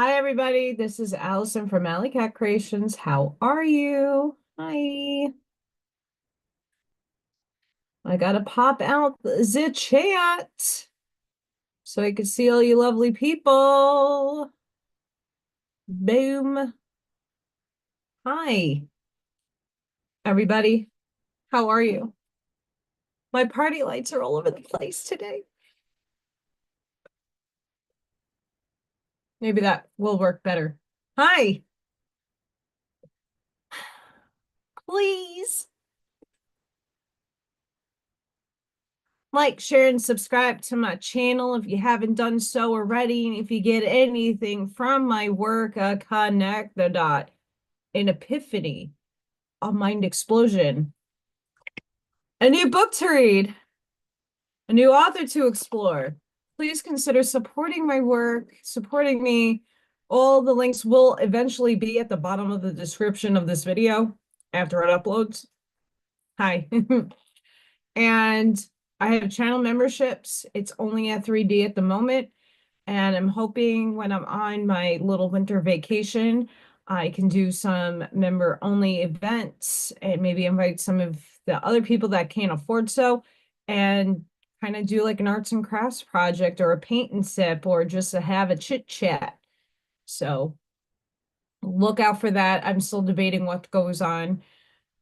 Hi, everybody. This is Allison from Alley Cat Creations. How are you? Hi. I gotta pop out the chat so I can see all you lovely people. Boom. Hi, everybody. How are you? My party lights are all over the place today. Maybe that will work better. Hi. Please like, share, and subscribe to my channel if you haven't done so already. And if you get anything from my work, connect the dot, an epiphany, a mind explosion, a new book to read, a new author to explore. Please consider supporting my work, supporting me. All the links will eventually be at the bottom of the description of this video after it uploads. Hi. And I have channel memberships. It's only at 3D at the moment. And I'm hoping when I'm on my little winter vacation, I can do some member only events and maybe invite some of the other people that can't afford so, and kind of do like an arts and crafts project or a paint and sip or just to have a chit chat. So look out for that. I'm still debating what goes on.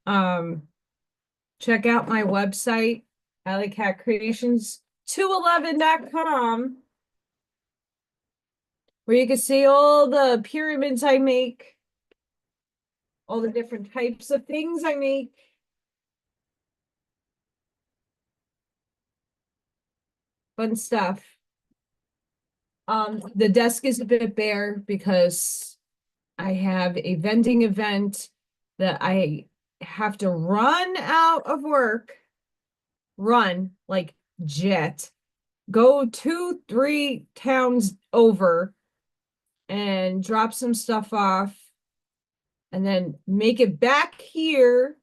Check out my website, Allycatcreations211.com, where you can see all the pyramids I make, all the different types of things I make. Fun stuff. The desk is a bit bare because I have a vending event that I have to run out of work, run like jet, go 2, 3 towns over and drop some stuff off and then make it back here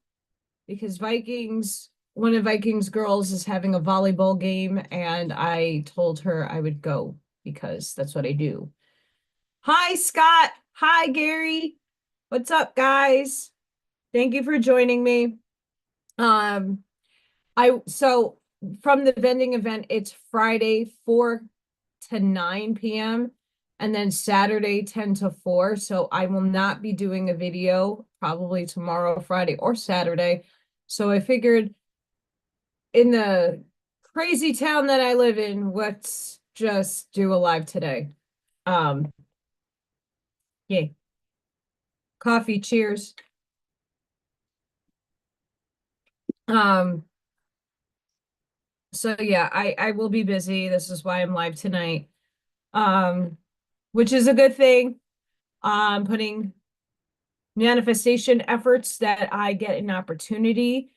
because one of Vikings girls is having a volleyball game and I told her I would go because that's what I do. Hi, Scott. Hi, Gary. What's up, guys? Thank you for joining me. Um, so from the vending event, it's Friday 4 to 9 p.m. and then Saturday 10 to 4. So I will not be doing a video probably tomorrow, Friday, or Saturday. So I figured in the crazy town that I live in, let's just do a live today. Yeah. Coffee, cheers. Um, so yeah, I will be busy. This is why I'm live tonight. Which is a good thing. Putting manifestation efforts that I get an opportunity.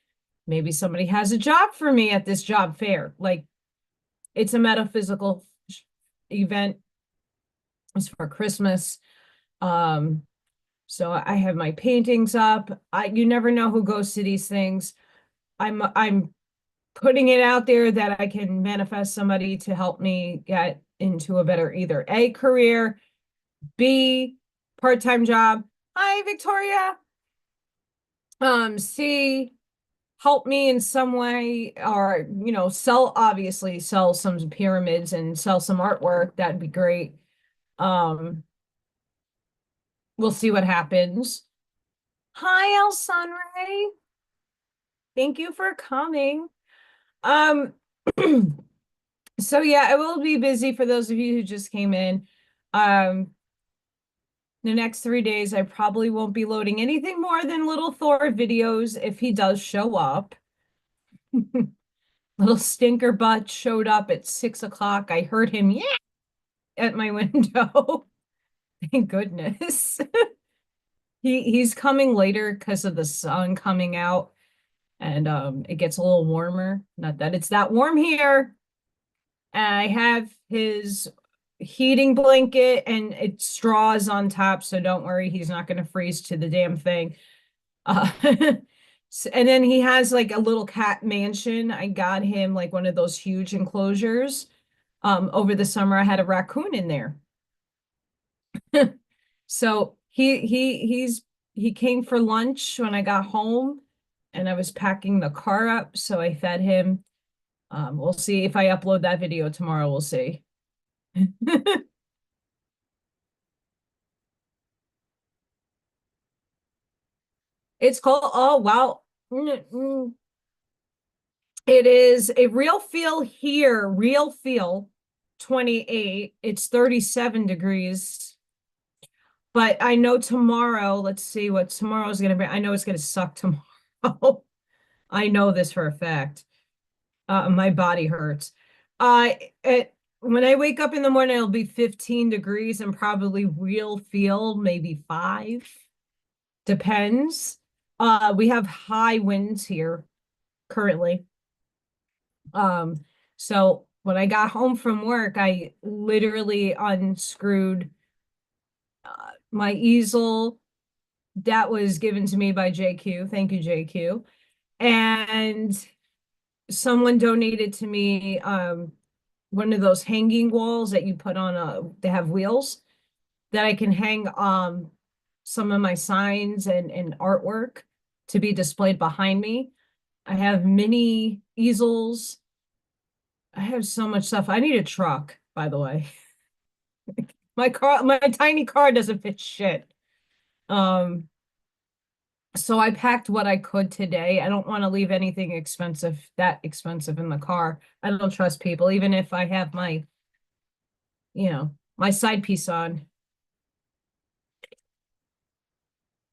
Maybe somebody has a job for me at this job fair. Like, it's a metaphysical event. It's for Christmas. So I have my paintings up. You never know who goes to these things. I'm putting it out there that I can manifest somebody to help me get into a better either A, career, B, part-time job. Hi, Victoria. C, help me in some way, or obviously sell some pyramids and sell some artwork. That'd be great. Um, we'll see what happens. Hi, El Sunray. Thank you for coming. Um, so yeah, I will be busy for those of you who just came in. The next 3 days, I probably won't be loading anything more than little Thor videos if he does show up. Little stinker butt showed up at 6 o'clock. I heard him at my window. Thank goodness. He's coming later because of the sun coming out, and it gets a little warmer. Not that it's that warm here. I have his heating blanket and it straws on top, so don't worry, he's not going to freeze to the damn thing. And then he has like a little cat mansion. I got him like one of those huge enclosures. Over the summer, I had a raccoon in there. So he came for lunch when I got home and I was packing the car up, so I fed him. We'll see if I upload that video tomorrow, we'll see. It's called, oh wow. It is a real feel here, real feel 28. It's 37 degrees. But I know tomorrow, let's see what tomorrow is going to be. I know it's going to suck tomorrow. I know this for a fact. My body hurts. Uh, it, when I wake up in the morning, it'll be 15 degrees and probably real feel maybe 5. Depends. We have high winds here currently. Um, so when I got home from work, I literally unscrewed my easel that was given to me by JQ. Thank you, JQ. And someone donated to me one of those hanging walls that you put on they have wheels that I can hang some of my signs and artwork to be displayed behind me. I have mini easels. I have so much stuff. I need a truck, by the way. My tiny car doesn't fit shit. Um, so I packed what I could today. I don't want to leave anything that expensive in the car. I don't trust people, even if I have my side piece on.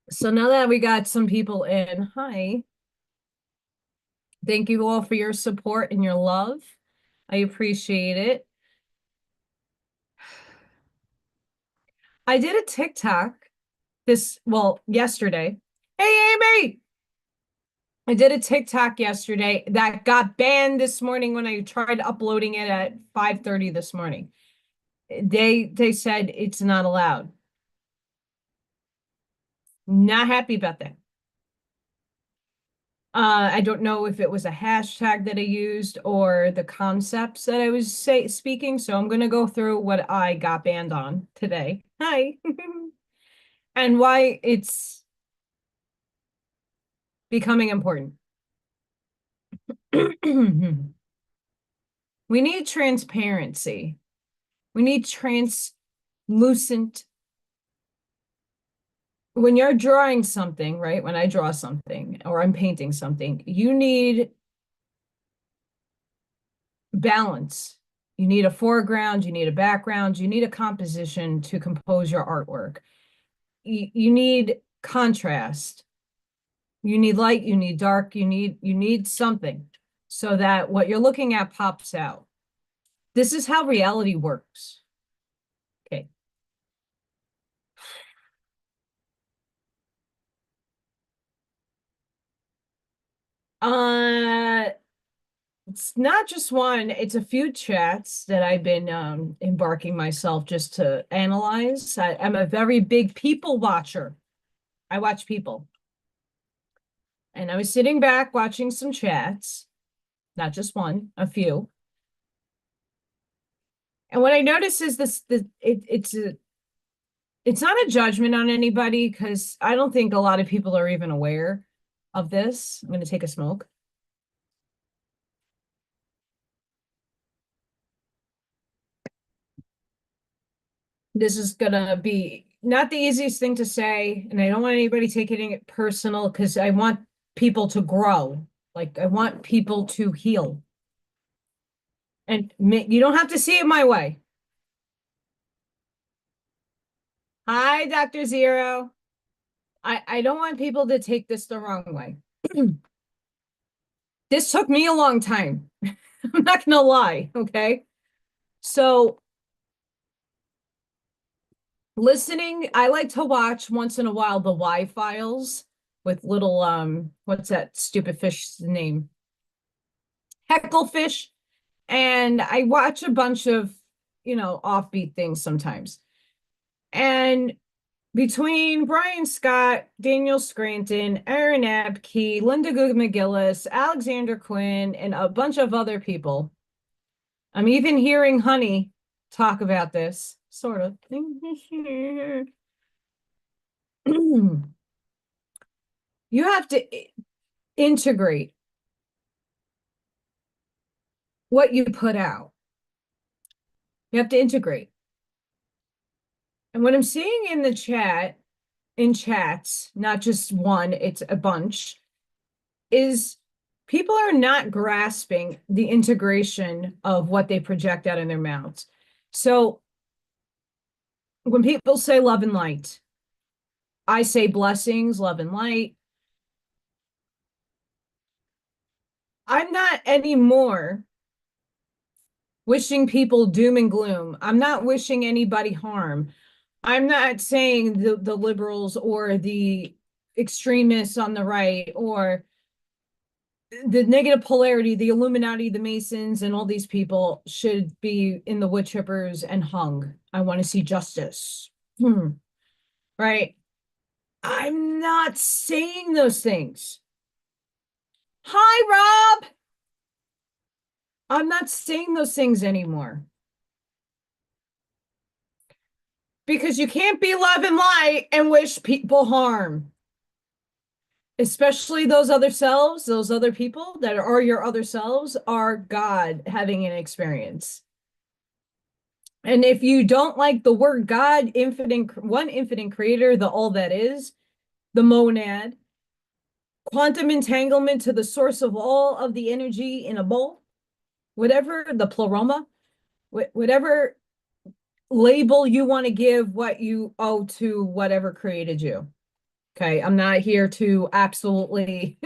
So now that we got some people in, hi. Thank you all for your support and your love. I appreciate it. I did a TikTok yesterday. Hey, Amy! I did a TikTok yesterday that got banned this morning when I tried uploading it at 5:30 this morning. They said it's not allowed. Not happy about that. I don't know if it was a hashtag that I used or the concepts that I was speaking, so I'm gonna go through what I got banned on today. Hi. And why it's becoming important. We need transparency. We need translucent. When you're drawing something, right? When I draw something or I'm painting something, you need balance. You need a foreground, you need a background, you need a composition to compose your artwork. You need contrast. You need light, you need dark, you need something so that what you're looking at pops out. This is how reality works. Okay. Uh, it's not just one, it's a few chats that I've been embarking myself just to analyze. I'm a very big people watcher. I watch people. And I was sitting back watching some chats, not just one, a few. And what I noticed is it's not a judgment on anybody because I don't think a lot of people are even aware of this. I'm going to take a smoke. This is gonna be not the easiest thing to say, and I don't want anybody taking it personal because I want people to grow. Like I want people to heal. And you don't have to see it my way. Hi, Dr. Zero. I don't want people to take this the wrong way. This took me a long time. I'm not gonna lie, okay? So listening, I like to watch once in a while the Y files with little what's that stupid fish's name? Hecklefish. And I watch a bunch of, offbeat things sometimes. And between Brian Scott, Daniel Scranton, Aaron Abke, Linda Good McGillis, Alexander Quinn, and a bunch of other people, I'm even hearing Honey talk about this. sort of. You have to integrate what you put out. You have to integrate. And what I'm seeing in the chat, in chats, not just one, it's a bunch, is people are not grasping the integration of what they project out in their mouths. So when people say love and light, I say blessings, love and light. I'm not anymore wishing people doom and gloom. I'm not wishing anybody harm. I'm not saying the liberals or the extremists on the right or the negative polarity, the Illuminati, the Masons, and all these people should be in the wood chippers and hung. I want to see justice. Right? I'm not saying those things. Hi, Rob. I'm not saying those things anymore. Because you can't be love and light and wish people harm. Especially those other selves, those other people that are your other selves are God having an experience. And if you don't like the word God, one infinite creator, the all that is, the monad, quantum entanglement to the source of all of the energy in a bowl, whatever the pleroma, whatever label you want to give what you owe to whatever created you. Okay, I'm not here to absolutely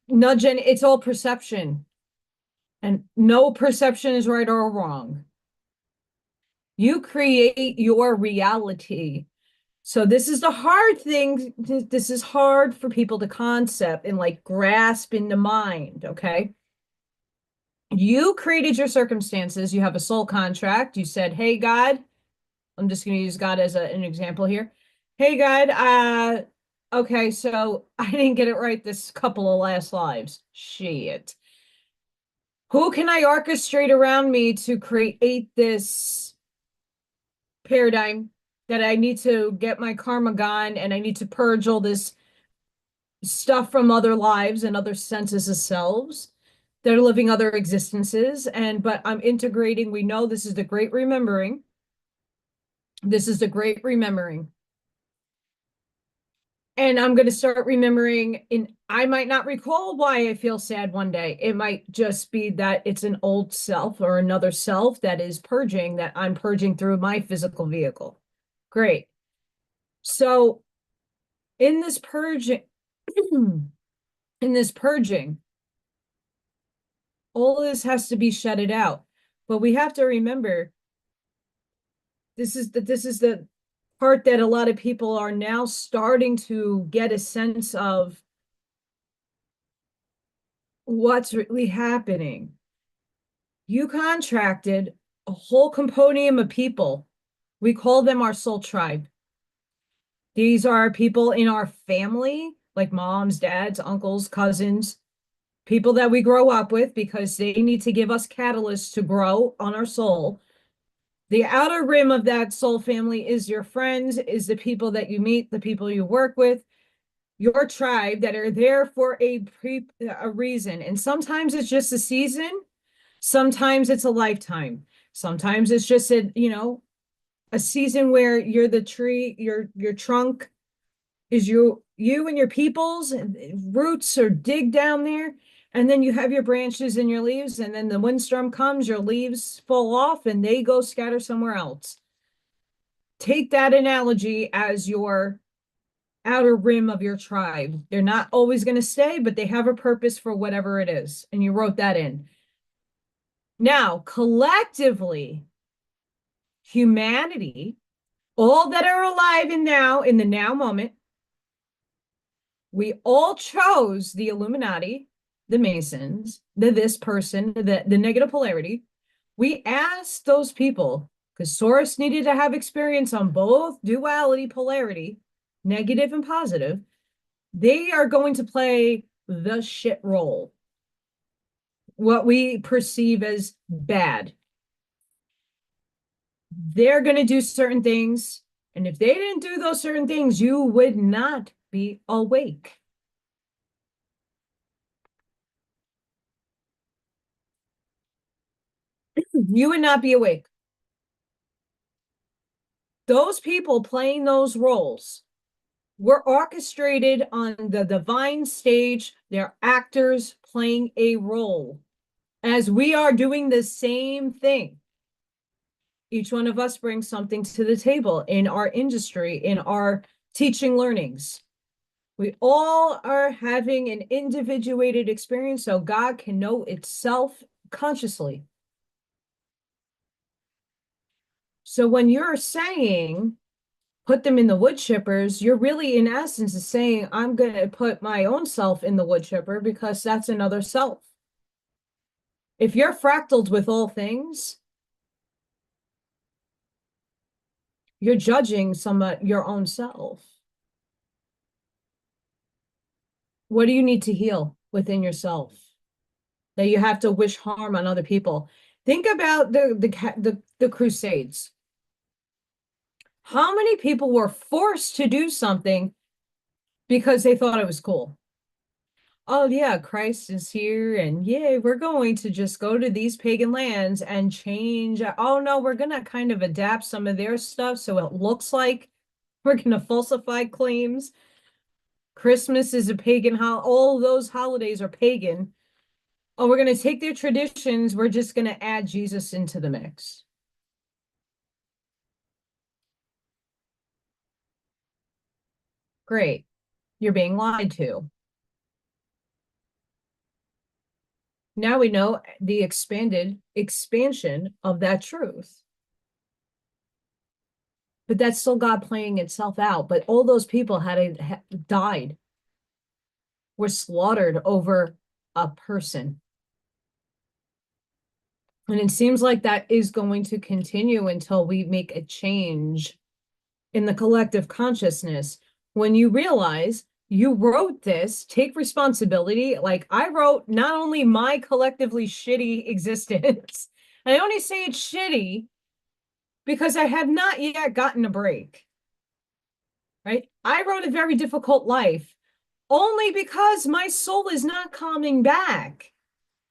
nudge in. It's all perception. And no perception is right or wrong. You create your reality. So this is the hard thing. This is hard for people to concept and like grasp in the mind, okay? You created your circumstances. You have a soul contract. You said, hey, God, I'm just going to use God as an example here. Hey, God, okay, so I didn't get it right this couple of last lives. Shit. Who can I orchestrate around me to create this paradigm that I need to get my karma gone and I need to purge all this stuff from other lives and other senses of selves that are living other existences? But I'm integrating. We know this is the great remembering. This is the great remembering. And I'm going to start remembering, I might not recall why I feel sad one day. It might just be that it's an old self or another self that is purging, that I'm purging through my physical vehicle. Great. So in this purging, all this has to be shutted out. But we have to remember, this is the part that a lot of people are now starting to get a sense of what's really happening. You contracted a whole compendium of people. We call them our soul tribe. These are people in our family, like moms, dads, uncles, cousins, people that we grow up with because they need to give us catalysts to grow on our soul. The outer rim of that soul family is your friends, is the people that you meet, the people you work with, your tribe that are there for a reason. And sometimes it's just a season. Sometimes it's a lifetime. Sometimes it's just a season where you're the tree, your trunk is you and your peoples roots are dig down there. And then you have your branches and your leaves, and then the windstorm comes, your leaves fall off and they go scatter somewhere else. Take that analogy as your outer rim of your tribe. They're not always going to stay, but they have a purpose for whatever it is. And you wrote that in. Now, collectively, humanity, all that are alive in the now moment, we all chose the Illuminati, the Masons, this person, the negative polarity. We asked those people, because Soros needed to have experience on both duality, polarity, negative and positive. They are going to play the shit role, what we perceive as bad. They're going to do certain things. And if they didn't do those certain things, you would not be awake. You would not be awake. Those people playing those roles were orchestrated on the divine stage. They're actors playing a role, as we are doing the same thing. Each one of us brings something to the table in our industry, in our teaching learnings. We all are having an individuated experience so God can know itself consciously. So when you're saying put them in the wood chippers, you're really in essence is saying I'm going to put my own self in the wood chipper because that's another self. If you're fractaled with all things, you're judging your own self. What do you need to heal within yourself that you have to wish harm on other people? Think about the Crusades. How many people were forced to do something because they thought it was cool? Oh yeah, Christ is here, and yay, we're going to just go to these pagan lands and change. Oh no, we're gonna kind of adapt some of their stuff so it looks like we're gonna falsify claims. Christmas is a pagan all those holidays are pagan. Oh, we're gonna take their traditions, we're just gonna add Jesus into the mix. Great. You're being lied to. Now we know the expansion of that truth. But that's still God playing itself out. But all those people died, were slaughtered over a person. And it seems like that is going to continue until we make a change in the collective consciousness. When you realize you wrote this, take responsibility. Like I wrote not only my collectively shitty existence, I only say it's shitty because I have not yet gotten a break, right? I wrote a very difficult life only because my soul is not coming back.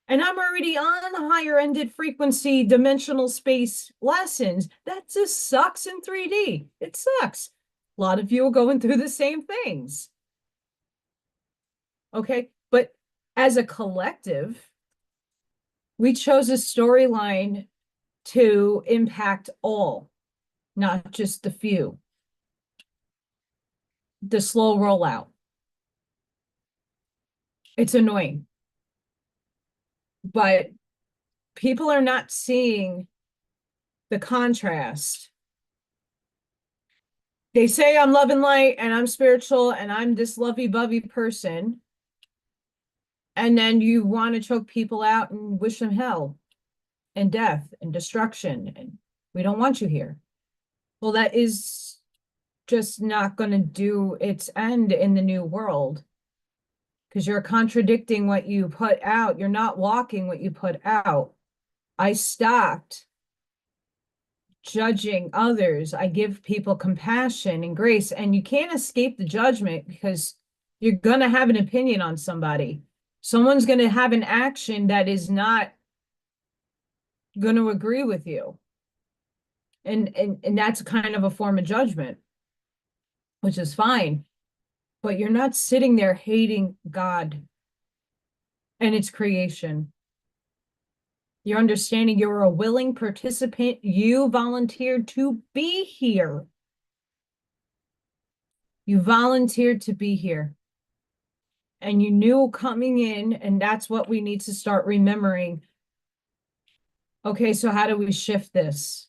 And I'm already on higher ended frequency dimensional space lessons. That just sucks in 3D. It sucks. A lot of you are going through the same things. Okay. But as a collective, we chose a storyline to impact all, not just the few. The slow rollout. It's annoying. But people are not seeing the contrast. They say I'm love and light and I'm spiritual and I'm this lovey-bovey person. And then you want to choke people out and wish them hell and death and destruction. And we don't want you here. Well, that is just not going to do its end in the new world because you're contradicting what you put out. You're not walking what you put out. I stopped judging others. I give people compassion and grace, and you can't escape the judgment because you're going to have an opinion on somebody. Someone's going to have an action that is not going to agree with you. And that's kind of a form of judgment, which is fine. But you're not sitting there hating God and its creation. You're understanding you're a willing participant. You volunteered to be here. You volunteered to be here. And you knew coming in, and that's what we need to start remembering. Okay, so how do we shift this?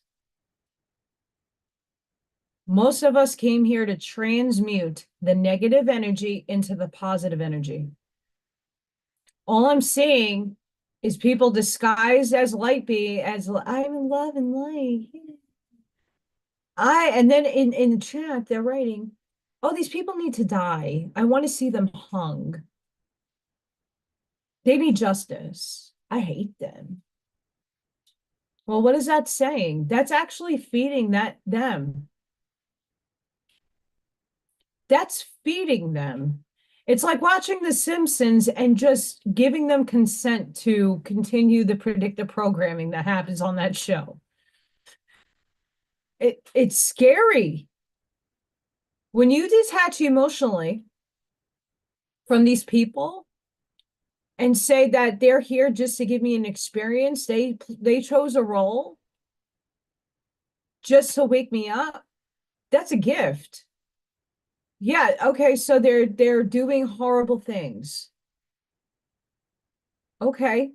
Most of us came here to transmute the negative energy into the positive energy. All I'm seeing is people disguised as light be as I'm in love and light. And then in chat they're writing, oh, these people need to die. I want to see them hung. They need justice. I hate them. Well, what is that saying? That's actually feeding them. That's feeding them. It's like watching The Simpsons and just giving them consent to continue the predictive programming that happens on that show. It's scary. When you detach emotionally from these people and say that they're here just to give me an experience, they chose a role just to wake me up. That's a gift. Yeah, okay, so they're doing horrible things. Okay.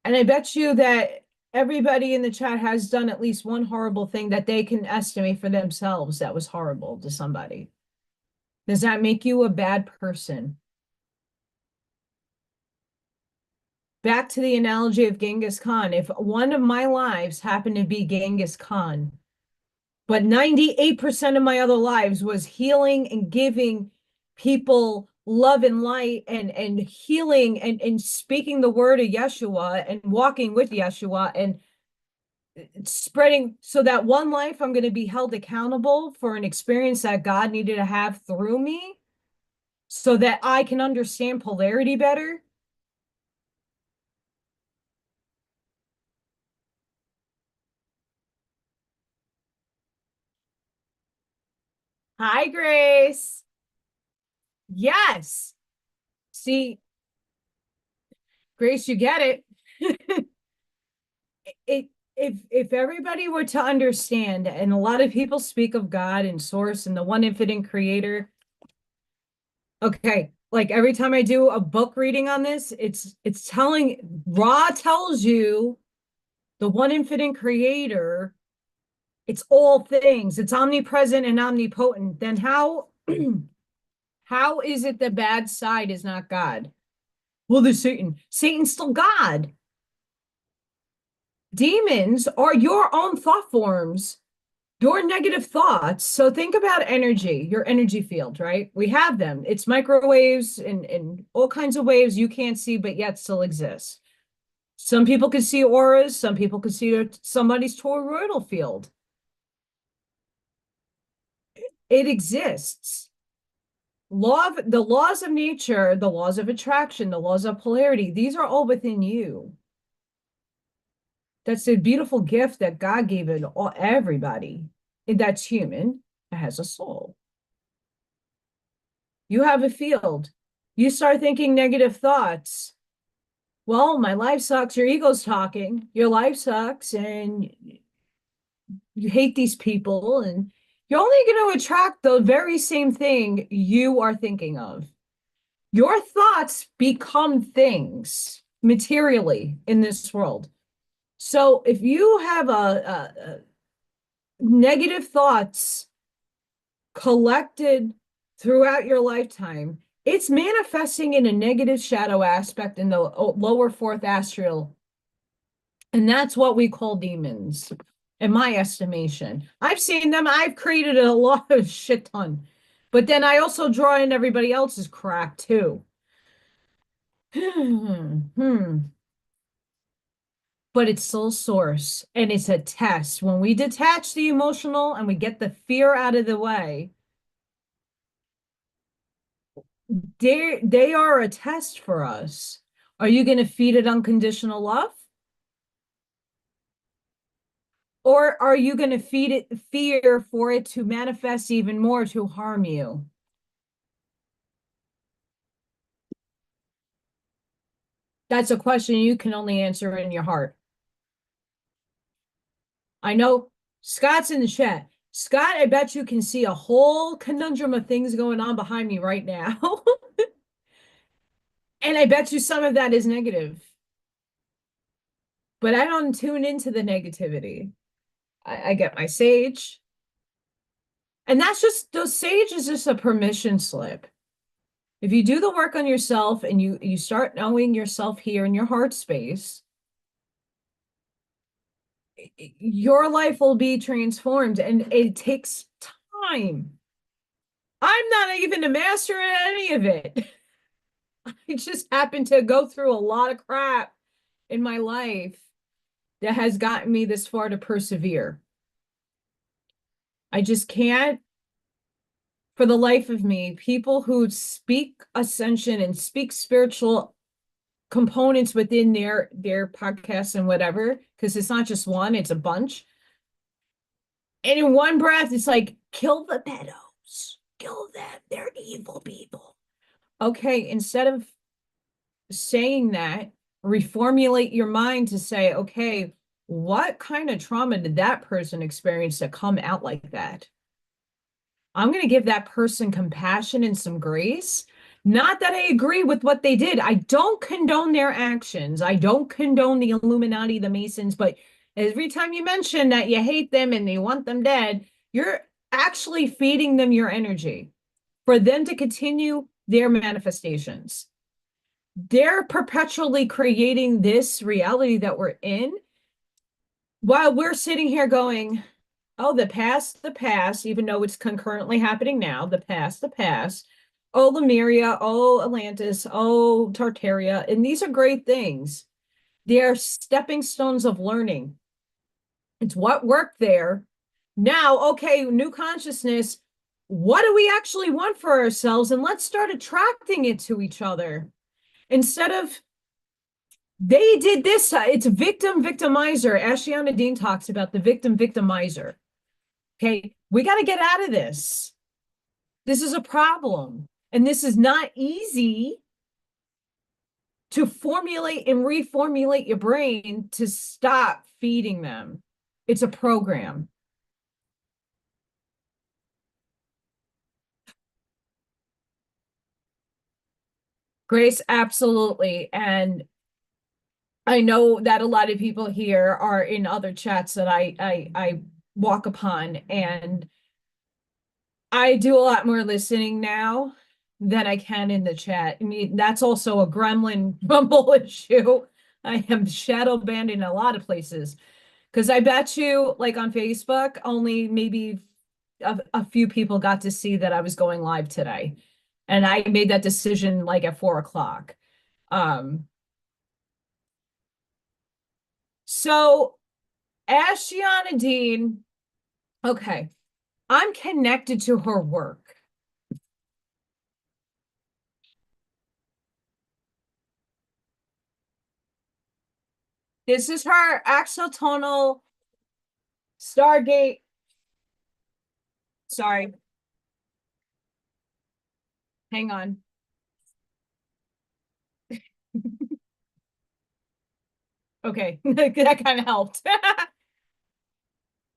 And I bet you that everybody in the chat has done at least one horrible thing that they can estimate for themselves that was horrible to somebody. Does that make you a bad person? Back to the analogy of Genghis Khan. If one of my lives happened to be Genghis Khan, but 98% of my other lives was healing and giving people love and light and healing and speaking the word of Yeshua and walking with Yeshua and spreading, so that one life I'm going to be held accountable for an experience that God needed to have through me so that I can understand polarity better. Hi, Grace. Yes. See, Grace, you get it. it if everybody were to understand, and a lot of people speak of God and source and the one infinite creator. Okay, like every time I do a book reading on this, it's telling Ra tells you the one infinite creator, it's all things, it's omnipresent and omnipotent. Then how how is it the bad side is not God? Well, there's Satan. Satan's still God. Demons are your own thought forms, your negative thoughts. So think about energy, your energy field, right? We have them. It's microwaves and all kinds of waves you can't see, but yet still exist. Some people can see auras, some people can see somebody's toroidal field. It exists. The laws of nature, the laws of attraction, the laws of polarity, these are all within you. That's a beautiful gift that God gave it all everybody that's human that has a soul. You have a field. You start thinking negative thoughts. Well, my life sucks. Your ego's talking. Your life sucks, and you hate these people, and you're only going to attract the very same thing you are thinking of. Your thoughts become things materially in this world. So if you have a negative thoughts collected throughout your lifetime, it's manifesting in a negative shadow aspect in the lower fourth astral. And that's what we call demons, in my estimation. I've seen them. I've created a lot of shit ton. But then I also draw in everybody else's crap too. But it's still source and it's a test. When we detach the emotional and we get the fear out of the way, they are a test for us. Are you going to feed it unconditional love? Or are you going to feed it fear for it to manifest even more to harm you? That's a question you can only answer in your heart. I know Scott's in the chat. Scott, I bet you can see a whole conundrum of things going on behind me right now. And I bet you some of that is negative. But I don't tune into the negativity. I get my sage. And that's just, those sage is just a permission slip. If you do the work on yourself and you start knowing yourself here in your heart space, your life will be transformed, and it takes time. I'm not even a master at any of it. I just happen to go through a lot of crap in my life that has gotten me this far to persevere. I just can't, for the life of me, people who speak ascension and speak spiritual components within their podcasts and whatever, because it's not just one, it's a bunch. And in one breath, it's like, kill the pedos, kill them, they're evil people. Okay, instead of saying that, reformulate your mind to say, okay, what kind of trauma did that person experience to come out like that? I'm going to give that person compassion and some grace. Not that I agree with what they did. I don't condone their actions. I don't condone the Illuminati, the Masons, but every time you mention that you hate them and you want them dead, you're actually feeding them your energy for them to continue their manifestations. They're perpetually creating this reality that we're in while we're sitting here going, oh, the past, even though it's concurrently happening now, the past, the past. Oh, Lemuria, oh, Atlantis, oh, Tartaria. And these are great things. They're stepping stones of learning. It's what worked there. Now, okay, new consciousness. What do we actually want for ourselves? And let's start attracting it to each other. Instead of, they did this, it's victim victimizer. Ashiana Dean talks about the victim victimizer. Okay, we got to get out of this. This is a problem. And this is not easy to formulate and reformulate your brain to stop feeding them. It's a program. Grace, absolutely. And I know that a lot of people here are in other chats that I walk upon, and I do a lot more listening now than I can in the chat. I mean, that's also a gremlin rumble issue. I am shadow banned in a lot of places because I bet you, like on Facebook, only maybe a few people got to see that I was going live today. And I made that decision like at 4 o'clock. Um, so Ashiana Dean, okay, I'm connected to her work. This is her axotonal Stargate. Sorry, hang on. Okay, that kind of helped.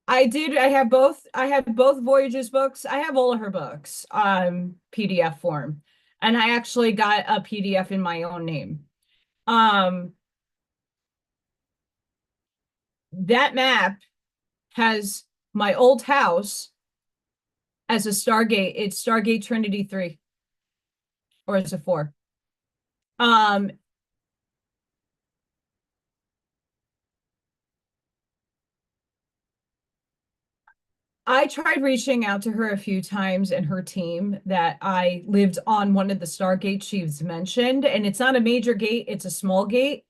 I have both Voyages books. I have all of her books PDF form. And I actually got a PDF in my own name. Um that map has my old house as a Stargate. It's Stargate Trinity 3, or is it 4? Um I tried reaching out to her a few times and her team that I lived on one of the Stargates she's mentioned, and it's not a major gate, it's a small gate,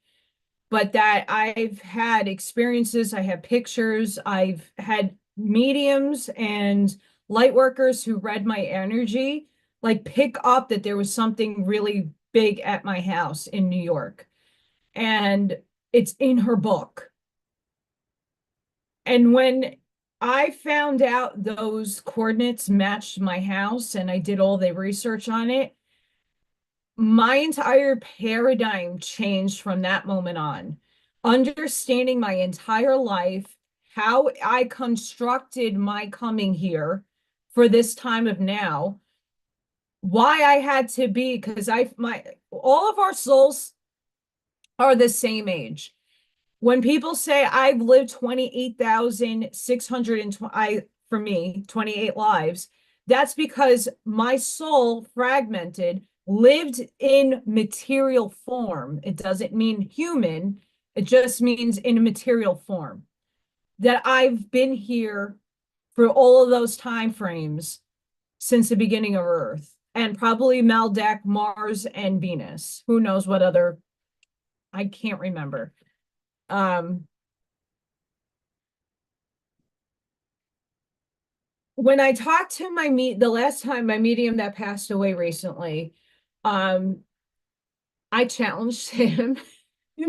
but that I've had experiences, I have pictures, I've had mediums and light workers who read my energy, like pick up that there was something really big at my house in New York. And it's in her book. And when I found out those coordinates matched my house and I did all the research on it, my entire paradigm changed from that moment on. Understanding my entire life, how I constructed my coming here for this time of now, why I had to be, because all of our souls are the same age. When people say I've lived 28,620, for me, 28 lives, that's because my soul fragmented, lived in material form. It doesn't mean human, it just means in a material form. That I've been here for all of those time frames since the beginning of Earth, and probably Maldek, Mars, and Venus. Who knows what other, I can't remember. Um, when I talked to the last time my medium that passed away recently, um, I challenged him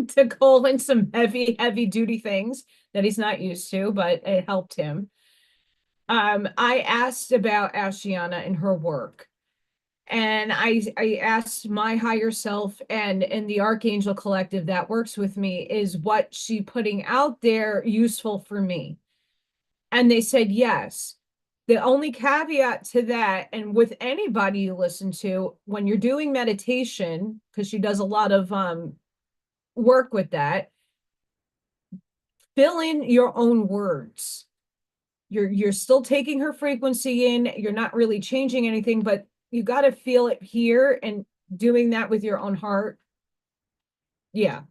to call in some heavy duty things that he's not used to, but it helped him. I asked about Ashiana and her work. And I asked my higher self and the Archangel Collective that works with me, is what she putting out there useful for me? And they said yes. The only caveat to that, and with anybody you listen to, when you're doing meditation, because she does a lot of work with that, fill in your own words. You're still taking her frequency in, you're not really changing anything, but you got to feel it here, and doing that with your own heart. Yeah.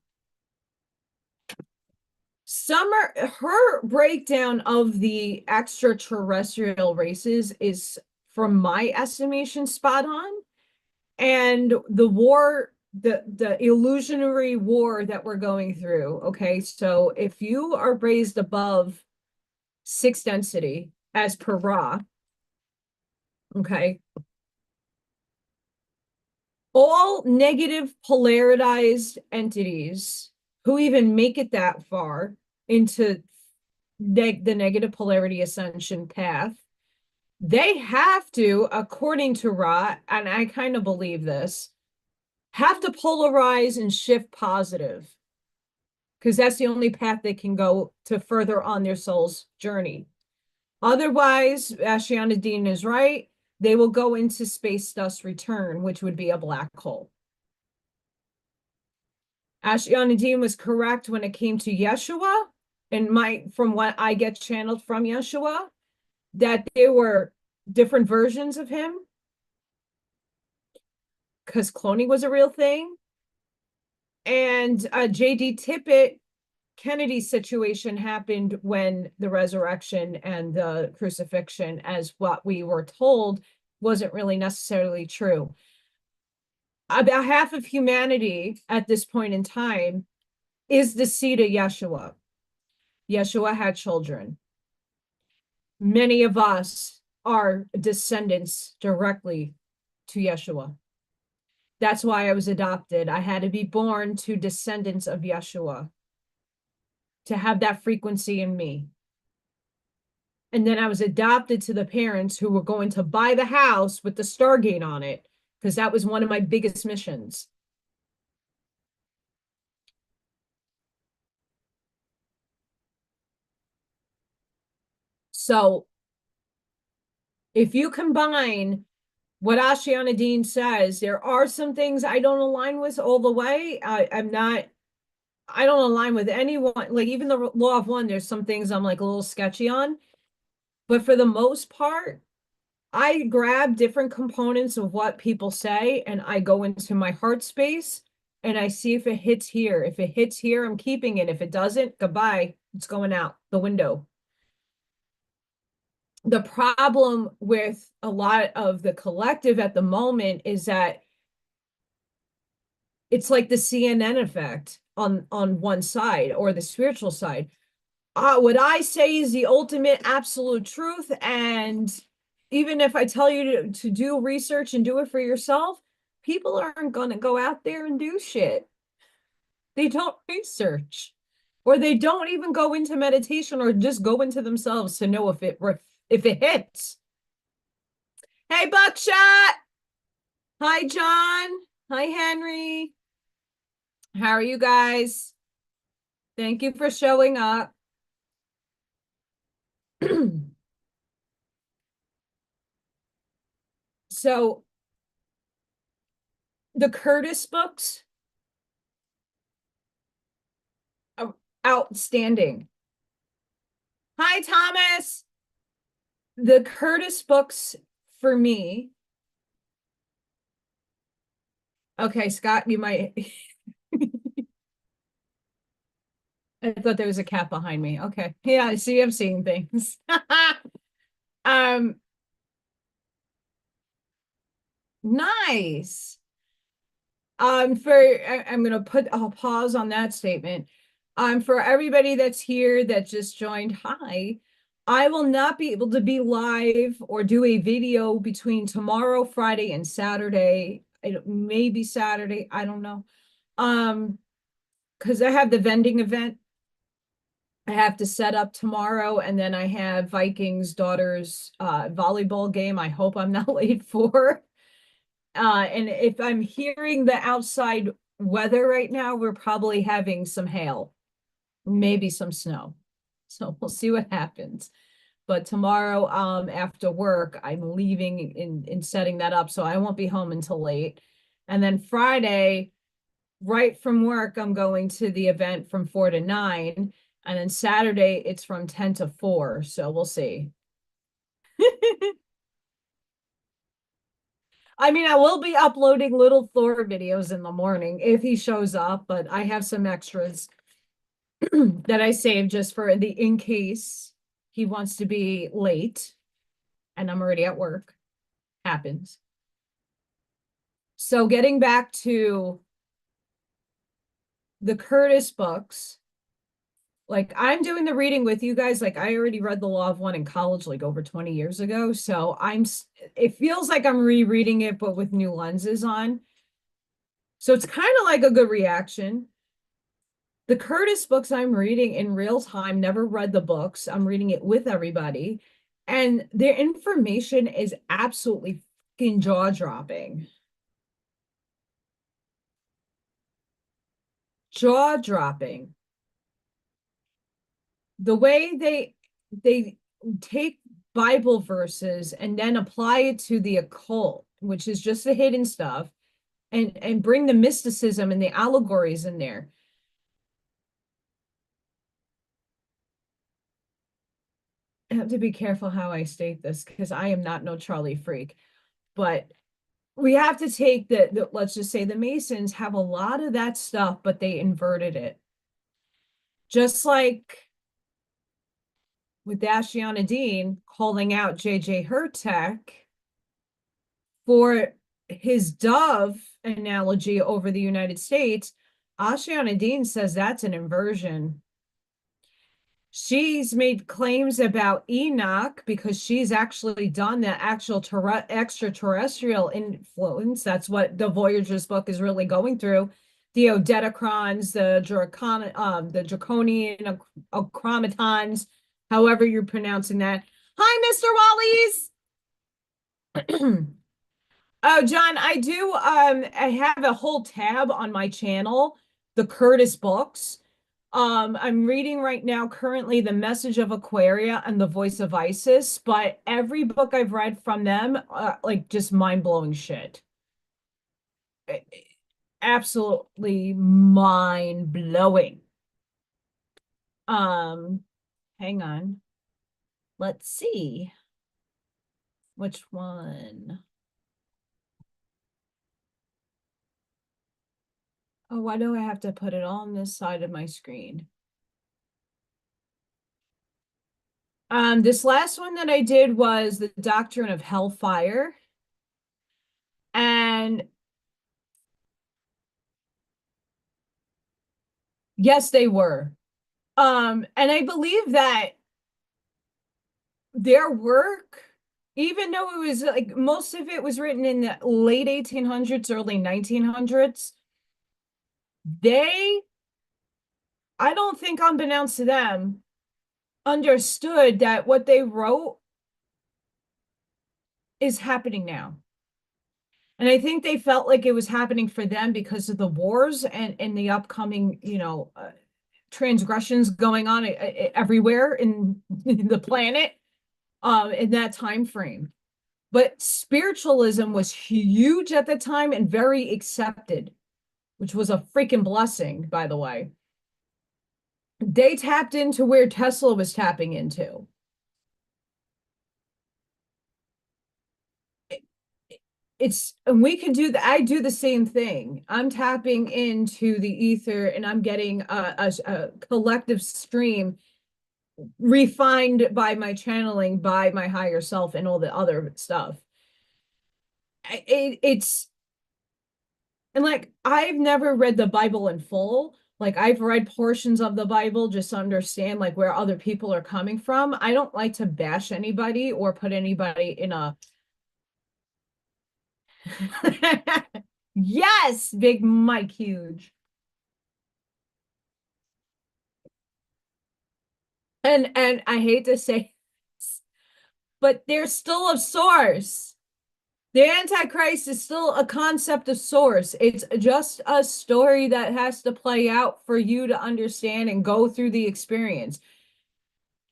Her breakdown of the extraterrestrial races is, from my estimation, spot on. And the war, the illusionary war that we're going through. Okay, so if you are raised above 6 density as per Ra, okay, all negative polarized entities who even make it that far into the negative polarity ascension path, they have to, according to Ra, and I kind of believe this, have to polarize and shift positive, because that's the only path they can go to further on their soul's journey. Otherwise, Ashiana Dean is right. They will go into space dust return, which would be a black hole. Ashiana Dean was correct when it came to Yeshua, and from what I get channeled from Yeshua, that there were different versions of him, because cloning was a real thing. And J.D. Tippett Kennedy's situation happened when the resurrection and the crucifixion, as what we were told, wasn't really necessarily true. About half of humanity at this point in time is the seed of Yeshua. Yeshua had children. Many of us are descendants directly to Yeshua. That's why I was adopted. I had to be born to descendants of Yeshua to have that frequency in me. And then I was adopted to the parents who were going to buy the house with the Stargate on it, because that was one of my biggest missions. So if you combine what Ashiana Dean says, there are some things I don't align with all the way. I don't align with anyone. Like even the law of one, there's some things I'm like a little sketchy on. But for the most part, I grab different components of what people say and I go into my heart space and I see if it hits here. If it hits here, I'm keeping it. If it doesn't, goodbye. It's going out the window. The problem with a lot of the collective at the moment is that it's like the CNN effect on one side, or the spiritual side. What I say is the ultimate absolute truth, and even if I tell you to do research and do it for yourself, people aren't going to go out there and do shit. They don't research, or they don't even go into meditation, or just go into themselves to know if it hits. Hey, Buckshot. Hi, John. Hi, Henry. How are you guys? Thank you for showing up. So the Curtis books are outstanding. Hi, Thomas. The Curtis books for me. Okay, Scott, you might. I thought there was a cat behind me. Okay. Yeah, I see, I'm seeing things. um, nice. I'm gonna put a pause on that statement. For everybody that's here that just joined, hi. I will not be able to be live or do a video between tomorrow, Friday, and Saturday. Maybe Saturday, I don't know. Because I have the vending event I have to set up tomorrow, and then I have Vikings daughters volleyball game. I hope I'm not late for. And if I'm hearing the outside weather right now, we're probably having some hail, maybe some snow. So we'll see what happens. But tomorrow, after work, I'm leaving in setting that up, so I won't be home until late. And then Friday, right from work, I'm going to the event from 4 to 9. And then Saturday, it's from 10 to 4. So we'll see. I mean, I will be uploading little Thor videos in the morning if he shows up, but I have some extras that I saved just for the in case he wants to be late and I'm already at work. Happens. So getting back to the Curtis books, like I'm doing the reading with you guys. Like I already read The Law of One in college, like over 20 years ago. So it feels like I'm rereading it, but with new lenses on. So it's kind of like a good reaction. The Curtis books I'm reading in real time, never read the books. I'm reading it with everybody. And their information is absolutely fucking jaw-dropping. Jaw-dropping. The way they take Bible verses and then apply it to the occult, which is just the hidden stuff, and bring the mysticism and the allegories in there. I have to be careful how I state this because I am not no Charlie freak, but we have to take let's just say the Masons have a lot of that stuff, but they inverted it. Just like with Ashiana Dean calling out JJ Hertek for his dove analogy over the United States, Ashiana Dean says that's an inversion. She's made claims about Enoch because she's actually done the actual extraterrestrial influence. That's what the Voyager's book is really going through. The Odetacrons, the Draconian Chromatons, however you're pronouncing that. Hi, Mr. Wallies. Oh, John, I have a whole tab on my channel, the Curtis books. I'm reading right now currently The Message of Aquaria and The Voice of Isis, but every book I've read from them, like just mind-blowing shit. Absolutely mind-blowing. Um, Hang on. Let's see. Which one? Oh, why do I have to put it on this side of my screen? This last one that I did was The Doctrine of Hellfire. And yes, they were. And I believe that their work, even though it was like most of it was written in the late 1800s, early 1900s, they, I don't think unbeknownst to them, understood that what they wrote is happening now. And I think they felt like it was happening for them because of the wars and the upcoming, transgressions going on everywhere in the planet in that time frame. But spiritualism was huge at the time and very accepted, which was a freaking blessing, by the way. They tapped into where Tesla was tapping into. And we can do that. I do the same thing. I'm tapping into the ether and I'm getting a collective stream refined by my channeling, by my higher self and all the other stuff. It's and like I've never read the Bible in full, Like I've read portions of the Bible just to understand like where other people are coming from. I don't like to bash anybody or put anybody in a yes, Big Mike Huge. And I hate to say this, but they're still a source. The Antichrist is still a concept of source. It's just a story that has to play out for you to understand and go through the experience.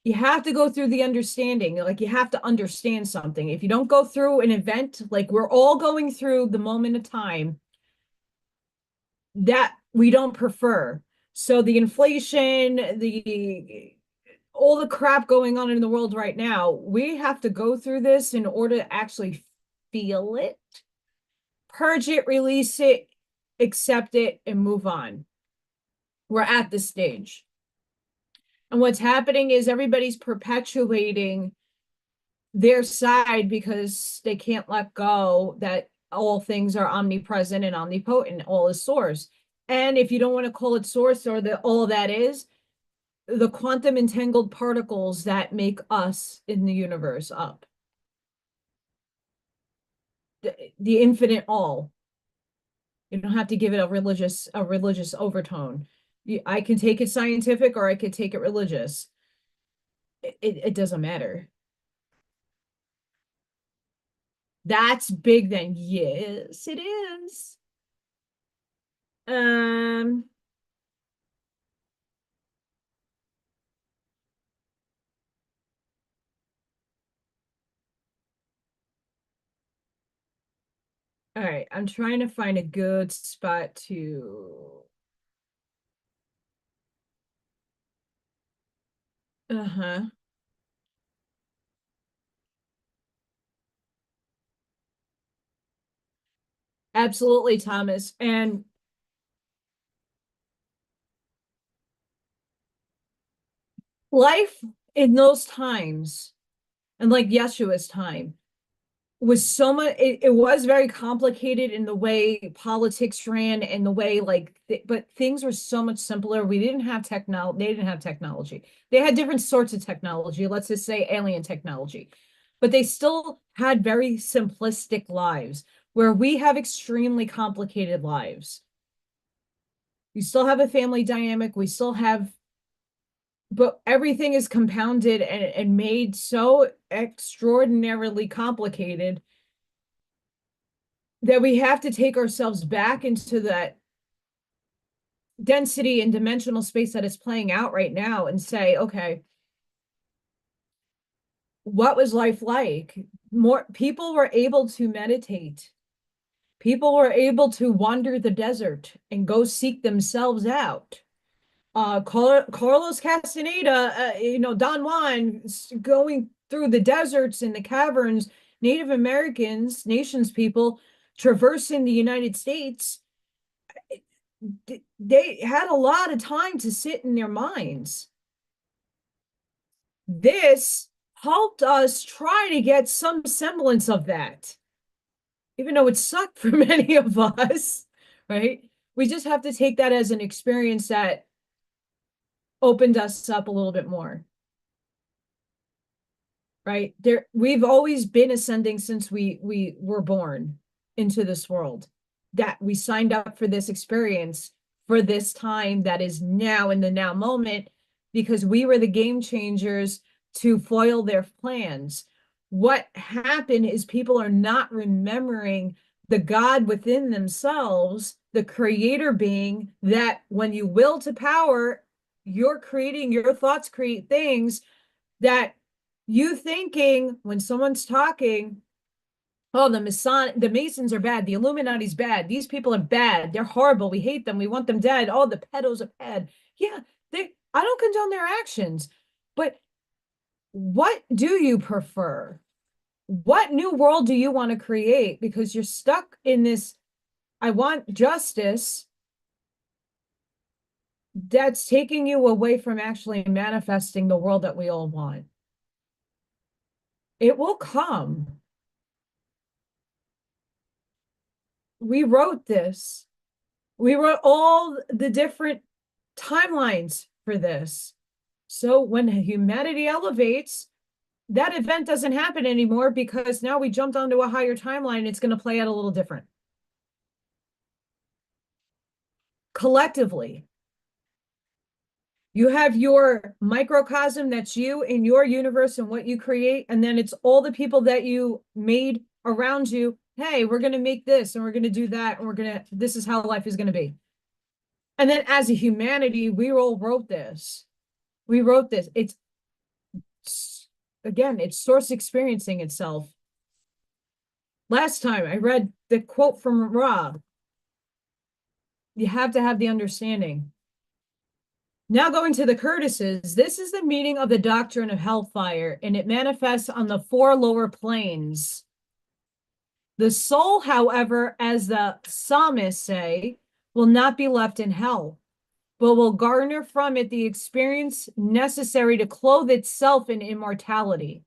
You have to go through the understanding. Like you have to understand something. If you don't go through an event, like we're all going through the moment of time that we don't prefer. So the inflation, the all the crap going on in the world right now, we have to go through this in order to actually feel it, purge it, release it, accept it, and move on. We're at this stage. And what's happening is everybody's perpetuating their side because they can't let go that all things are omnipresent and omnipotent, all is source. And if you don't want to call it source or the all that is, the quantum entangled particles that make us in the universe up. The infinite all. You don't have to give it a religious overtone. I can take it scientific or I could take it religious. It doesn't matter. That's big then. Yes, it is. Um, all right. I'm trying to find a good spot to uh-huh. Absolutely, Thomas. And life in those times, and like Yeshua's time, was so much it was very complicated in the way politics ran and the way but things were so much simpler. We didn't have technology. They didn't have technology. They had different sorts of technology, let's just say alien technology, but they still had very simplistic lives where we have extremely complicated lives. We still have a family dynamic, we still have, but everything is compounded and made so extraordinarily complicated that we have to take ourselves back into that density and dimensional space that is playing out right now and say, okay, what was life like? More people were able to meditate. People were able to wander the desert and go seek themselves out. Carlos Castaneda, Don Juan going through the deserts and the caverns, Native Americans, nations people traversing the United States, they had a lot of time to sit in their minds. This helped us try to get some semblance of that, even though it sucked for many of us, right? We just have to take that as an experience that opened us up a little bit more, right? We've always been ascending since we were born into this world. That we signed up for this experience for this time that is now in the now moment because we were the game changers to foil their plans. What happened is people are not remembering the God within themselves, the creator being that when you will to power, you're creating, your thoughts create things that you thinking when someone's talking, oh, the Masons are bad. The Illuminati's bad. These people are bad. They're horrible. We hate them. We want them dead. Oh, the pedos are bad. Yeah, I don't condone their actions. But what do you prefer? What new world do you want to create? Because you're stuck in this, I want justice that's taking you away from actually manifesting the world that we all want. It will come. We wrote this. We wrote all the different timelines for this. So when humanity elevates, that event doesn't happen anymore because now we jumped onto a higher timeline. It's going to play out a little different. Collectively, you have your microcosm, that's you in your universe and what you create, and then it's all the people that you made around you. Hey, we're going to make this and we're going to do that, and this is how life is going to be. And then as a humanity, we all wrote this. We wrote this. Again, it's source experiencing itself. Last time I read the quote from Ra. You have to have the understanding. Now going to the Curtises, this is the meaning of the doctrine of hellfire, and it manifests on the four lower planes. The soul, however, as the psalmists say, will not be left in hell, but will garner from it the experience necessary to clothe itself in immortality.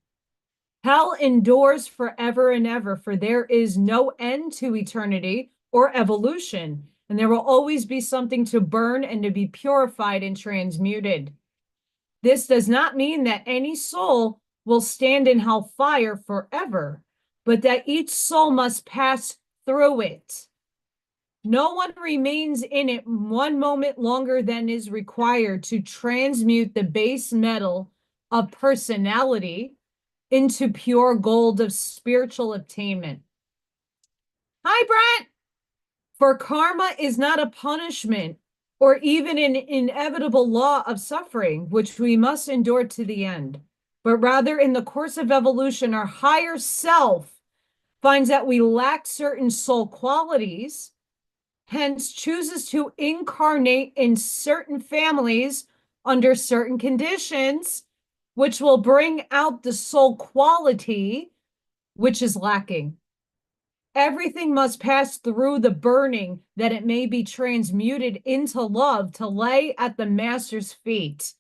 Hell endures forever and ever, for there is no end to eternity or evolution, and there will always be something to burn and to be purified and transmuted. This does not mean that any soul will stand in hellfire forever, but that each soul must pass through it. No one remains in it one moment longer than is required to transmute the base metal of personality into pure gold of spiritual attainment. Hi, Brent. For karma is not a punishment or even an inevitable law of suffering, which we must endure to the end, but rather in the course of evolution, our higher self finds that we lack certain soul qualities, hence chooses to incarnate in certain families under certain conditions, which will bring out the soul quality which is lacking. Everything must pass through the burning that it may be transmuted into love to lay at the master's feet,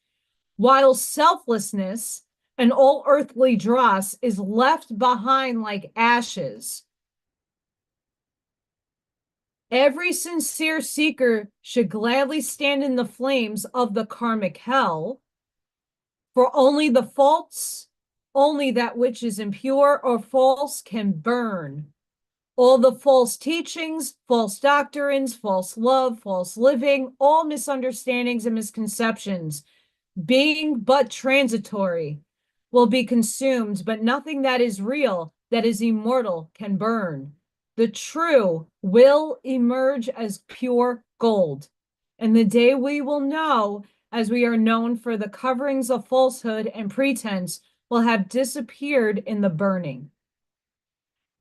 while selflessness and all earthly dross is left behind like ashes. Every sincere seeker should gladly stand in the flames of the karmic hell, for only that which is impure or false can burn. All the false teachings, false doctrines, false love, false living, all misunderstandings and misconceptions, being but transitory, will be consumed, but nothing that is real, that is immortal, can burn. The true will emerge as pure gold. And the day we will know, as we are known, for the coverings of falsehood and pretense will have disappeared in the burning.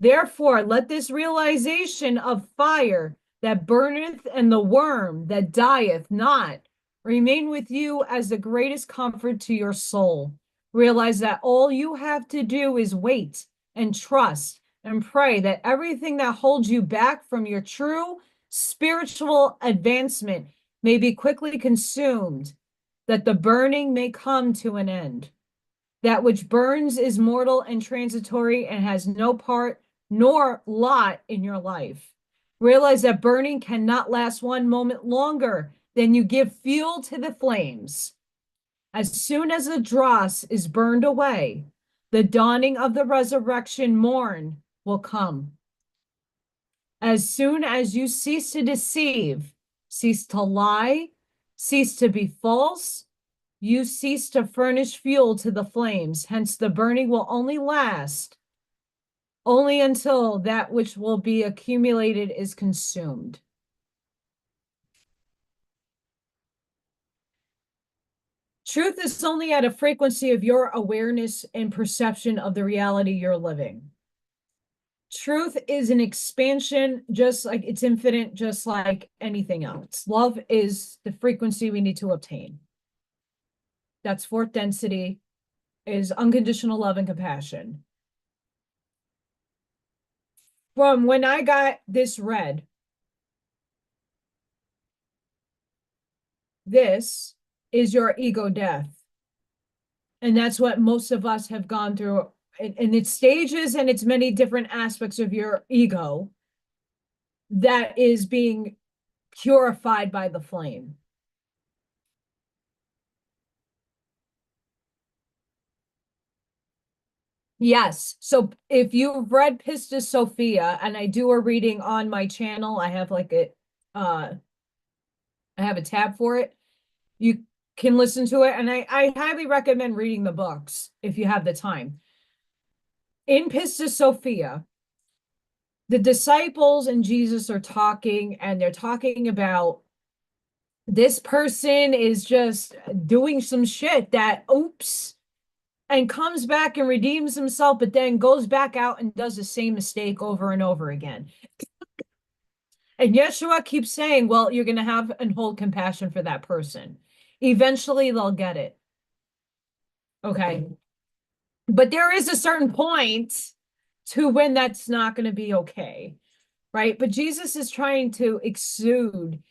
Therefore, let this realization of fire that burneth and the worm that dieth not remain with you as the greatest comfort to your soul. Realize that all you have to do is wait and trust and pray that everything that holds you back from your true spiritual advancement may be quickly consumed, that the burning may come to an end. That which burns is mortal and transitory and has no part nor lot in your life. Realize that burning cannot last one moment longer than you give fuel to the flames. As soon as the dross is burned away, the dawning of the resurrection morn will come. As soon as you cease to deceive, cease to lie, cease to be false, you cease to furnish fuel to the flames. Hence, the burning will only last only until that which will be accumulated is consumed. Truth is only at a frequency of your awareness and perception of the reality you're living. Truth is an expansion, just like it's infinite, just like anything else. Love is the frequency we need to obtain. That's fourth density, is unconditional love and compassion. From when I got this read, this is your ego death. And that's what most of us have gone through in its stages and its many different aspects of your ego that is being purified by the flame. Yes. So if you've read Pistis Sophia, and I do a reading on my channel, uh I have a tab for it. You can listen to it. And I highly recommend reading the books if you have the time. In Pistis Sophia, the disciples and Jesus are talking, and they're talking about this person is just doing some shit that, oops, and comes back and redeems himself, but then goes back out and does the same mistake over and over again. And Yeshua keeps saying, well, you're going to have and hold compassion for that person. Eventually, they'll get it. Okay. But there is a certain point to when that's not going to be okay. Right. But Jesus is trying to exude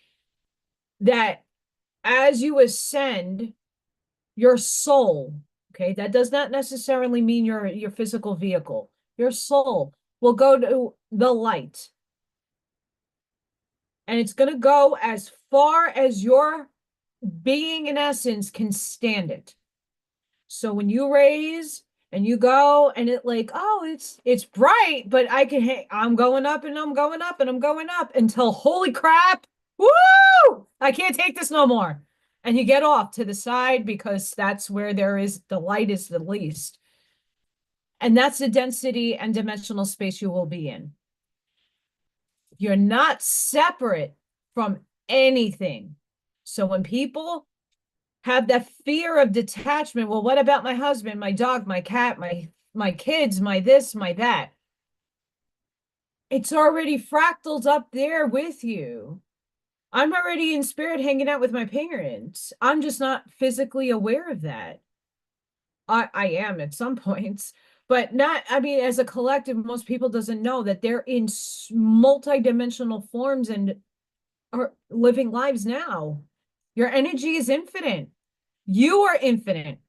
that as you ascend, your soul, okay, that does not necessarily mean your physical vehicle. Your soul will go to the light. And it's going to go as far as your being in essence can stand it. So when you raise and you go and it like, oh, it's bright, but I'm going up and I'm going up and I'm going up until holy crap, woo! I can't take this no more. And you get off to the side because that's where the light is the least. And that's the density and dimensional space you will be in. You're not separate from anything. So when people have that fear of detachment, well, what about my husband, my dog, my cat, my kids, my this, my that? It's already fractaled up there with you. I'm already in spirit hanging out with my parents. I'm just not physically aware of that. I am at some points, but not, I mean, as a collective, most people doesn't know that they're in multi-dimensional forms and are living lives now. Your energy is infinite. You are infinite.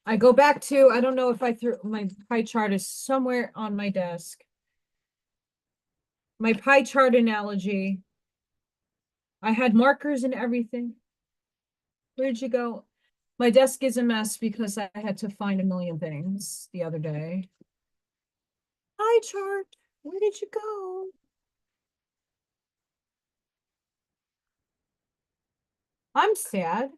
I go back to, I don't know if I threw my pie chart is somewhere on my desk. My pie chart analogy. I had markers and everything. Where'd you go? My desk is a mess because I had to find a million things the other day. Pie chart. Where did you go? I'm sad.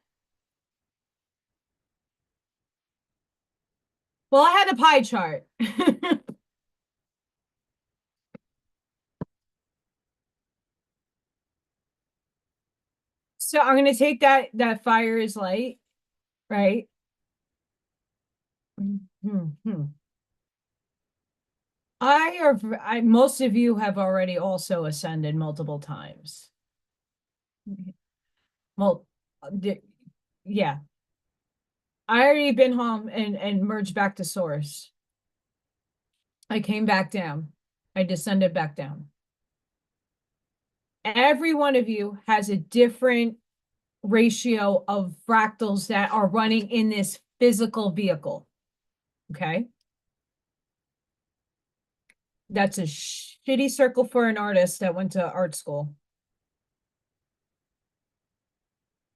Well, I had a pie chart. So I'm going to take that fire is light, right? Mm-hmm. Most of you have already also ascended multiple times. Well, yeah, I already been home and merged back to source. I came back down. I descended back down. Every one of you has a different ratio of fractals that are running in this physical vehicle. Okay. That's a shitty circle for an artist that went to art school.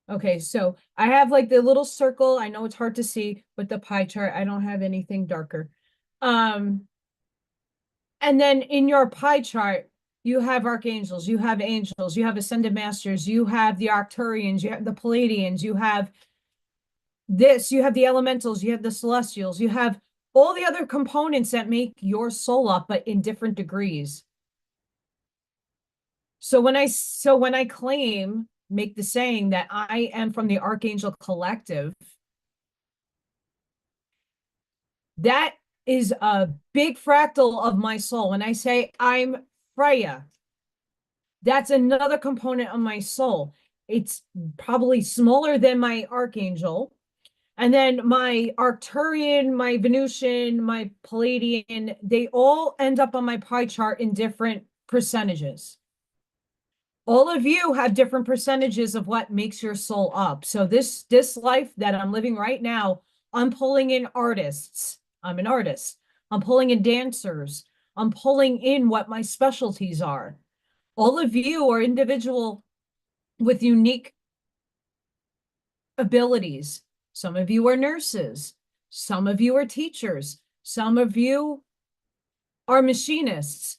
Okay, so I have like the little circle. I know it's hard to see with the pie chart. I don't have anything darker. And then in your pie chart, you have archangels, you have angels, you have ascended masters, you have the Arcturians, you have the Palladians, you have this, you have the elementals, you have the celestials, you have all the other components that make your soul up, but in different degrees. So when I claim, make the saying that I am from the Archangel Collective, that is a big fractal of my soul. When I say I'm Freya, that's another component of my soul. It's probably smaller than my Archangel. And then my Arcturian, my Venusian, my Palladian, they all end up on my pie chart in different percentages. All of you have different percentages of what makes your soul up. So this life that I'm living right now, I'm pulling in artists. I'm an artist. I'm pulling in dancers. I'm pulling in what my specialties are. All of you are individual with unique abilities. Some of you are nurses. Some of you are teachers. Some of you are machinists,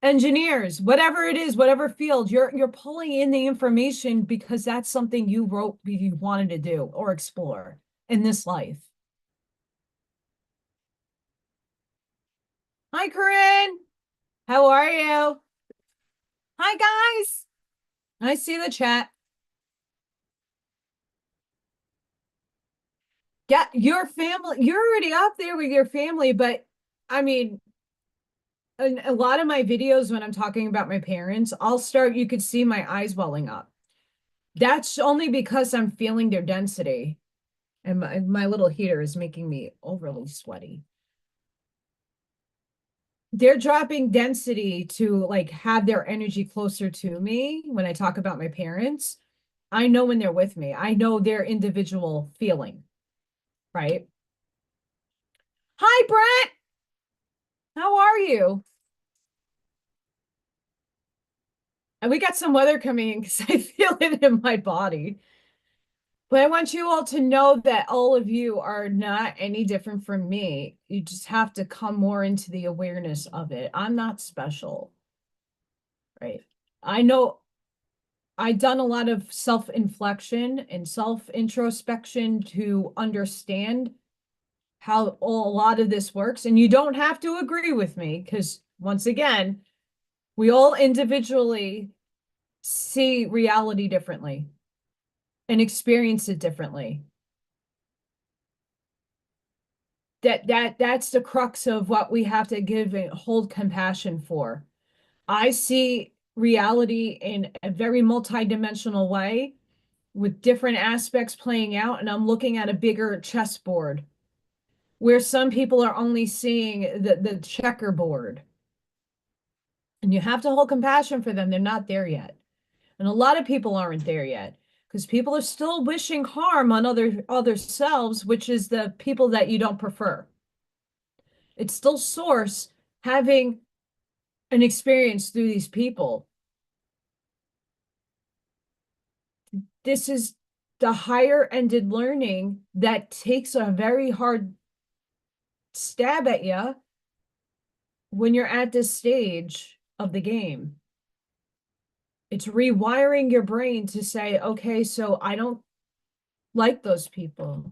engineers, whatever it is, whatever field, you're pulling in the information because that's something you wrote you wanted to do or explore in this life. Hi, Corinne. How are you? Hi, guys. I see the chat. Yeah, your family, you're already up there with your family, but I mean, in a lot of my videos when I'm talking about my parents, you could see my eyes welling up. That's only because I'm feeling their density. And my little heater is making me overly sweaty. They're dropping density to like have their energy closer to me when I talk about my parents. I know when they're with me. I know their individual feeling, right? Hi, Brett. How are you? And we got some weather coming in because I feel it in my body. But I want you all to know that all of you are not any different from me. You just have to come more into the awareness of it. I'm not special, right? I know I've done a lot of self-inflection and self-introspection to understand how a lot of this works. And you don't have to agree with me because, once again, we all individually see reality differently and experience it differently. That's the crux of what we have to give and hold compassion for. I see reality in a very multidimensional way with different aspects playing out, and I'm looking at a bigger chessboard where some people are only seeing the checkerboard. And you have to hold compassion for them. They're not there yet. And a lot of people aren't there yet because people are still wishing harm on other selves, which is the people that you don't prefer. It's still source having an experience through these people. This is the higher ended learning that takes a very hard stab at you when you're at this stage of the game. It's rewiring your brain to say, okay, so I don't like those people.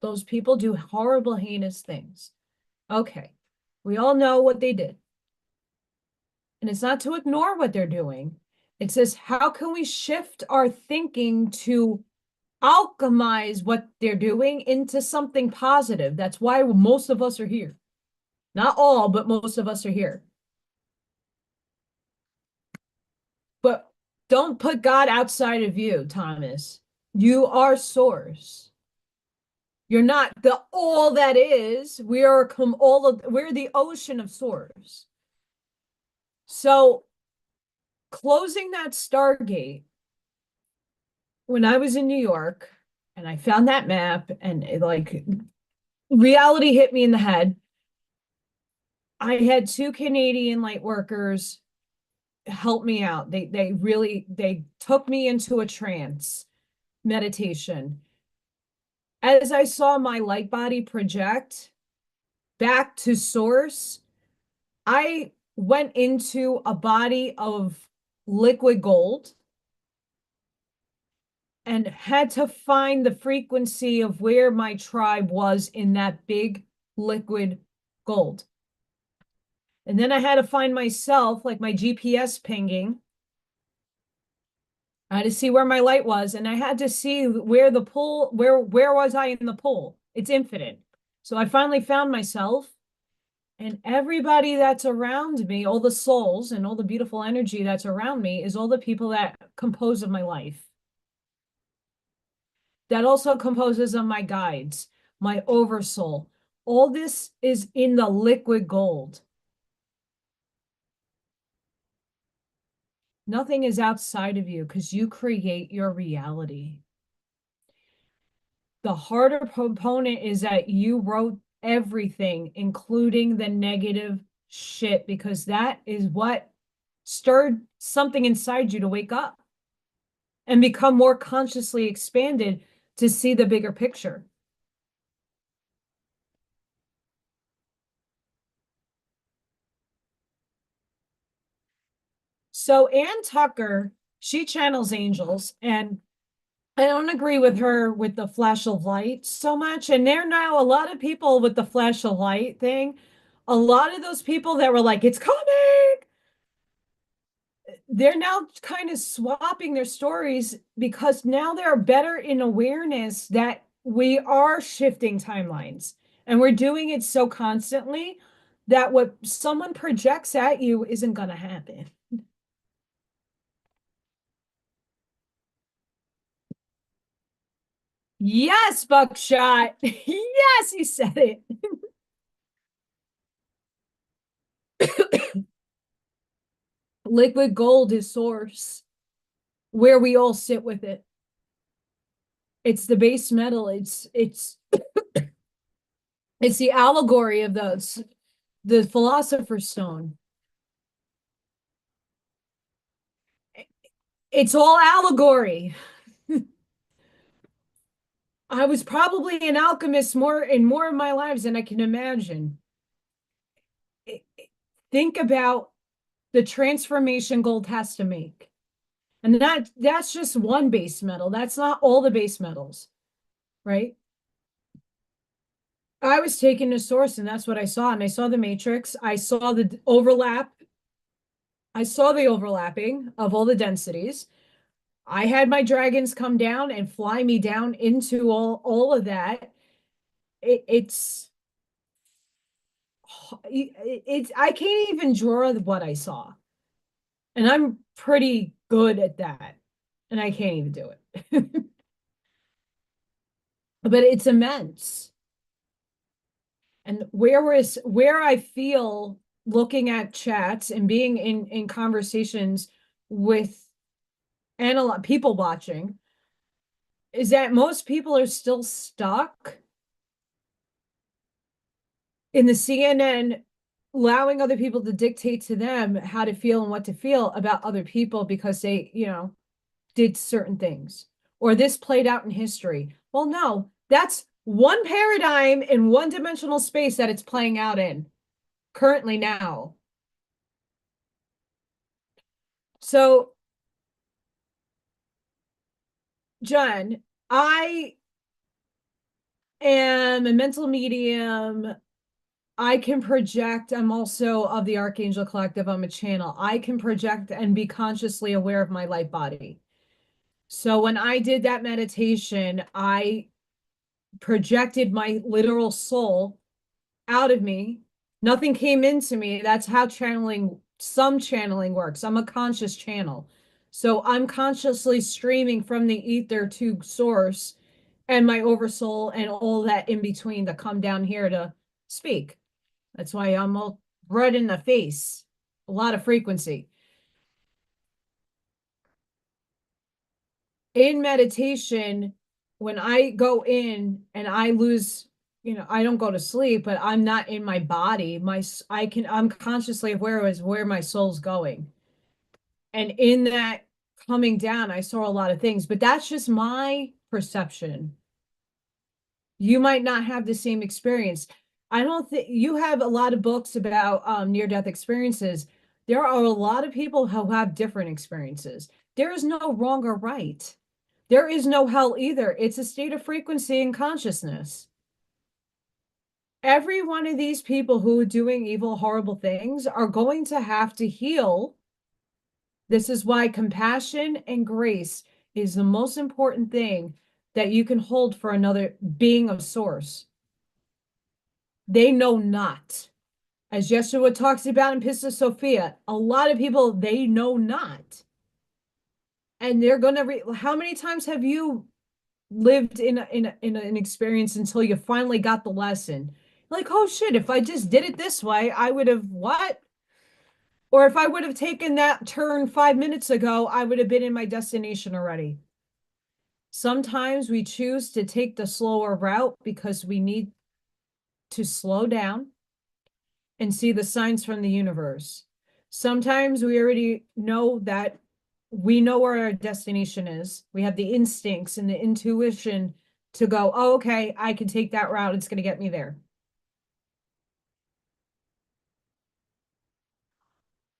Those people do horrible, heinous things. Okay, we all know what they did. And it's not to ignore what they're doing. It says, how can we shift our thinking to alchemize what they're doing into something positive? That's why most of us are here. Not all, but most of us are here. But don't put God outside of you, Thomas. You are source. You're not the all that is. We are we're the ocean of source. So closing that Stargate, when I was in New York and I found that map and like reality hit me in the head. I had two Canadian light workers help me out. They took me into a trance meditation. As I saw my light body project back to source, I went into a body of liquid gold and had to find the frequency of where my tribe was in that big liquid gold. And then I had to find myself, like my GPS pinging. I had to see where my light was, and I had to see where the pool, where was I in the pool? It's infinite. So I finally found myself, and everybody that's around me, all the souls and all the beautiful energy that's around me is all the people that compose of my life. That also composes of my guides, my oversoul. All this is in the liquid gold. Nothing is outside of you because you create your reality. The harder component is that you wrote everything, including the negative shit, because that is what stirred something inside you to wake up and become more consciously expanded to see the bigger picture. So Ann Tucker, she channels angels, and I don't agree with her with the flash of light so much. And there now a lot of people with the flash of light thing, a lot of those people that were like, it's coming, they're now kind of swapping their stories because now they're better in awareness that we are shifting timelines and we're doing it so constantly that what someone projects at you isn't going to happen. Yes, Buckshot. Yes, he said it. Liquid gold is source, where we all sit with it. It's the base metal. It's the allegory of the philosopher's stone. It's all allegory. I was probably an alchemist more in more of my lives than I can imagine. Think about the transformation gold has to make. And that's just one base metal. That's not all the base metals, right? I was taken to source and that's what I saw. And I saw the matrix. I saw the overlap. I saw the overlapping of all the densities. I had my dragons come down and fly me down into all of that. It's I can't even draw what I saw. And I'm pretty good at that. And I can't even do it. But it's immense. And where I feel looking at chats and being in conversations with people watching is that most people are still stuck in the CNN allowing other people to dictate to them how to feel and what to feel about other people because they, did certain things or this played out in history. Well, no, that's one paradigm in one dimensional space that it's playing out in currently now. So, John, I am a mental medium. I can project. I'm also of the Archangel Collective. I'm a channel. I can project and be consciously aware of my light body. So when I did that meditation, I projected my literal soul out of me. Nothing came into me. That's how some channeling works. I'm a conscious channel. So I'm consciously streaming from the ether to source and my oversoul and all that in between to come down here to speak. That's why I'm all red in the face. A lot of frequency. In meditation, when I go in and I lose, I don't go to sleep, but I'm not in my body. I'm consciously aware of where my soul's going. And in that coming down, I saw a lot of things, but that's just my perception. You might not have the same experience. I don't think you have a lot of books about near-death experiences. There are a lot of people who have different experiences. There is no wrong or right. There is no hell either. It's a state of frequency and consciousness. Every one of these people who are doing evil, horrible things are going to have to heal. This is why compassion and grace is the most important thing that you can hold for another being of source. They know not. As Yeshua talks about in Pista Sophia, a lot of people, they know not. And they're going to, how many times have you lived in an experience until you finally got the lesson? Like, oh shit, if I just did it this way, I would have what? Or if I would have taken that turn 5 minutes ago, I would have been in my destination already. Sometimes we choose to take the slower route because we need to slow down and see the signs from the universe. Sometimes we already know that we know where our destination is. We have the instincts and the intuition to go, oh, okay, I can take that route. It's going to get me there.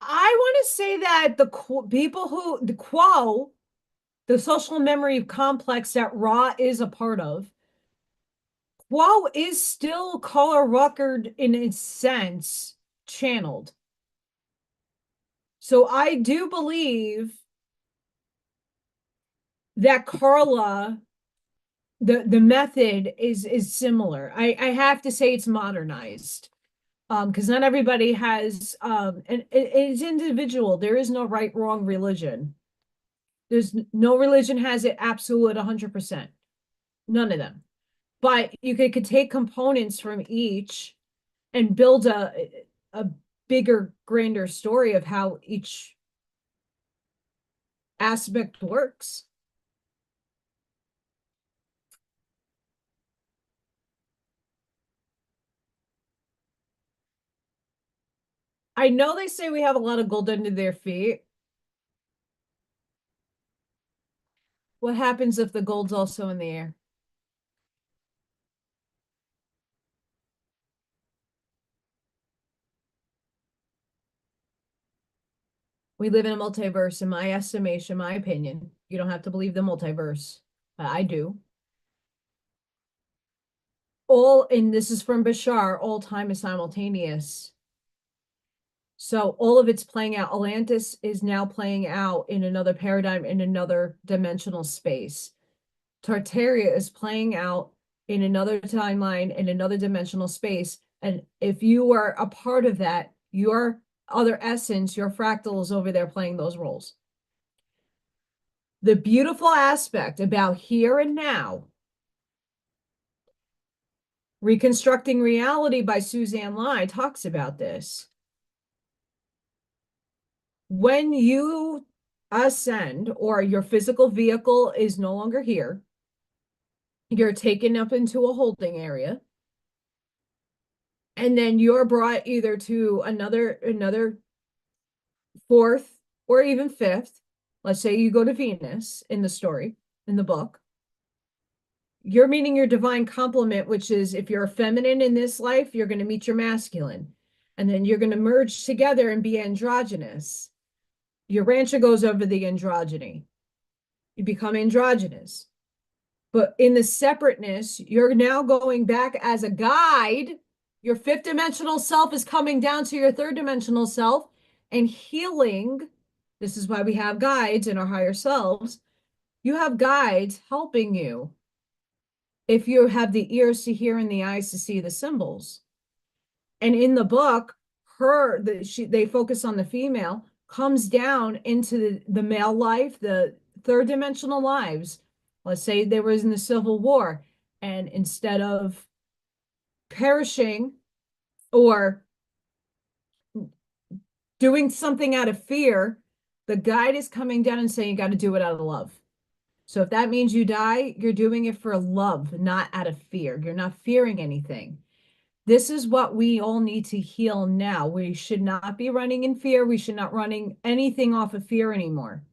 I want to say that people who the quo, the social memory complex that Ra is a part of, quo is still color record in its sense channeled. So I do believe that Carla, the method is similar. I have to say it's modernized. Because not everybody has and it's individual. There is no right, wrong religion. There's no religion has it absolute 100%. None of them. But you could take components from each and build a bigger, grander story of how each aspect works. I know they say we have a lot of gold under their feet. What happens if the gold's also in the air? We live in a multiverse, in my estimation, my opinion. You don't have to believe the multiverse, but I do. And this is from Bashar, all time is simultaneous. So all of it's playing out. Atlantis is now playing out in another paradigm, in another dimensional space. Tartaria is playing out in another timeline, in another dimensional space. And if you are a part of that, your other essence, your fractal is over there playing those roles. The beautiful aspect about here and now, Reconstructing Reality by Suzanne Lai talks about this. When you ascend or your physical vehicle is no longer here, you're taken up into a holding area, and then you're brought either to another fourth or even fifth. Let's say you go to Venus in the story, in the book. You're meeting your divine complement, which is if you're a feminine in this life, you're going to meet your masculine. And then you're going to merge together and be androgynous. Your rancher goes over the androgyny. You become androgynous. But in the separateness, you're now going back as a guide. Your fifth dimensional self is coming down to your third dimensional self and healing. This is why we have guides in our higher selves. You have guides helping you if you have the ears to hear and the eyes to see the symbols. And in the book, they focus on the female, comes down into the male life, the third dimensional lives. Let's say there was in the Civil War, and instead of perishing or doing something out of fear, the guide is coming down and saying you got to do it out of love. So if that means you die, you're doing it for love, not out of fear. You're not fearing anything. This is what we all need to heal now. We should not be running in fear. We should not running anything off of fear anymore.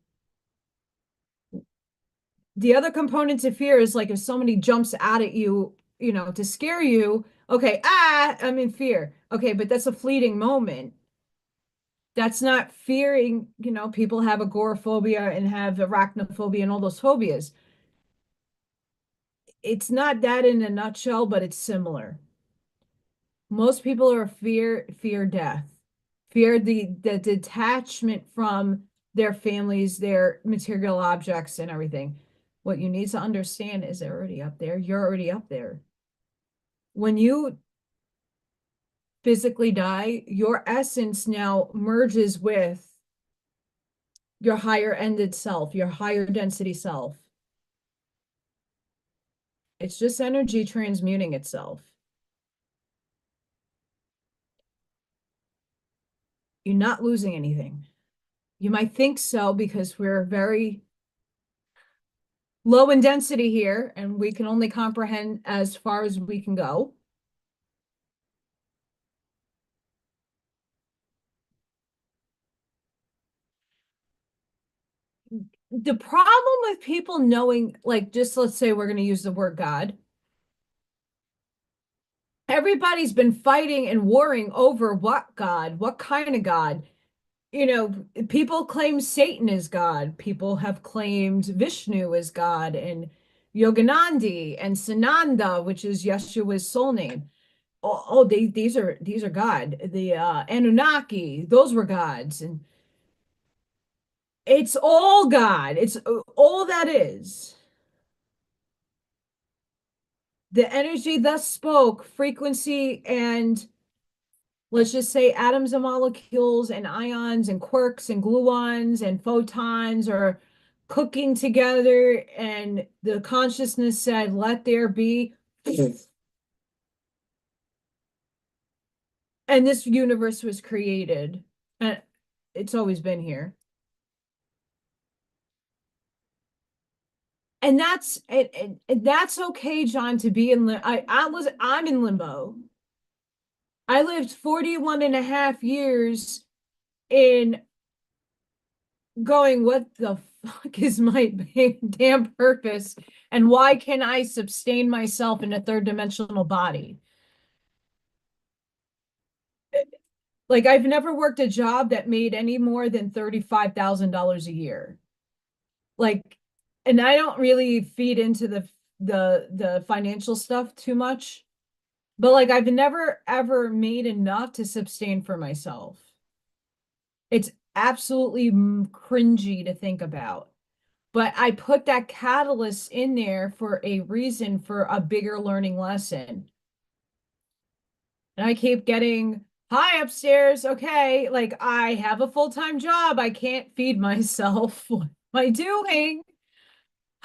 The other component to fear is like if somebody jumps out at you, to scare you, okay, I'm in fear. Okay, but that's a fleeting moment. That's not fearing, people have agoraphobia and have arachnophobia and all those phobias. It's not that in a nutshell, but it's similar. Most people are fear death, fear the detachment from their families, their material objects and everything. What you need to understand is they're already up there. You're already up there. When you physically die, your essence now merges with your higher ended self, your higher density self. It's just energy transmuting itself. You're not losing anything. You might think so because we're very low in density here and we can only comprehend as far as we can go. The problem with people knowing, like, just let's say we're going to use the word God. Everybody's been fighting and warring over what God, what kind of God. people claim Satan is God. People have claimed Vishnu is God, and Yoganandi and Sananda, which is Yeshua's soul name. These are God. The Anunnaki, those were gods, and it's all God. It's all that is. The energy thus spoke, frequency, and let's just say atoms and molecules and ions and quarks and gluons and photons are cooking together, and the consciousness said, let there be. And this universe was created. And it's always been here. And that's okay, John, to be in I'm in limbo. I lived 41 and a half years in going, what the fuck is my damn purpose? And why can I sustain myself in a third dimensional body? Like, I've never worked a job that made any more than $35,000 a year. Like, and I don't really feed into the financial stuff too much, but like I've never ever made enough to sustain for myself. It's absolutely cringy to think about. But I put that catalyst in there for a reason, for a bigger learning lesson. And I keep getting, hi upstairs. Okay, like I have a full-time job. I can't feed myself. What am I doing?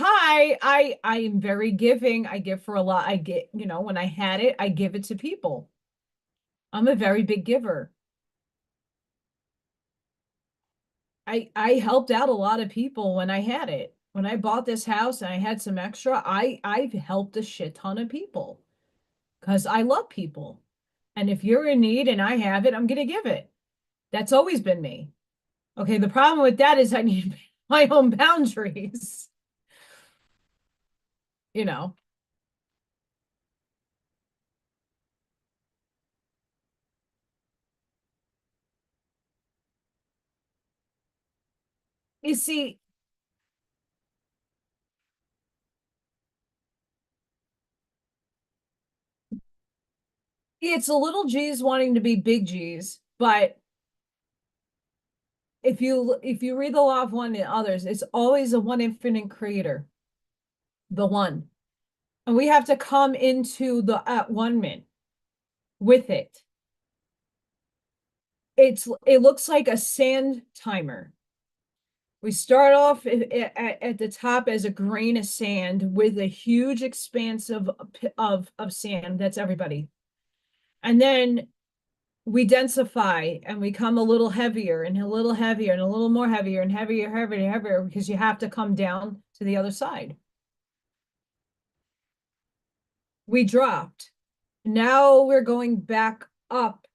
Hi, I am very giving. I give for a lot. I get, when I had it, I give it to people. I'm a very big giver. I helped out a lot of people when I had it. When I bought this house and I had some extra, I've helped a shit ton of people because I love people. And if you're in need and I have it, I'm gonna give it. That's always been me. Okay, the problem with that is I need my own boundaries, you know. You see, it's a little G's wanting to be big G's, but if you read the law of one and others, it's always a one infinite creator, the one. And we have to come into the at one min with it. It looks like a sand timer. We start off at the top as a grain of sand with a huge expanse of sand. That's everybody. And then we densify and we come a little heavier and a little heavier and a little more heavier and heavier, heavier, heavier, because you have to come down to the other side. We dropped. Now we're going back up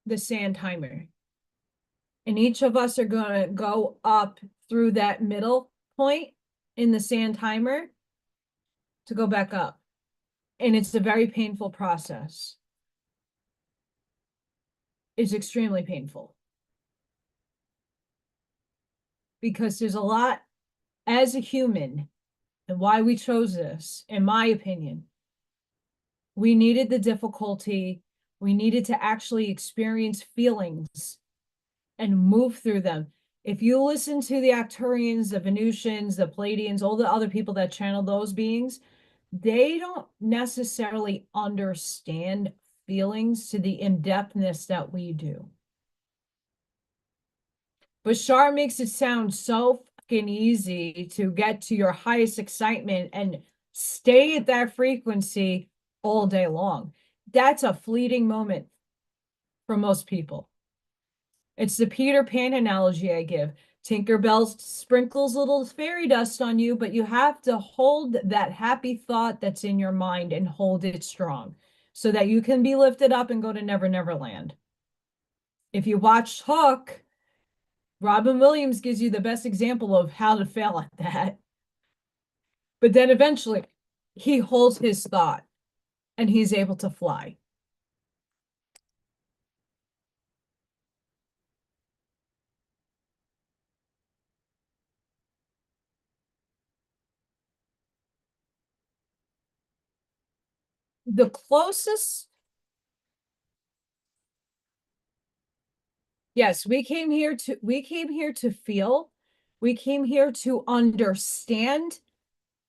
the sand timer. And each of us are going to go up through that middle point in the sand timer to go back up. And it's a very painful process. It's extremely painful because there's a lot, as a human, and why we chose this, in my opinion, we needed the difficulty. We needed to actually experience feelings and move through them. If you listen to the Arcturians, the Venusians, the Pleiadians, all the other people that channel those beings, they don't necessarily understand feelings to the in-depthness that we do. Bashar makes it sound so fucking easy to get to your highest excitement and stay at that frequency all day long. That's a fleeting moment for most people. It's the Peter Pan analogy I give. Tinkerbell sprinkles little fairy dust on you, but you have to hold that happy thought that's in your mind and hold it strong so that you can be lifted up and go to Never Never Land. If you watch Hook, Robin Williams gives you the best example of how to fail at that. But then eventually he holds his thought and he's able to fly. The closest, yes, we came here to feel, we came here to understand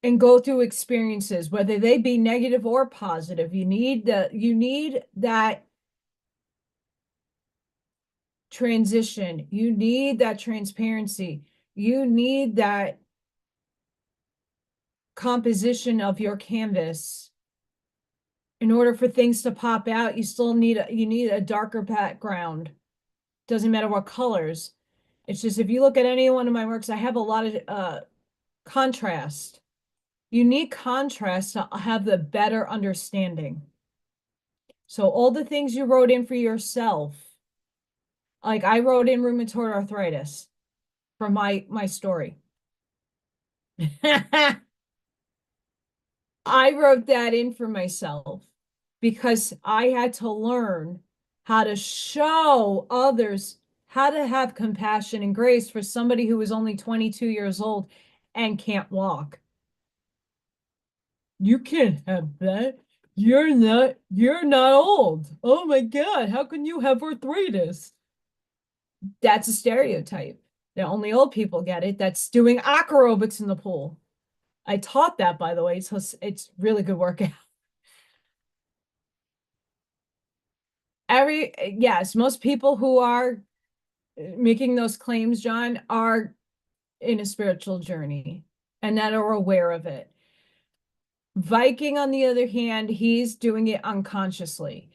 and go through experiences, whether they be negative or positive. You need that transition. You need that transparency. You need that composition of your canvas. In order for things to pop out, you need a darker background. Doesn't matter what colors. It's just if you look at any one of my works, I have a lot of contrast. You need contrast to have the better understanding. So all the things you wrote in for yourself, like I wrote in rheumatoid arthritis for my story. I wrote that in for myself because I had to learn how to show others how to have compassion and grace for somebody who is only 22 years old and can't walk. You can't have that. You're not old. Oh my God, how can you have arthritis? That's a stereotype. That only old people get it. That's doing acrobics in the pool. I taught that, by the way, so it's really good workout. Yes, most people who are making those claims, John, are in a spiritual journey and that are aware of it. Viking, on the other hand, he's doing it unconsciously.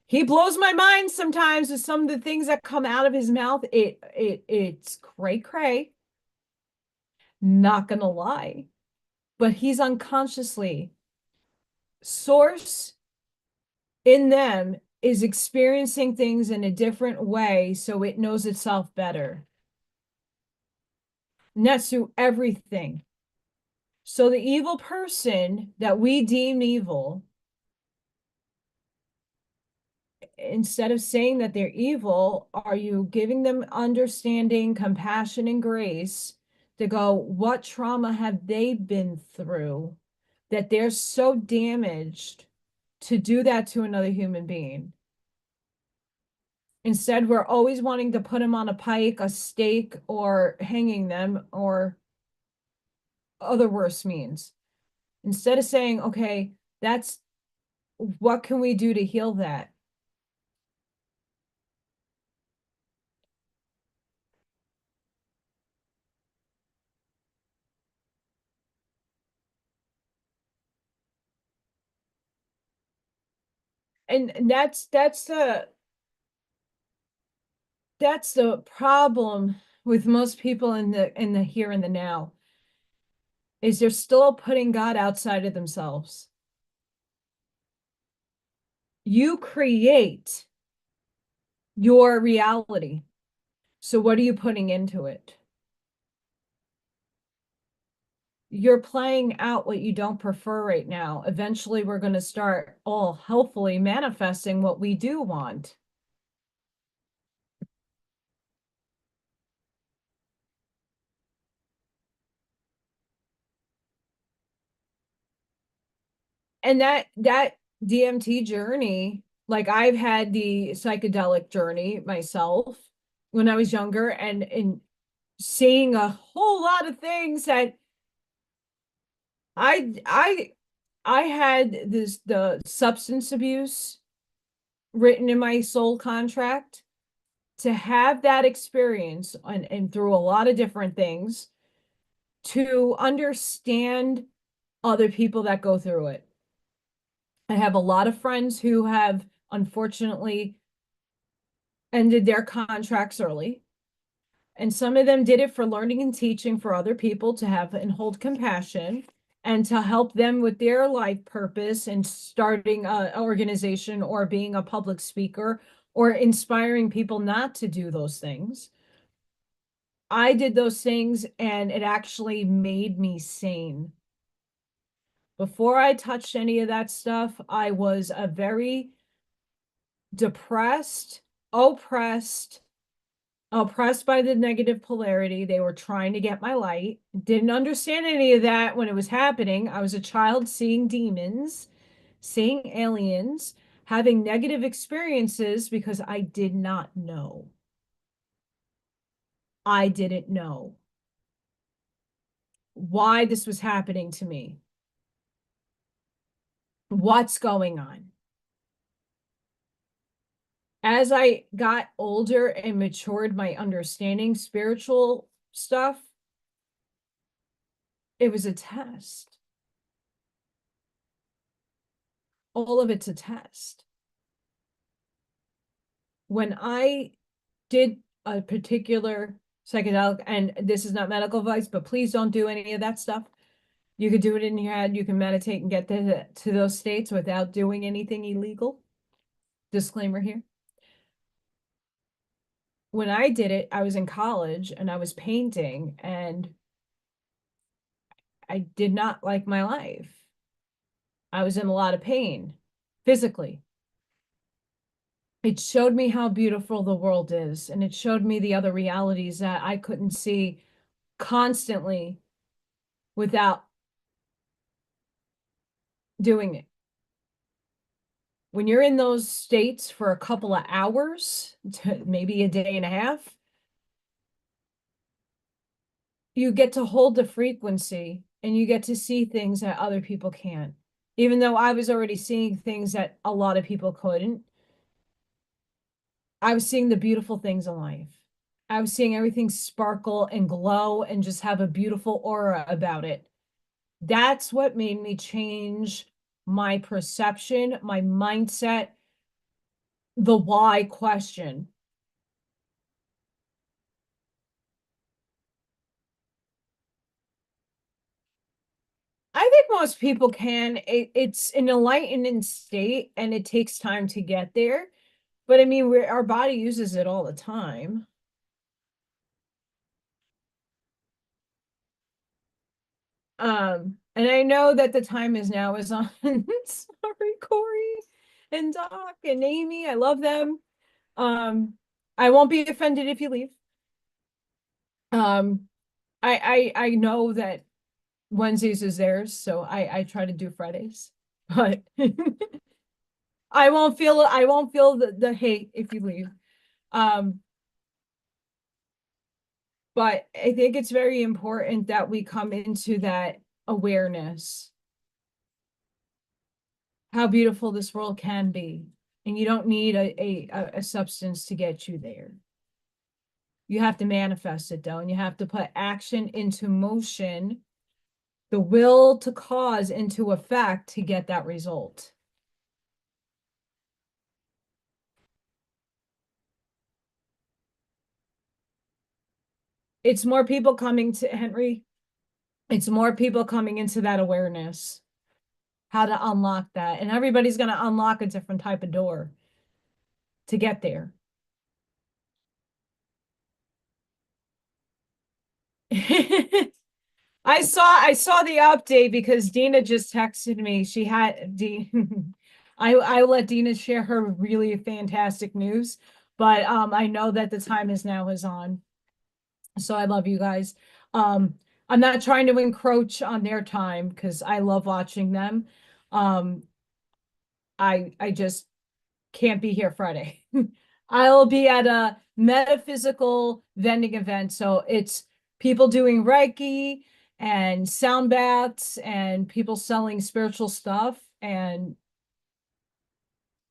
He blows my mind sometimes with some of the things that come out of his mouth. It's cray cray, not gonna lie, but he's unconsciously source in them is experiencing things in a different way so it knows itself better. And that's through everything. So the evil person that we deem evil, instead of saying that they're evil, are you giving them understanding, compassion, and grace to go, what trauma have they been through that they're so damaged to do that to another human being? Instead, we're always wanting to put them on a pike, a stake, or hanging them, or other worse means. Instead of saying, okay, that's what can we do to heal that? And that's the problem with most people in the here and the now, is they're still putting God outside of themselves. You create your reality. So what are you putting into it? You're playing out what you don't prefer right now. Eventually, we're going to start all hopefully manifesting what we do want. And that DMT journey, like I've had the psychedelic journey myself when I was younger, and seeing a whole lot of things that I I I had the substance abuse written in my soul contract to have that experience and through a lot of different things to understand other people that go through it. I have a lot of friends who have unfortunately ended their contracts early. And some of them did it for learning and teaching for other people to have and hold compassion and to help them with their life purpose and starting an organization or being a public speaker or inspiring people not to do those things. I did those things and it actually made me sane. Before I touched any of that stuff, I was a very depressed, oppressed, oppressed by the negative polarity. They were trying to get my light. Didn't understand any of that when it was happening. I was a child seeing demons. seeing aliens, having negative experiences because I did not know. I didn't know why this was happening to me. What's going on? As I got older and matured my understanding spiritual stuff, it was a test. All of it's a test. When I did a particular psychedelic, and this is not medical advice, but please don't do any of that stuff. You could do it in your head. You can meditate and get to those states without doing anything illegal. Disclaimer here. When I did it, I was in college and I was painting, and I did not like my life. I was in a lot of pain physically. It showed me how beautiful the world is, and it showed me the other realities that I couldn't see constantly without doing it. When you're in those states for a couple of hours, maybe a day and a half, you get to hold the frequency and you get to see things that other people can't. Even though I was already seeing things that a lot of people couldn't, I was seeing the beautiful things in life. I was seeing everything sparkle and glow and just have a beautiful aura about it. That's what made me change my perception, my mindset, the why question. I think most people can. It's an enlightened state and it takes time to get there. But I mean, our body uses it all the time. And I know that the time is now is on. Sorry, Corey and Doc and Amy. I love them. I won't be offended if you leave. Um, I know that Wednesdays is theirs, so I try to do Fridays. But I won't feel the hate if you leave. Um, but I think it's very important that we come into that awareness, how beautiful this world can be. And you don't need a substance to get you there. You have to manifest it though, and you have to put action into motion, the will to cause into effect to get that result. It's more people coming to Henry. It's more people coming into that awareness, how to unlock that. And everybody's going to unlock a different type of door to get there. I saw the update because Dina just texted me. She had I let Dina share her really fantastic news, but I know that the time is now is on. So I love you guys. I'm not trying to encroach on their time because I love watching them. Um, I just can't be here Friday. I'll be at a metaphysical vending event. So it's people doing Reiki and sound baths and people selling spiritual stuff. And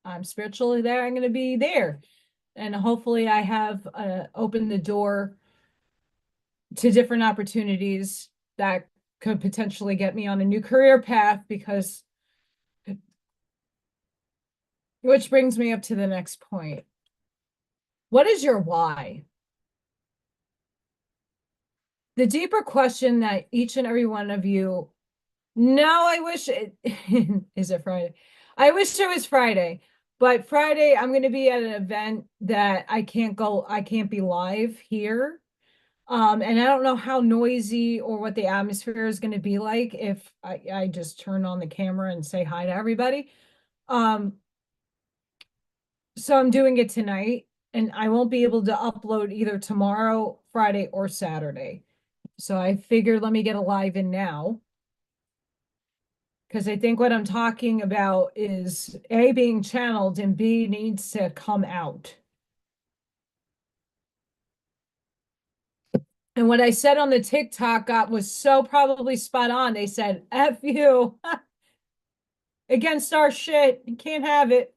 I'm spiritually there. I'm going to be there. And hopefully I have opened the door to different opportunities that could potentially get me on a new career path because, which brings me up to the next point. What is your why? The deeper question that each and every one of you, no, I wish it, is it Friday? I wish it was Friday, but Friday I'm going to be at an event that I can't be live here. And I don't know how noisy or what the atmosphere is going to be like if I just turn on the camera and say hi to everybody. Um, so I'm doing it tonight and I won't be able to upload either tomorrow, Friday, or Saturday. So I figured let me get a live in now Because I think what I'm talking about is A, being channeled, and B, needs to come out. And what I said on the TikTok was so probably spot on. They said, F you against our shit. You can't have it.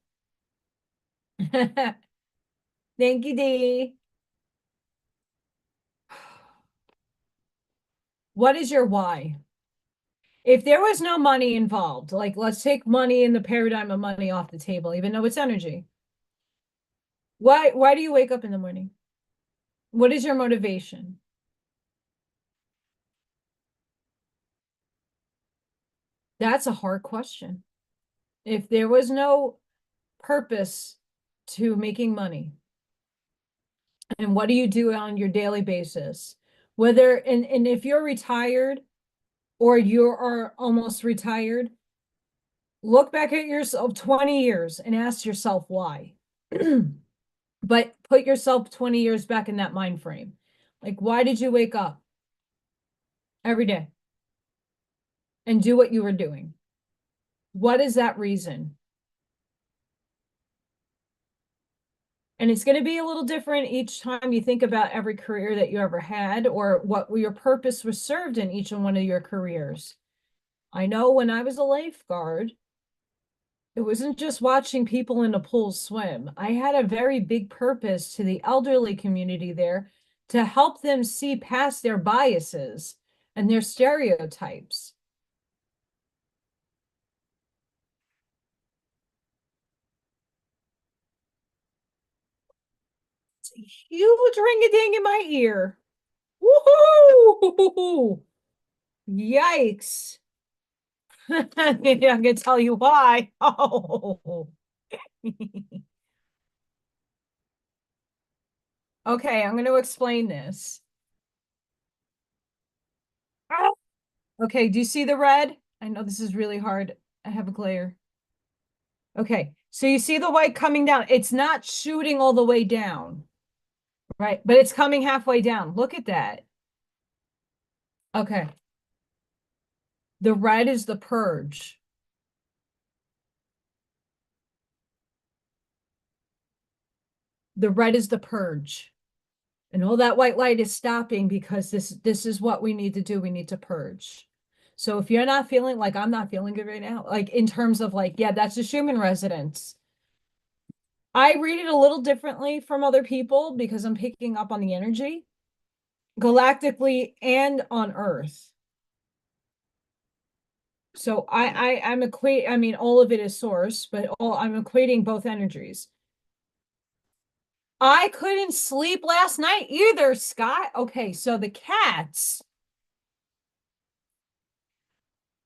Thank you, Dee. What is your why? If there was no money involved, like let's take money in the paradigm of money off the table, even though it's energy. Why do you wake up in the morning? What is your motivation? That's a hard question. If there was no purpose to making money, and what do you do on your daily basis? Whether and if you're retired or you are almost retired, look back at yourself 20 years and ask yourself why. But put yourself 20 years back in that mind frame. Like, why did you wake up every day and do what you were doing? What is that reason? And it's going to be a little different each time you think about every career that you ever had or what your purpose was served in each and one of your careers. I know when I was a lifeguard, it wasn't just watching people in a pool swim. I had a very big purpose to the elderly community there to help them see past their biases and their stereotypes. It's a huge ring-a-ding in my ear. Woohoo! Yikes. I can tell you why. Oh. Okay, I'm going to explain this. Okay, do you see the red? I know this is really hard. I have a glare. Okay, so you see the white coming down. It's not shooting all the way down, right? But it's coming halfway down. Look at that. Okay. The red is the purge. The red is the purge. And all that white light is stopping because this is what we need to do. We need to purge. So if you're not feeling like I'm not feeling good right now, like in terms of like, yeah, that's a Schumann resonance. I read it a little differently from other people because I'm picking up on the energy galactically and on Earth. So I'm I mean, all of it is source, but I'm equating both energies. I couldn't sleep last night either, Scott. Okay, so the cats.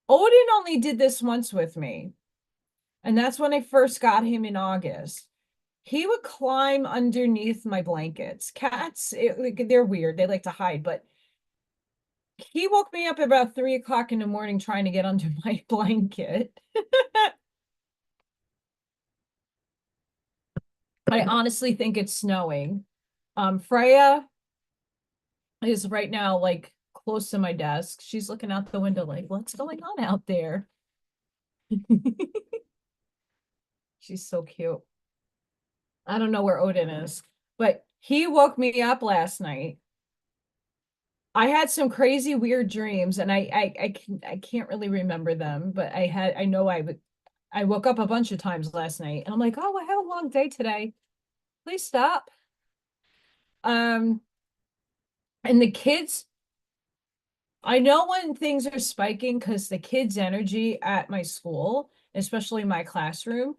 Odin only did this once with me, and that's when I first got him in August. He would climb underneath my blankets. Cats, they're weird. They like to hide, but he woke me up about 3 o'clock in the morning trying to get under my blanket. I honestly think it's snowing. Freya is right now like close to my desk. She's looking out the window like, what's going on out there? She's so cute. I don't know where Odin is, but he woke me up last night. I had some crazy weird dreams and I can't really remember them, but I woke up a bunch of times last night and I'm like, oh, I had a long day today. Please stop. Um, and the kids, I know when things are spiking because the kids' energy at my school, especially my classroom,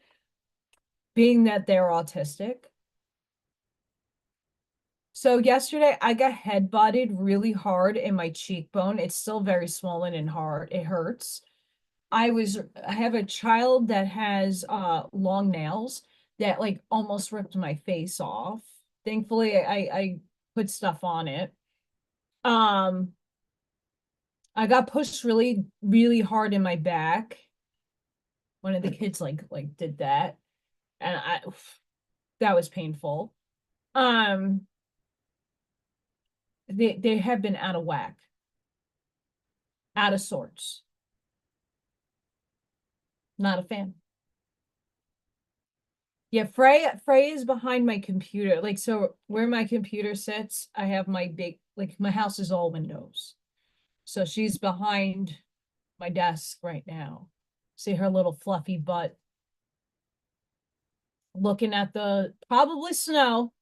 being that they're autistic. So yesterday I got head butted really hard in my cheekbone. It's still very swollen and hard. It hurts. I have a child that has long nails that like almost ripped my face off. Thankfully I put stuff on it. Um I got pushed really, really hard in my back. One of the kids like did that. And that was painful. Um they have been out of whack, out of sorts. Not a fan. Yeah, Frey is behind my computer. Like, so where my computer sits, I have my big, like, my house is all windows. So she's behind my desk right now. See her little fluffy butt looking at the probably snow.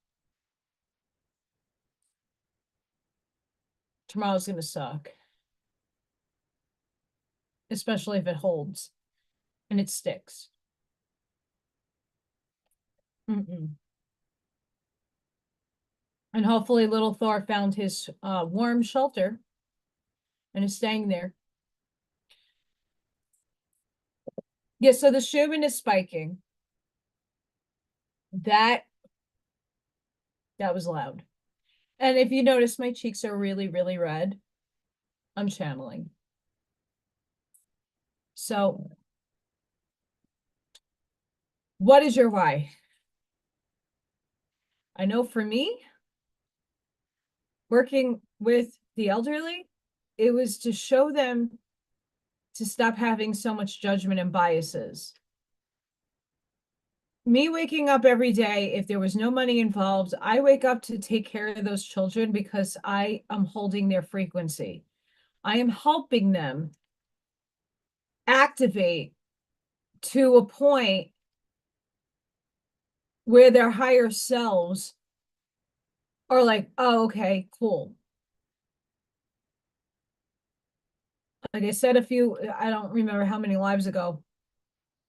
Tomorrow's gonna suck, especially if it holds and it sticks. Mm-mm. And hopefully little Thor found his warm shelter and is staying there. Yeah, so the Schumann is spiking. That that was loud. And if you notice, my cheeks are really, really red. I'm channeling. So, what is your why? I know for me, working with the elderly, it was to show them to stop having so much judgment and biases. Me waking up every day, if there was no money involved, I wake up to take care of those children because I am holding their frequency. I am helping them activate to a point where their higher selves are like, oh, okay, cool. Like I said I don't remember how many lives ago,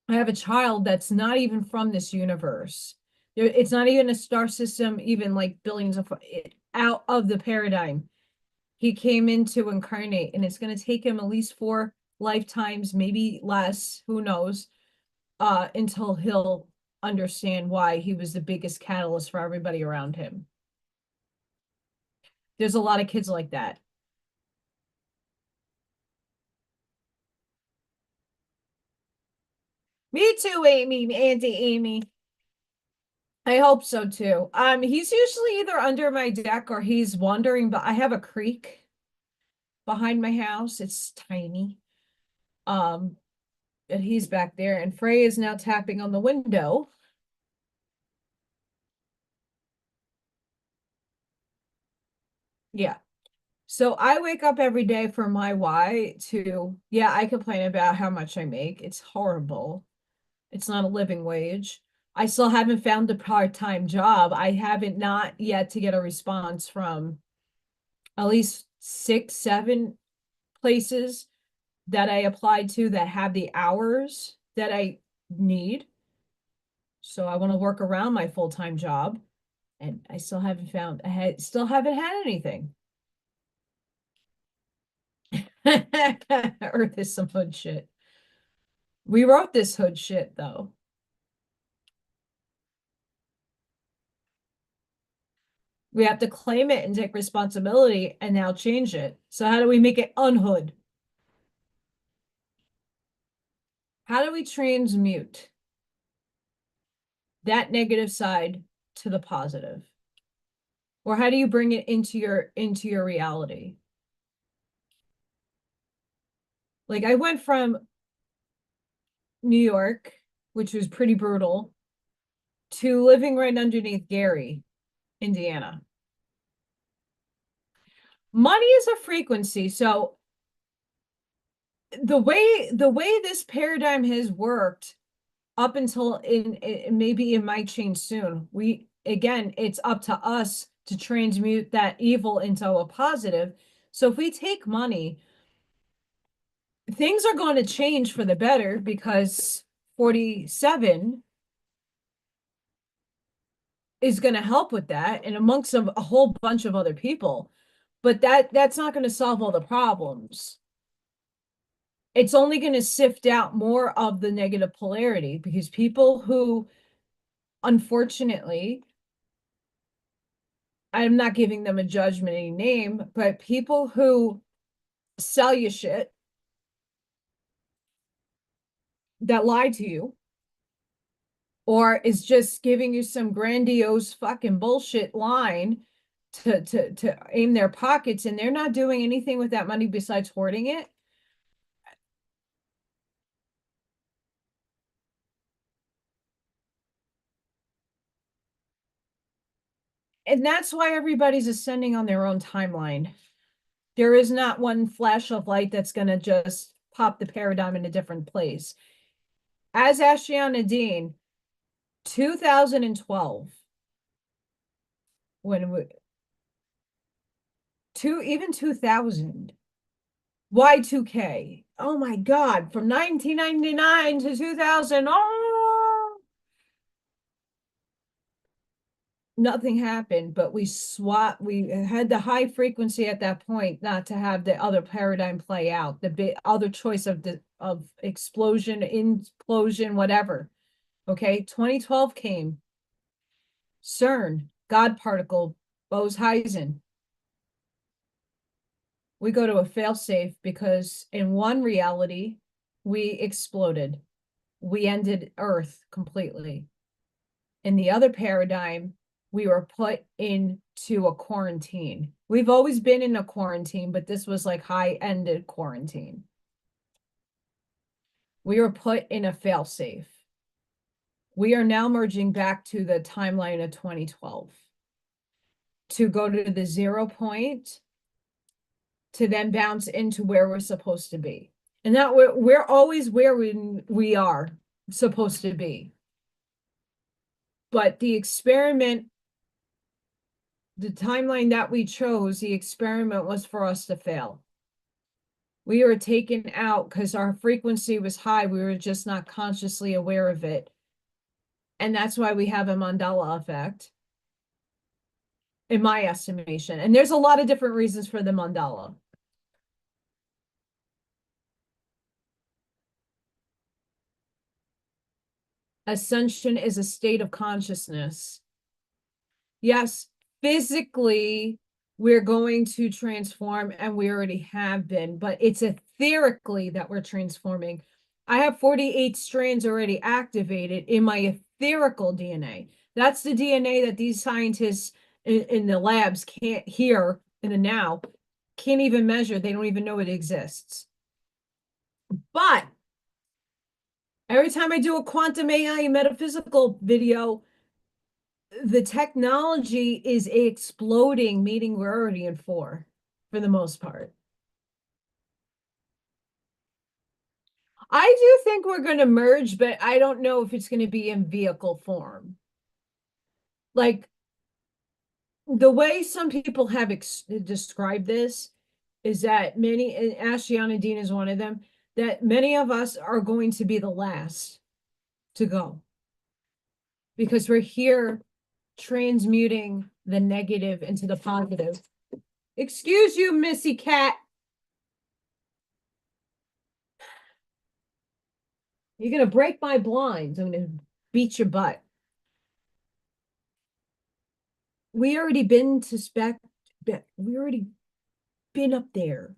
I have a child that's not even from this universe. It's not even a star system, even like billions of out of the paradigm. He came in to incarnate, and it's going to take him at least 4 lifetimes, maybe less, who knows, until he'll understand why he was the biggest catalyst for everybody around him. There's a lot of kids like that. Me too, Amy, Auntie Amy. I hope so too. He's usually either under my deck or he's wandering, but I have a creek behind my house. It's tiny. Um, and he's back there, and Frey is now tapping on the window. Yeah. So I wake up every day for my why to, yeah, I complain about how much I make. It's horrible. It's not a living wage. I still haven't found a part-time job. I haven't not yet to get a response from at least 6, 7 places that I applied to that have the hours that I need. So I want to work around my full-time job, and I still haven't found, still haven't had anything. Earth is some hood shit. We wrote this hood shit though. We have to claim it and take responsibility and now change it. So how do we make it unhood? How do we transmute that negative side to the positive? Or how do you bring it into your reality? Like I went from New York, which was pretty brutal, to living right underneath Gary, Indiana. Money is a frequency. So the way this paradigm has worked up until in maybe it might change soon. It's up to us to transmute that evil into a positive. So if we take money, things are going to change for the better because 47 is going to help with that, and amongst a whole bunch of other people. But that's not going to solve all the problems. It's only going to sift out more of the negative polarity because people who, unfortunately, I'm not giving them a judgment any name, but people who sell you shit, that lie to you, or is just giving you some grandiose fucking bullshit line to aim their pockets, and they're not doing anything with that money besides hoarding it. And that's why everybody's ascending on their own timeline. There is not one flash of light that's going to just pop the paradigm in a different place. As Ashtiana Dean, 2012, when we, even 2000, Y2K. Oh my God, from 1999 to 2000, oh, nothing happened, but we had the high frequency at that point not to have the other paradigm play out, the other choice of explosion, implosion, whatever. Okay, 2012 came. CERN, God particle, Bose-Heisen. We go to a failsafe because in one reality, we exploded. We ended Earth completely. In the other paradigm, we were put into a quarantine. We've always been in a quarantine, but this was like high-ended quarantine. We were put in a failsafe. We are now merging back to the timeline of 2012 to go to the 0 point to then bounce into where we're supposed to be. And that we're always where we are supposed to be. But the experiment, the timeline that we chose, the experiment was for us to fail. We were taken out because our frequency was high. We were just not consciously aware of it. And that's why we have a Mandela effect, in my estimation. And there's a lot of different reasons for the Mandela. Ascension is a state of consciousness. Yes, physically, we're going to transform, and we already have been, but it's etherically that we're transforming. I have 48 strands already activated in my etherical DNA. That's the DNA that these scientists in the labs can't hear in the now, can't even measure. They don't even know it exists. But every time I do a quantum AI metaphysical video, the technology is exploding, meaning we're already in 4 for the most part. I do think we're going to merge, but I don't know if it's going to be in vehicle form. Like the way some people have described this is that many, and Ashtiana Dean is one of them, that many of us are going to be the last to go because we're here transmuting the negative into the positive. Excuse you, Missy Cat. You're going to break my blinds. I'm going to beat your butt. We already been to we already been up there,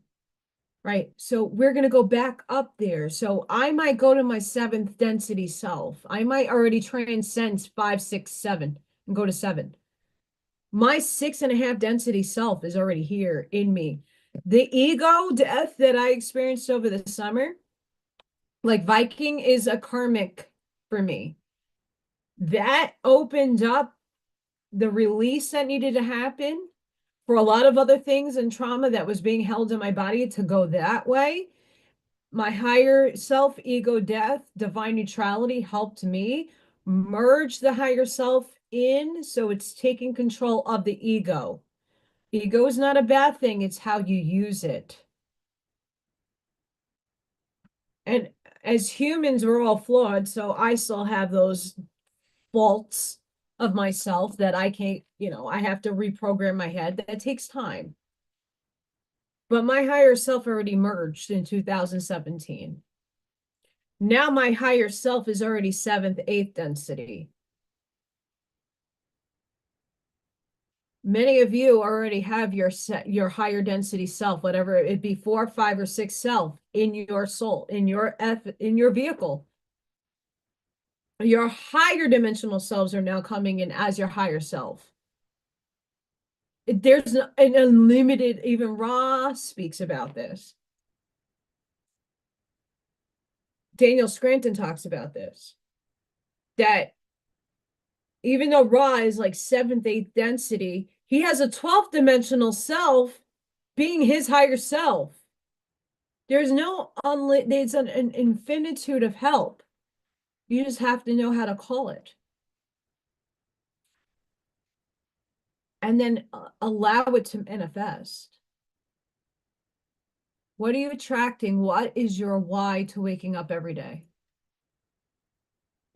right? So we're going to go back up there. So I might go to my 7th density self. I might already transcend 5, 6, 7 and go to 7. My 6.5 density self is already here in me. The ego death that I experienced over the summer, like Viking, is a karmic for me. That opened up the release that needed to happen for a lot of other things and trauma that was being held in my body to go that way. My higher self, ego death, divine neutrality helped me merge the higher self in, so it's taking control of the ego. Ego is not a bad thing, it's how you use it. And as humans, we're all flawed, so I still have those faults of myself that I can't, I have to reprogram my head. That takes time. But my higher self already merged in 2017. Now my higher self is already 7th, 8th density. Many of you already have your higher density self, whatever it be, 4, 5, or 6 self in your soul, in your vehicle. Your higher dimensional selves are now coming in as your higher self. There's an unlimited, even Ra speaks about this. Daniel Scranton talks about this, that even though Ra is like seventh, eighth density, he has a 12th dimensional self being his higher self. There's an infinitude of help. You just have to know how to call it. And then allow it to manifest. What are you attracting? What is your why to waking up every day?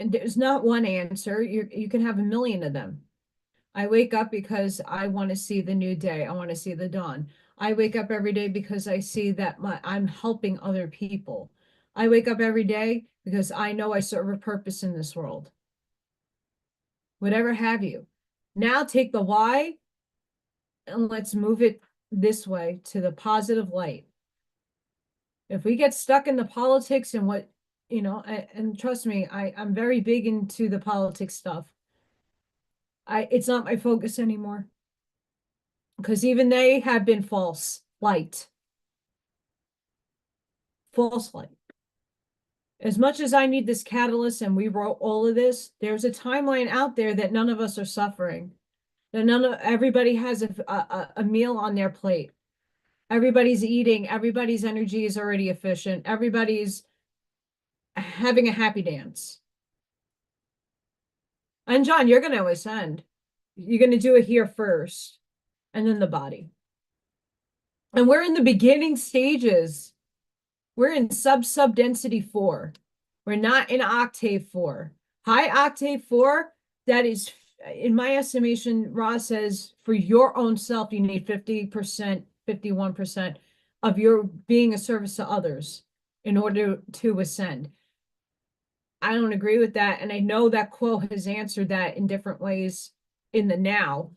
And there's not one answer. You can have a million of them. I wake up because I want to see the new day. I want to see the dawn. I wake up every day because I see that I'm helping other people. I wake up every day because I know I serve a purpose in this world. Whatever have you. Now take the why and let's move it this way to the positive light. If we get stuck in the politics and what, and trust me, I'm very big into the politics stuff. It's not my focus anymore because even they have been false light. As much as I need this catalyst and we wrote all of this, there's a timeline out there that none of us are suffering. That everybody has a meal on their plate. Everybody's eating, everybody's energy is already efficient, everybody's having a happy dance. And John, you're gonna ascend. You're gonna do it here first, and then the body. And we're in the beginning stages. We're in sub density 4. We're not in octave 4. High octave 4, that is, in my estimation, Ross says for your own self, you need 50%, 51% of your being a service to others in order to ascend. I don't agree with that. And I know that quote has answered that in different ways in the now.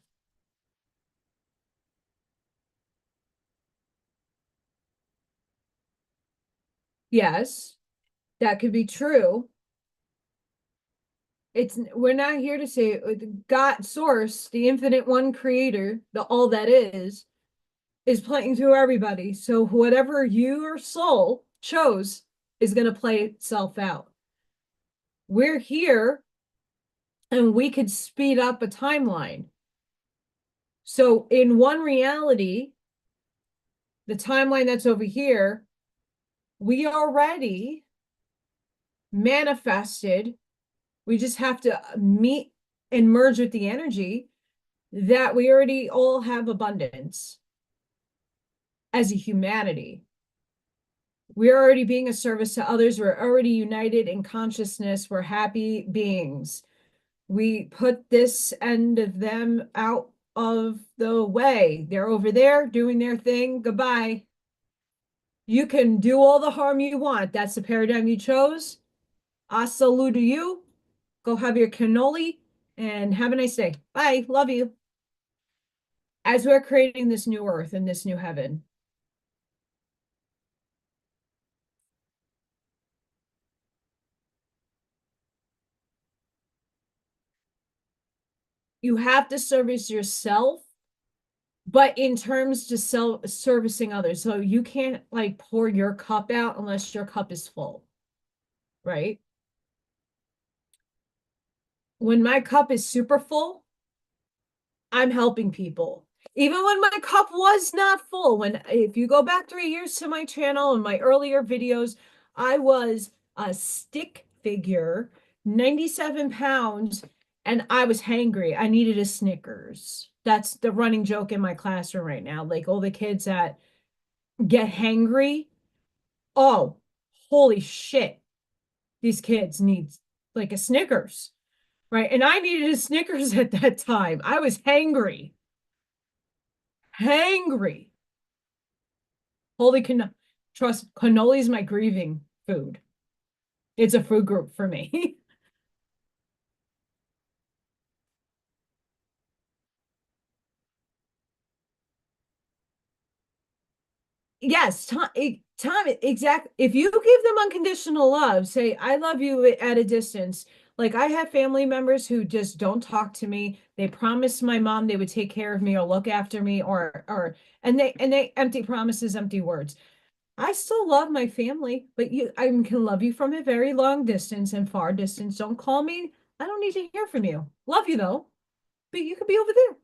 Yes, that could be true. We're not here to say God source, the infinite one creator, the all that is playing through everybody. So whatever your soul chose is going to play itself out. We're here and we could speed up a timeline. So in one reality, the timeline that's over here, we already manifested. We just have to meet and merge with the energy that we already all have abundance as a humanity. We're already being a service to others. We're already united in consciousness. We're happy beings. We put this end of them out of the way. They're over there doing their thing. Goodbye. You can do all the harm you want. That's the paradigm you chose. I salute you. Go have your cannoli and have a nice day. Bye. Love you. As we're creating this new earth and this new heaven, you have to service yourself, but in terms to servicing others. So you can't like pour your cup out unless your cup is full, right? When my cup is super full, I'm helping people. Even when my cup was not full, if you go back 3 years to my channel and my earlier videos, I was a stick figure, 97 pounds, and I was hangry. I needed a Snickers. That's the running joke in my classroom right now. Like all the kids that get hangry. Oh, holy shit. These kids need like a Snickers, right? And I needed a Snickers at that time. I was hangry. Hangry. Holy trust, cannoli is my grieving food. It's a food group for me. Yes, time, exactly. If you give them unconditional love, say, I love you at a distance. Like I have family members who just don't talk to me. They promised my mom they would take care of me or look after me and they empty promises, empty words. I still love my family, but I can love you from a very long distance and far distance. Don't call me I don't need to hear from you. Love you though, but you could be over there.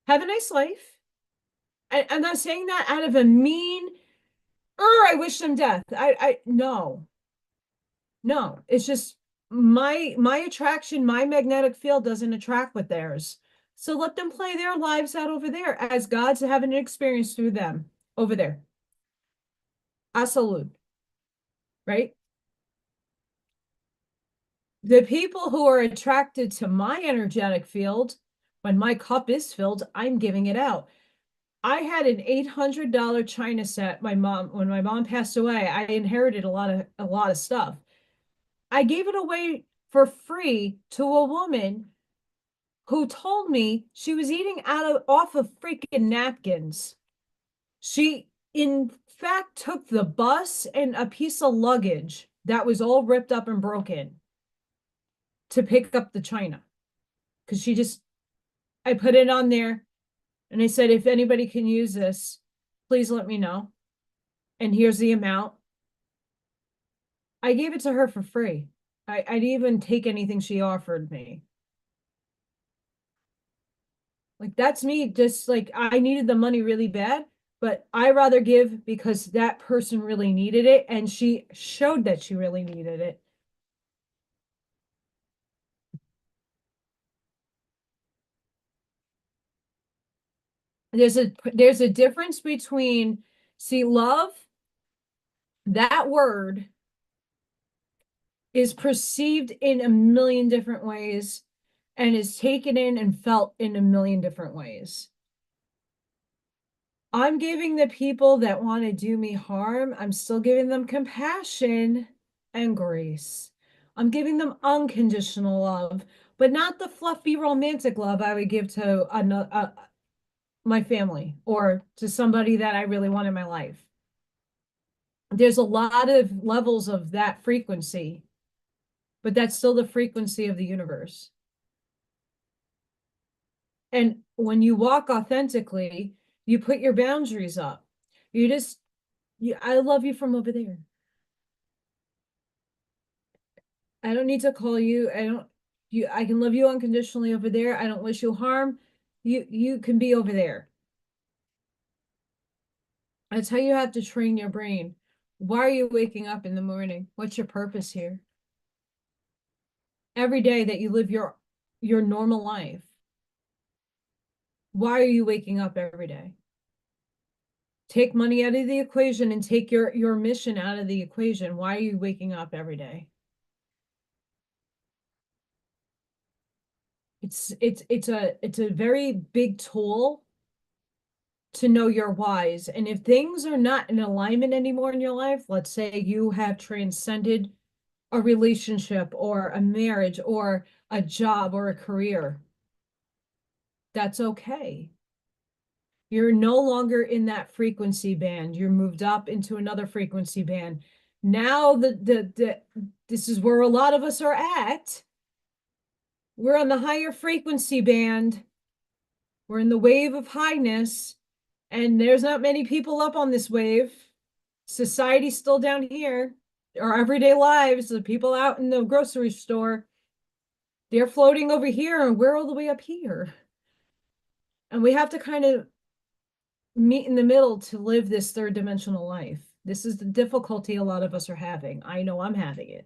Have a nice life. I'm not saying that out of a mean, I wish them death. No, no. It's just my attraction, my magnetic field doesn't attract with theirs. So let them play their lives out over there as God's having an experience through them over there. I salute, right? The people who are attracted to my energetic field, when my cup is filled, I'm giving it out. I had an $800 China set. When my mom passed away, I inherited a lot of stuff. I gave it away for free to a woman who told me she was eating off of freaking napkins. She, in fact, took the bus and a piece of luggage that was all ripped up and broken to pick up the china. Because I put it on there and I said, if anybody can use this, please let me know. And here's the amount. I gave it to her for free. I didn't even take anything she offered me. Like that's me, just like I needed the money really bad, but I rather give because that person really needed it and she showed that she really needed it. There's a difference between, see, love, that word is perceived in a million different ways and is taken in and felt in a million different ways. I'm giving the people that want to do me harm, I'm still giving them compassion and grace. I'm giving them unconditional love, but not the fluffy romantic love I would give to my family or to somebody that I really want in my life. There's a lot of levels of that frequency, but that's still the frequency of the universe. And when you walk authentically, you put your boundaries up. I love you from over there. I don't need to call you. I can love you unconditionally over there. I don't wish you harm. You can be over there. That's how you have to train your brain. Why are you waking up in the morning? What's your purpose here? Every day that you live your normal life. Why are you waking up every day? Take money out of the equation and take your mission out of the equation. Why are you waking up every day? It's a very big tool to know your whys. And if things are not in alignment anymore in your life, let's say you have transcended a relationship or a marriage or a job or a career, that's okay. You're no longer in that frequency band. You're moved up into another frequency band. Now this is where a lot of us are at. We're on the higher frequency band. We're in the wave of highness, and there's not many people up on this wave. Society's still down here. Our everyday lives, the people out in the grocery store, they're floating over here, and we're all the way up here. And we have to kind of meet in the middle to live this third dimensional life. This is the difficulty a lot of us are having. I know I'm having it.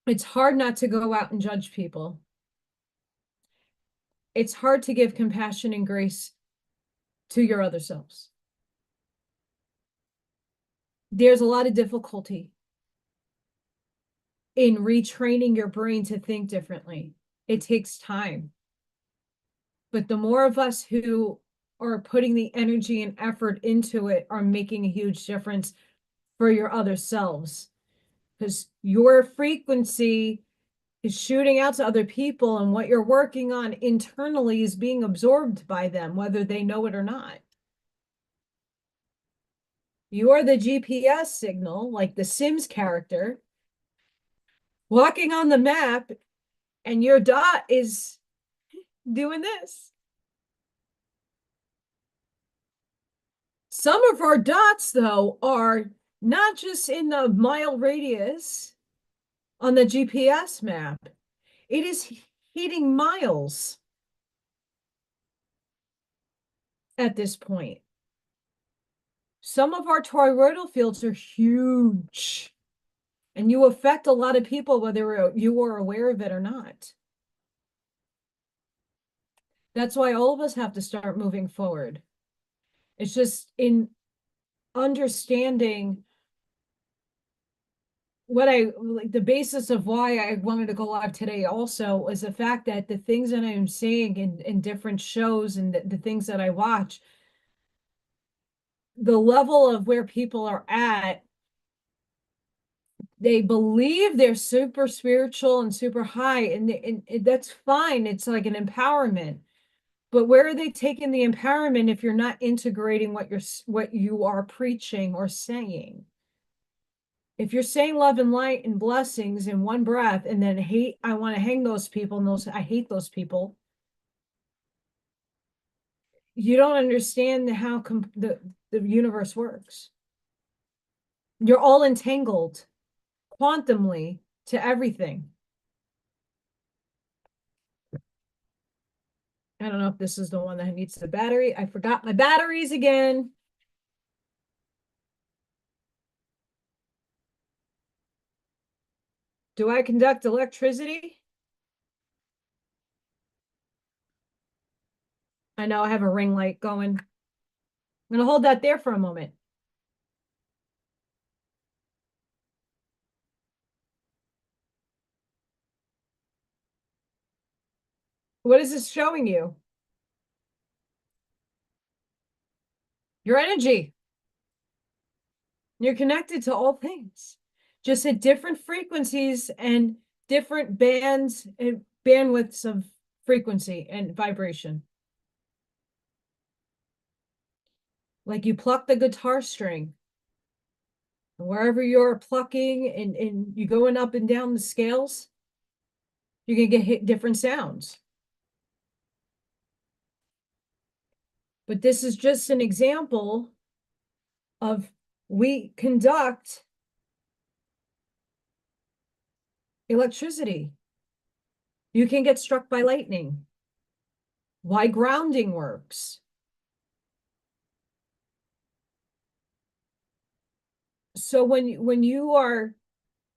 It's hard not to go out and judge people. It's hard to give compassion and grace to your other selves. There's a lot of difficulty in retraining your brain to think differently. It takes time. But the more of us who are putting the energy and effort into it are making a huge difference for your other selves. Because your frequency is shooting out to other people, and what you're working on internally is being absorbed by them, whether they know it or not. You're the GPS signal, like the Sims character, walking on the map, and your dot is doing this. Some of our dots, though, are not just in the mile radius. on the GPS map. It is heating miles at this point. Some of our toroidal fields are huge, and you affect a lot of people, whether you are aware of it or not. That's why all of us have to start moving forward. It's just in understanding what I like, the basis of why I wanted to go live today also was the fact that the things that I'm seeing in different shows and the things that I watch, the level of where people are at, they believe they're super spiritual and super high, and that's fine. It's like an empowerment. But where are they taking the empowerment if you're not integrating what you are preaching or saying? If you're saying love and light and blessings in one breath and then hate, I want to hang those people, and those I hate those people, you don't understand how the universe works. You're all entangled quantumly to everything. I don't know if this is the one that needs the battery. I forgot my batteries again. Do I conduct electricity? I know I have a ring light going. I'm going to hold that there for a moment. What is this showing you? Your energy. You're connected to all things, just at different frequencies and different bands and bandwidths of frequency and vibration. Like you pluck the guitar string, wherever you're plucking and you going up and down the scales, you're going to get hit different sounds. But this is just an example of we conduct electricity. You can get struck by lightning. Why grounding works. So when you are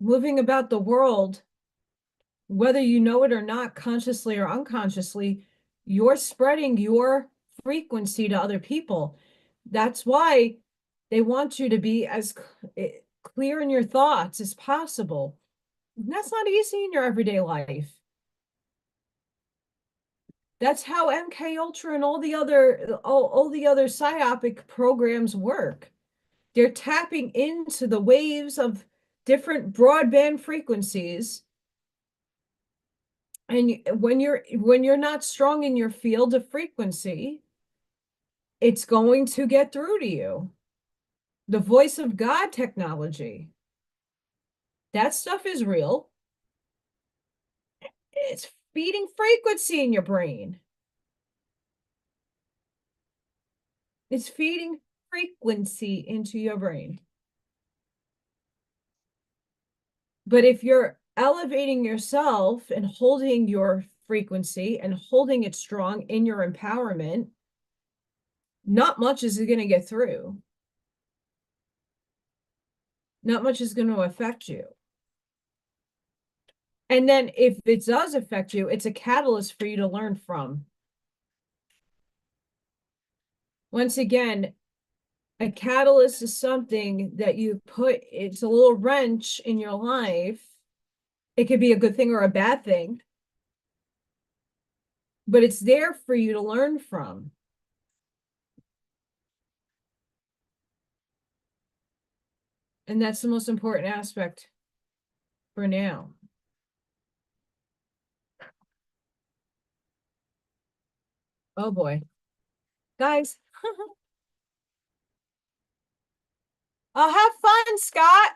moving about the world, whether you know it or not, consciously or unconsciously, you're spreading your frequency to other people. That's why they want you to be as clear in your thoughts as possible. That's not easy in your everyday life. That's how MK Ultra and all the other psyopic programs work. They're tapping into the waves of different broadband frequencies. And when you're not strong in your field of frequency, it's going to get through to you. The voice of God technology, that stuff is real. It's feeding frequency in your brain. It's feeding frequency into your brain. But if you're elevating yourself and holding your frequency and holding it strong in your empowerment, not much is going to get through. Not much is going to affect you. And then if it does affect you, it's a catalyst for you to learn from. Once again, a catalyst is something that you put, it's a little wrench in your life. It could be a good thing or a bad thing, but it's there for you to learn from. And that's the most important aspect for now. Oh boy. Guys, have fun, Scott.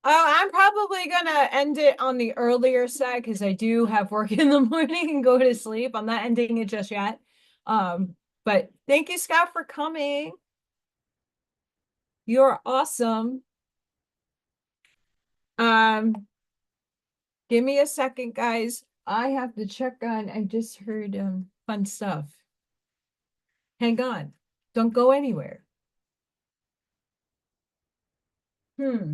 I'm probably gonna end it on the earlier side because I do have work in the morning and go to sleep. I'm not ending it just yet. But thank you, Scott, for coming. You're awesome. Um, give me a second, guys. I have to check on, I just heard fun stuff. Hang on. Don't go anywhere. Hmm.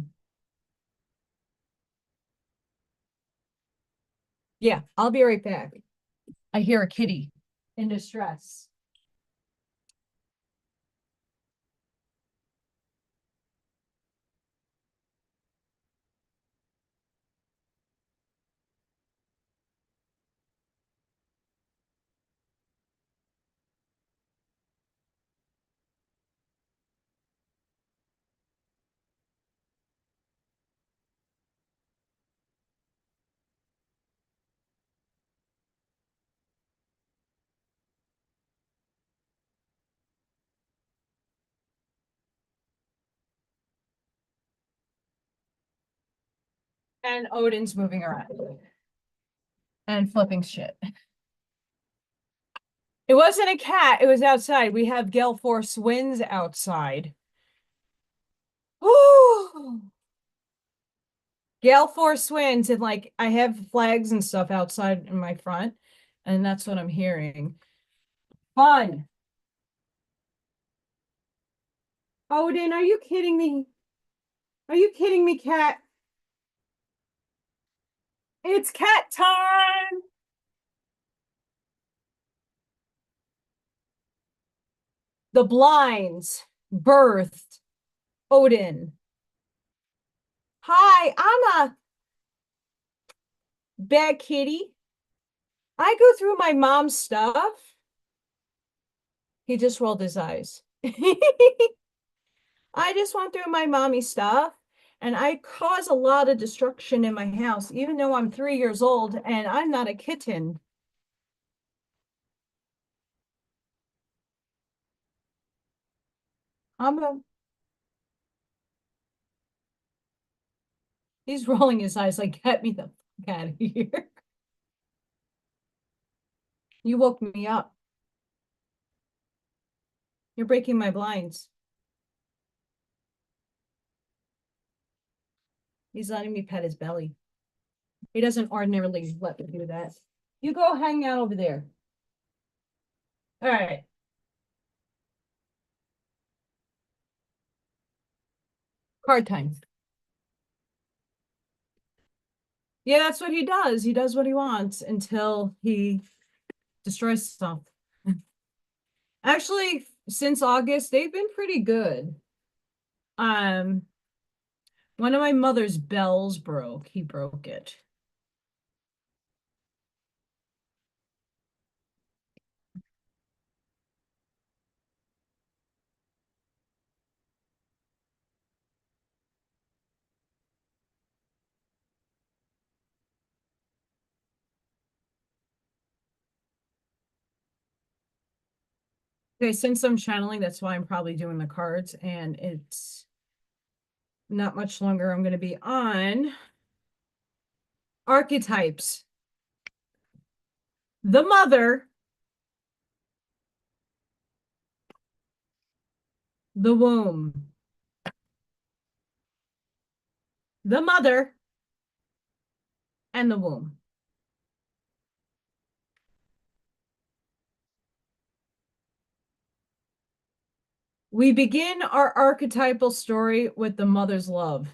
Yeah, I'll be right back. I hear a kitty in distress. And Odin's moving around and flipping shit. It wasn't a cat, it was outside. We have gale force winds outside. Ooh. Gale force winds, and like I have flags and stuff outside in my front, and that's what I'm hearing. Fun. Odin, are you kidding me? Are you kidding me, cat? It's cat time. The blinds birthed Odin. Hi, I'm a bad kitty. I go through my mom's stuff. He just rolled his eyes. I just went through my mommy stuff, and I cause a lot of destruction in my house, even though I'm 3 years old and I'm not a kitten. I'm a, he's rolling his eyes like, get me the fuck out of here. You woke me up. You're breaking my blinds. He's letting me pet his belly. He doesn't ordinarily let me do that. You go hang out over there. All right. Card time. Yeah, that's what he does. He does what he wants until he destroys stuff. Actually, since August, they've been pretty good. Um, one of my mother's bells broke. He broke it. Okay, since I'm channeling, that's why I'm probably doing the cards, and it's not much longer. I'm going to be on archetypes. The mother, the womb, the mother, and the womb. We begin our archetypal story with the mother's love.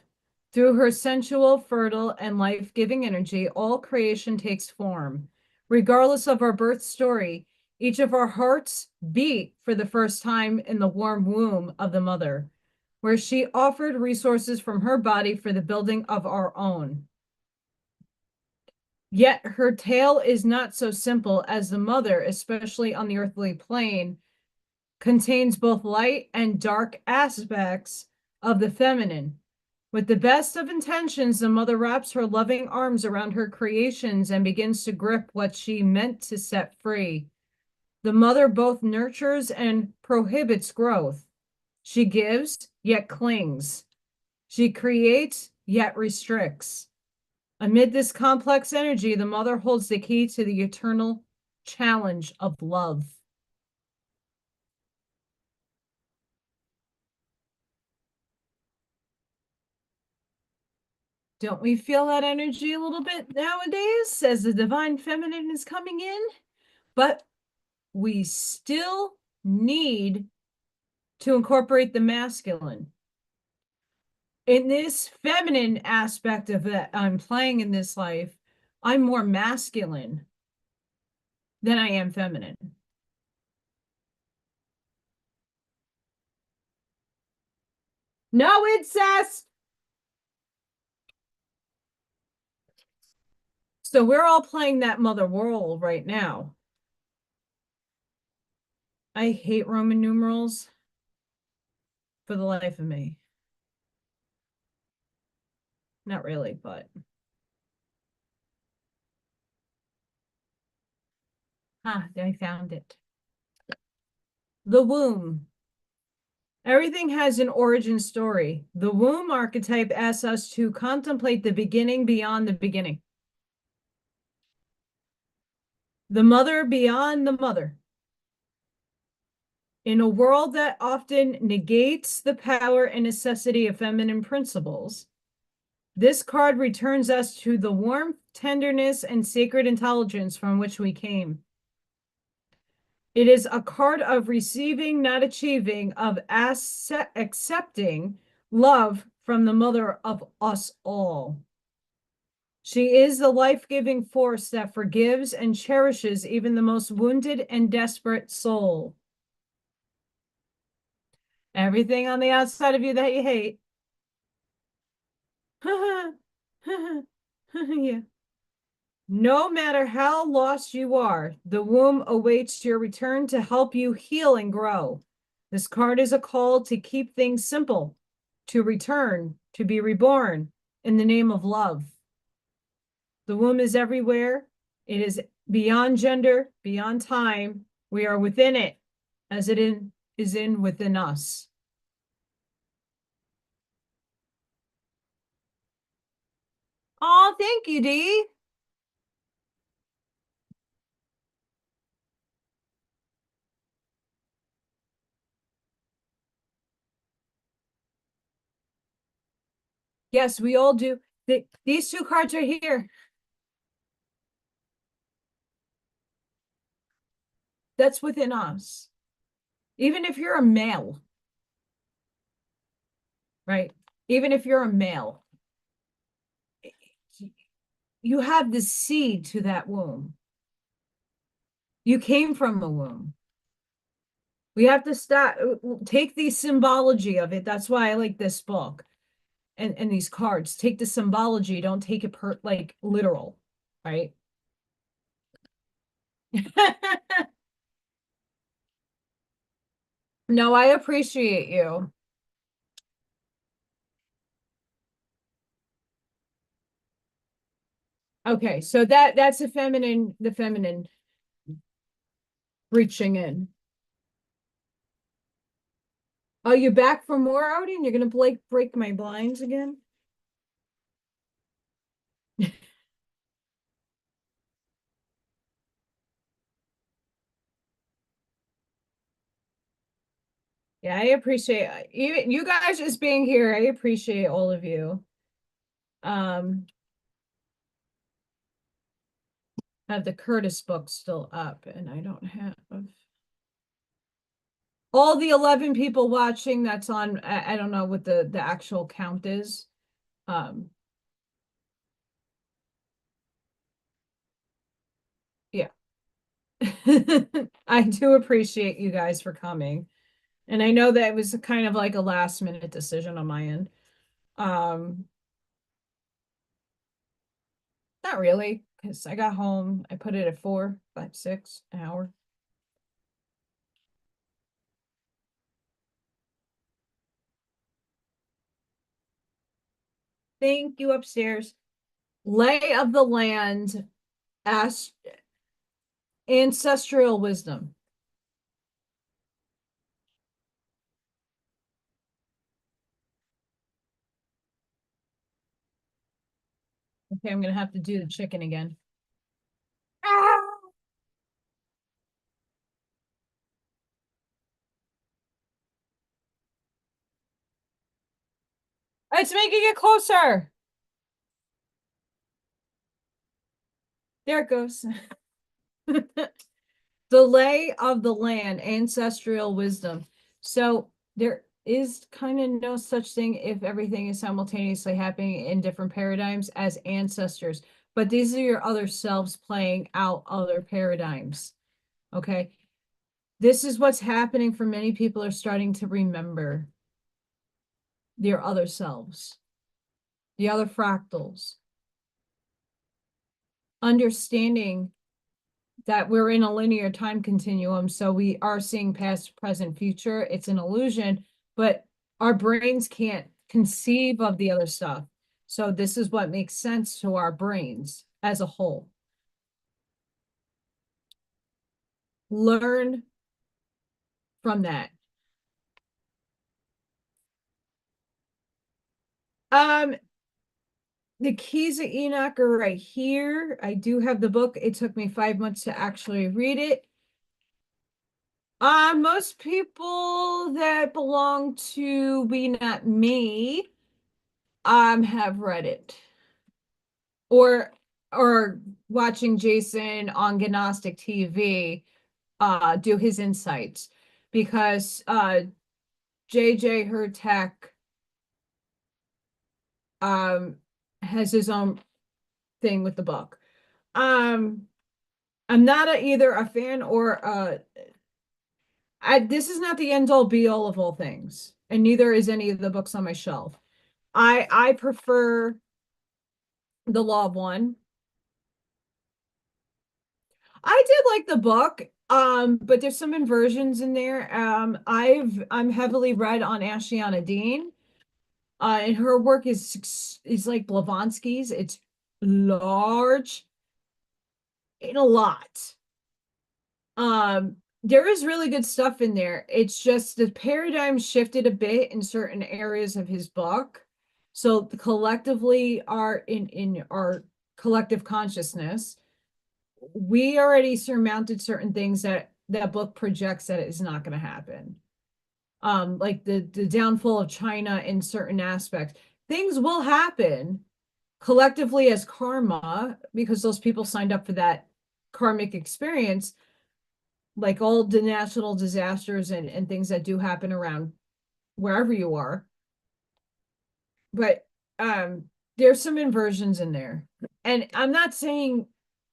Through her sensual, fertile, and life-giving energy, all creation takes form. Regardless of our birth story, each of our hearts beat for the first time in the warm womb of the mother, where she offered resources from her body for the building of our own. Yet her tale is not so simple, as the mother, especially on the earthly plane, contains both light and dark aspects of the feminine. With the best of intentions, the mother wraps her loving arms around her creations and begins to grip what she meant to set free. The mother both nurtures and prohibits growth. She gives, yet clings. She creates, yet restricts. Amid this complex energy, the mother holds the key to the eternal challenge of love. Don't we feel that energy a little bit nowadays as the divine feminine is coming in? But we still need to incorporate the masculine. In this feminine aspect of that I'm playing in this life, I'm more masculine than I am feminine. No incest. So we're all playing that mother role right now. I hate Roman numerals for the life of me. Not really, but I found it. The womb. Everything has an origin story. The womb archetype asks us to contemplate the beginning beyond the beginning. The mother beyond the mother. In a world that often negates the power and necessity of feminine principles, this card returns us to the warmth, tenderness, and sacred intelligence from which we came. It is a card of receiving, not achieving, of accepting love from the mother of us all. She is the life-giving force that forgives and cherishes even the most wounded and desperate soul. Everything on the outside of you that you hate. Yeah. No matter how lost you are, the womb awaits your return to help you heal and grow. This card is a call to keep things simple, to return, to be reborn in the name of love. The womb is everywhere. It is beyond gender, beyond time. We are within it, as it is in within us. Oh, thank you, Dee. Yes, we all do. These two cards are here. That's within us. Even if you're a male, right? Even if you're a male, you have the seed to that womb. You came from a womb. We have to start, take the symbology of it. That's why I like this book and these cards. Take the symbology, don't take it like literal, right? No, I appreciate you. Okay, so that's the feminine reaching in. Are you back for more outing? You're gonna break my blinds again? Yeah, I appreciate even you guys just being here. I appreciate all of you. Um, I have the Curtis book still up, and I don't have all the 11 people watching. That's on. I don't know what the actual count is. Um, yeah. I do appreciate you guys for coming. And I know that it was kind of like a last minute decision on my end. Um, Not really, because I got home, I put it at 4, 5, 6 an hour. Thank you upstairs. Lay of the land, ask ancestral wisdom. Okay, I'm gonna have to do the chicken again. Ah! It's making it closer. There it goes. The lay of the land, ancestral wisdom. So there is kind of no such thing if everything is simultaneously happening in different paradigms as ancestors. But these are your other selves playing out other paradigms. Okay. This is what's happening for many people are starting to remember their other selves, the other fractals, understanding that we're in a linear time continuum. So we are seeing past, present, future. It's an illusion, but our brains can't conceive of the other stuff. So this is what makes sense to our brains as a whole. Learn from that. Um, the keys of Enoch are right here. I do have the book. It took me 5 months to actually read it. Most people that belong to WeNotMe have read it. Or watching Jason on Gnostic TV do his insights because JJ Hertech has his own thing with the book. I'm not either a fan or this is not the end all be all of all things, and neither is any of the books on my shelf. I prefer The Law of One. I did like the book, but there's some inversions in there. I'm heavily read on Ashiana Dean, and her work is like Blavatsky's. It's large and a lot. There is really good stuff in there. It's just the paradigm shifted a bit in certain areas of his book. So collectively, in our collective consciousness, we already surmounted certain things that that book projects that is not going to happen. Like the downfall of China in certain aspects. Things will happen collectively as karma because those people signed up for that karmic experience, like all the national disasters and things that do happen around wherever you are. But there's some inversions in there. And I'm not saying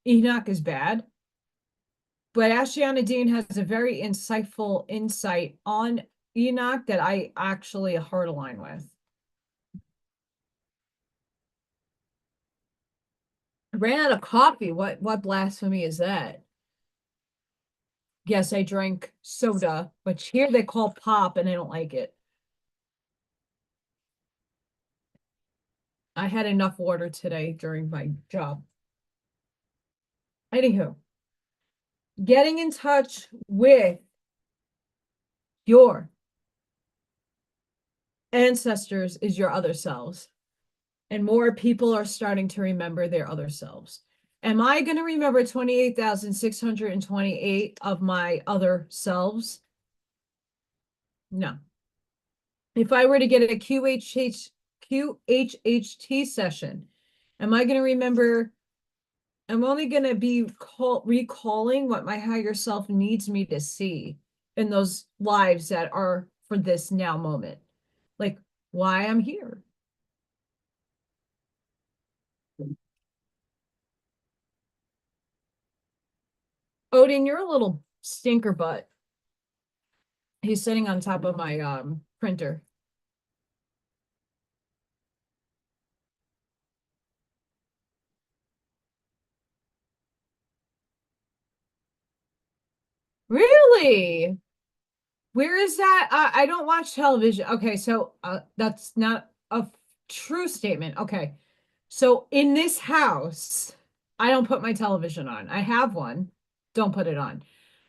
Enoch is bad. But Ashiana Dean has a very insightful insight on Enoch that I actually hard align with. I ran out of coffee. What blasphemy is that? Yes, I drank soda, but here they call pop and I don't like it. I had enough water today during my job. Anywho, getting in touch with your ancestors is your other selves. And more people are starting to remember their other selves. Am I going to remember 28,628 of my other selves? No. If I were to get a QHHT session, am I going to remember? I'm only going to be recalling what my higher self needs me to see in those lives that are for this now moment, like why I'm here. Odin, you're a little stinker butt. He's sitting on top of my printer. Really? Where is that? I don't watch television. Okay, so that's not a true statement. Okay. So in this house, I don't put my television on. I have one. Don't put it on.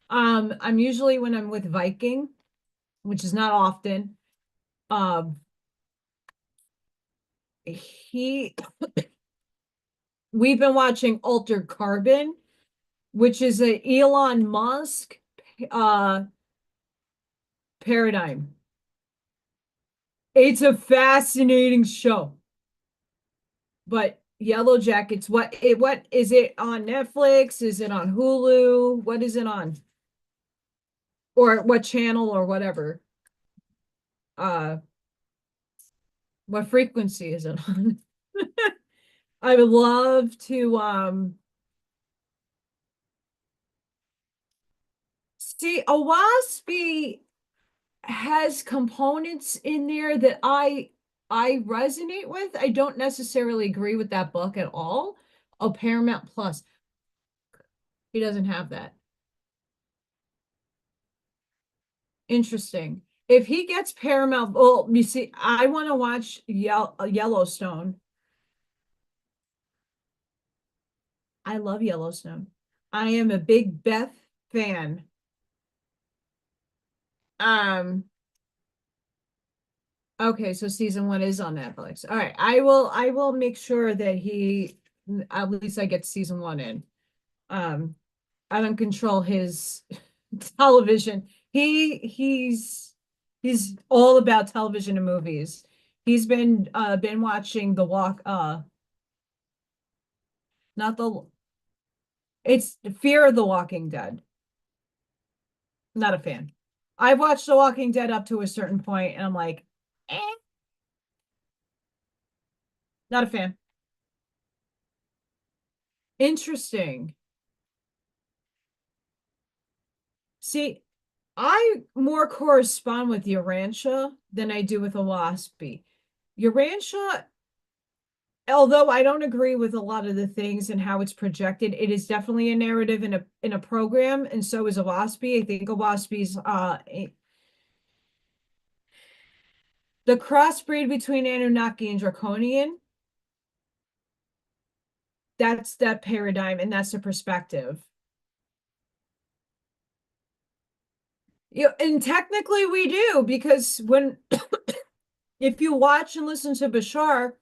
I'm usually when I'm with Viking, which is not often. Um, he we've been watching Altered Carbon, which is a Elon Musk uh paradigm. It's a fascinating show. But Yellow Jackets. What is it on Netflix? Is it on Hulu? What is it on? Or what channel or whatever? Uh, what frequency is it on? I would love to see a waspy has components in there that I resonate with. I don't necessarily agree with that book at all. Oh, Paramount Plus. He doesn't have that. Interesting. If he gets Paramount, well, you see, I want to watch Yellowstone. I love Yellowstone. I am a big Beth fan. Um, okay, so season one is on Netflix. All right, I will make sure that he at least I get season one in. Um, I don't control his television. He's all about television and movies. He's been watching The Walk not the it's Fear of the Walking Dead. Not a fan. I've watched The Walking Dead up to a certain point and I'm like, eh, not a fan. Interesting. See, I more correspond with Urantia than I do with a Waspy. Urantia, although I don't agree with a lot of the things and how it's projected, it is definitely a narrative in a program, and so is a Waspy. I think a Waspy's the crossbreed between Anunnaki and Draconian. That's that paradigm and that's the perspective. And technically we do because when if you watch and listen to Bashar,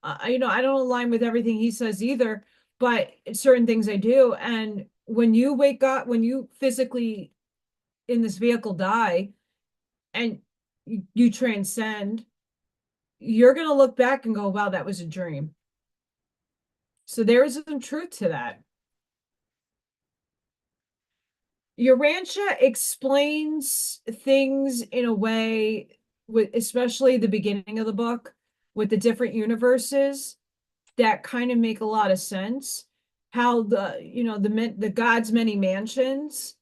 I don't align with everything he says either, but certain things I do. And when you wake up, when you physically in this vehicle die and you transcend, you're going to look back and go, wow, that was a dream. So there is some truth to that. Urantia explains things in a way with especially the beginning of the book with the different universes that kind of make a lot of sense. How the God's many mansions.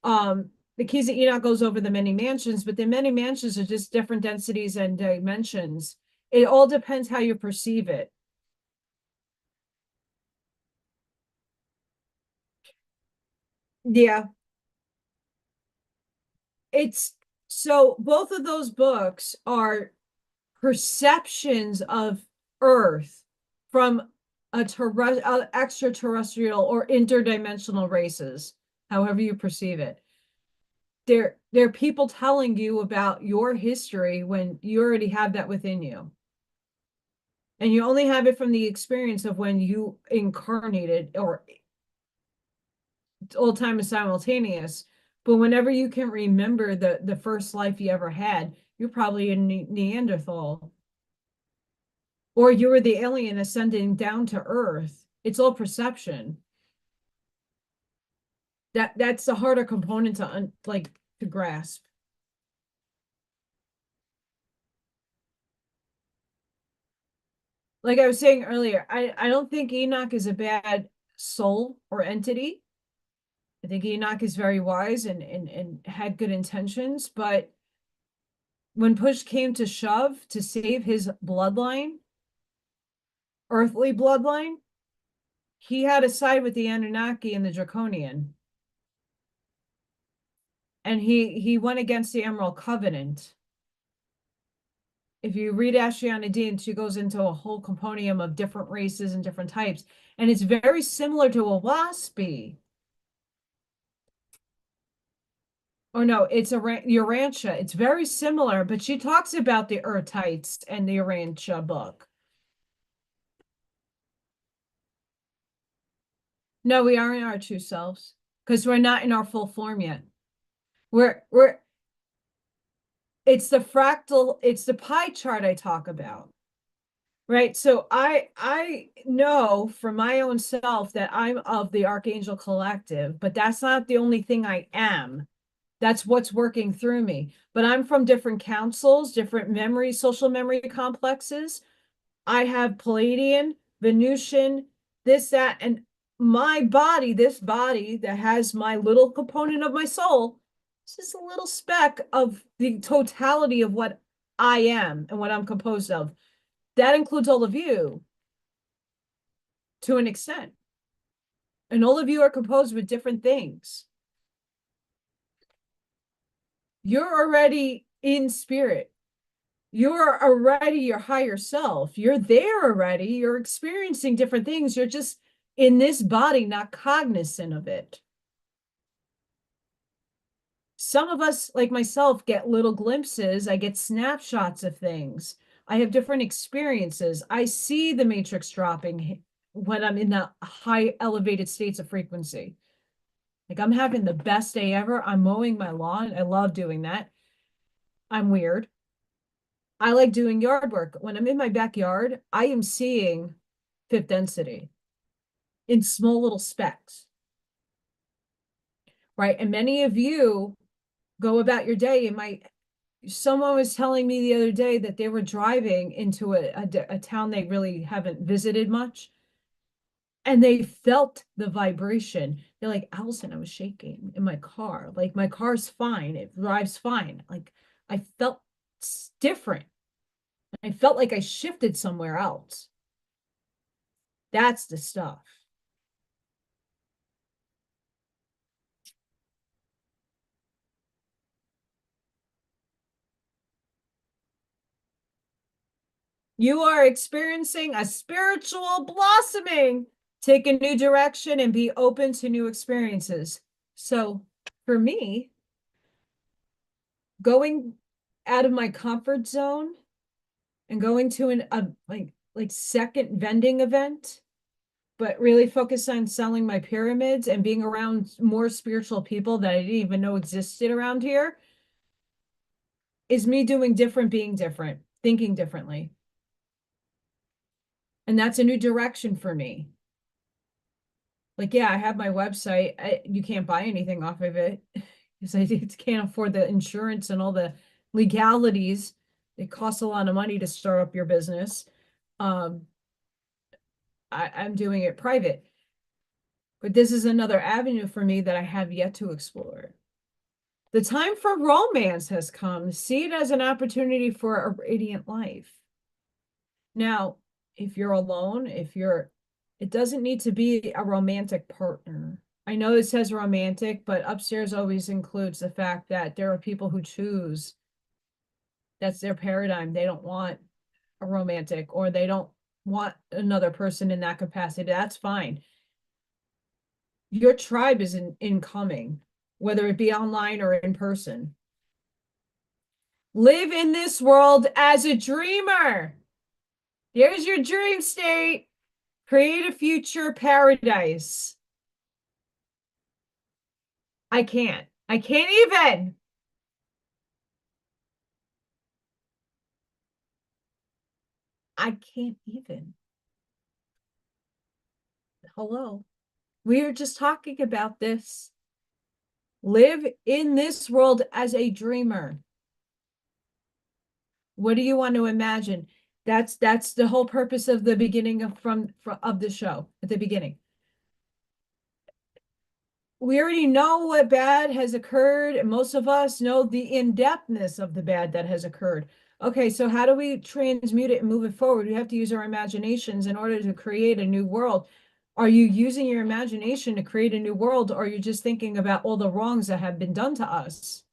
The Keys of Enoch goes over the many mansions, but the many mansions are just different densities and dimensions. It all depends how you perceive it. Yeah, it's so both of those books are perceptions of Earth from extraterrestrial or interdimensional races, however you perceive it. They're people telling you about your history when you already have that within you. And you only have it from the experience of when you incarnated or old time is simultaneous. But whenever you can remember the first life you ever had, you're probably a Neanderthal. Or you were the alien ascending down to Earth. It's all perception. That's the harder component to like to grasp. Like I was saying earlier, I don't think Enoch is a bad soul or entity. I think Enoch is very wise and had good intentions, but when push came to shove to save his bloodline, earthly bloodline, he had to side with the Anunnaki and the Draconian. And he went against the Emerald Covenant. If you read Ashriana Dean, she goes into a whole compendium of different races and different types. And it's very similar to a waspy. Oh no, it's a Urantia. It's very similar, but she talks about the Urtites and the Urantia book. No, we aren't our true selves because we're not in our full form yet. We're it's the fractal, it's the pie chart I talk about. Right. So I know for my own self that I'm of the Archangel Collective, but that's not the only thing I am. That's what's working through me. But I'm from different councils, different memory, social memory complexes. I have Palladian, Venusian, this, that, and my body, this body that has my little component of my soul, it's just a little speck of the totality of what I am and what I'm composed of. That includes all of you to an extent. And all of you are composed with different things. You're already in spirit. You're already your higher self. You're there already. You're experiencing different things. You're just in this body, not cognizant of it. Some of us, like myself, get little glimpses. I get snapshots of things. I have different experiences. I see the matrix dropping when I'm in the high elevated states of frequency. Like I'm having the best day ever. I'm mowing my lawn. I love doing that. I'm weird. I like doing yard work. When I'm in my backyard, I am seeing fifth density in small little specks, right? And many of you go about your day and someone was telling me the other day that they were driving into a town they really haven't visited much, and they felt the vibration. They're like, Allison, I was shaking in my car. Like my car's fine. It drives fine. Like I felt different. I felt like I shifted somewhere else. That's the stuff. You are experiencing a spiritual blossoming. Take a new direction and be open to new experiences. So for me, going out of my comfort zone and going to a like second vending event, but really focus on selling my pyramids and being around more spiritual people that I didn't even know existed around here is me doing different, being different, thinking differently. And that's a new direction for me. Like, yeah, I have my website. You can't buy anything off of it because I can't afford the insurance and all the legalities. It costs a lot of money to start up your business. Um, I'm doing it private, but this is another avenue for me that I have yet to explore. The time for romance has come. See it as an opportunity for a radiant life. Now, if you're alone, it doesn't need to be a romantic partner. I know it says romantic, but upstairs always includes the fact that there are people who choose that's their paradigm. They don't want a romantic or they don't want another person in that capacity. That's fine. Your tribe is incoming, whether it be online or in person. Live in this world as a dreamer. There's your dream state. Create a future paradise. I can't. I can't even. I can't even. Hello. We were just talking about this. Live in this world as a dreamer. What do you want to imagine? That's the whole purpose of the beginning of the show at the beginning. We already know what bad has occurred, and most of us know the in-depthness of the bad that has occurred. Okay, so how do we transmute it and move it forward? We have to use our imaginations in order to create a new world. Are you using your imagination to create a new world, or are you just thinking about all the wrongs that have been done to us?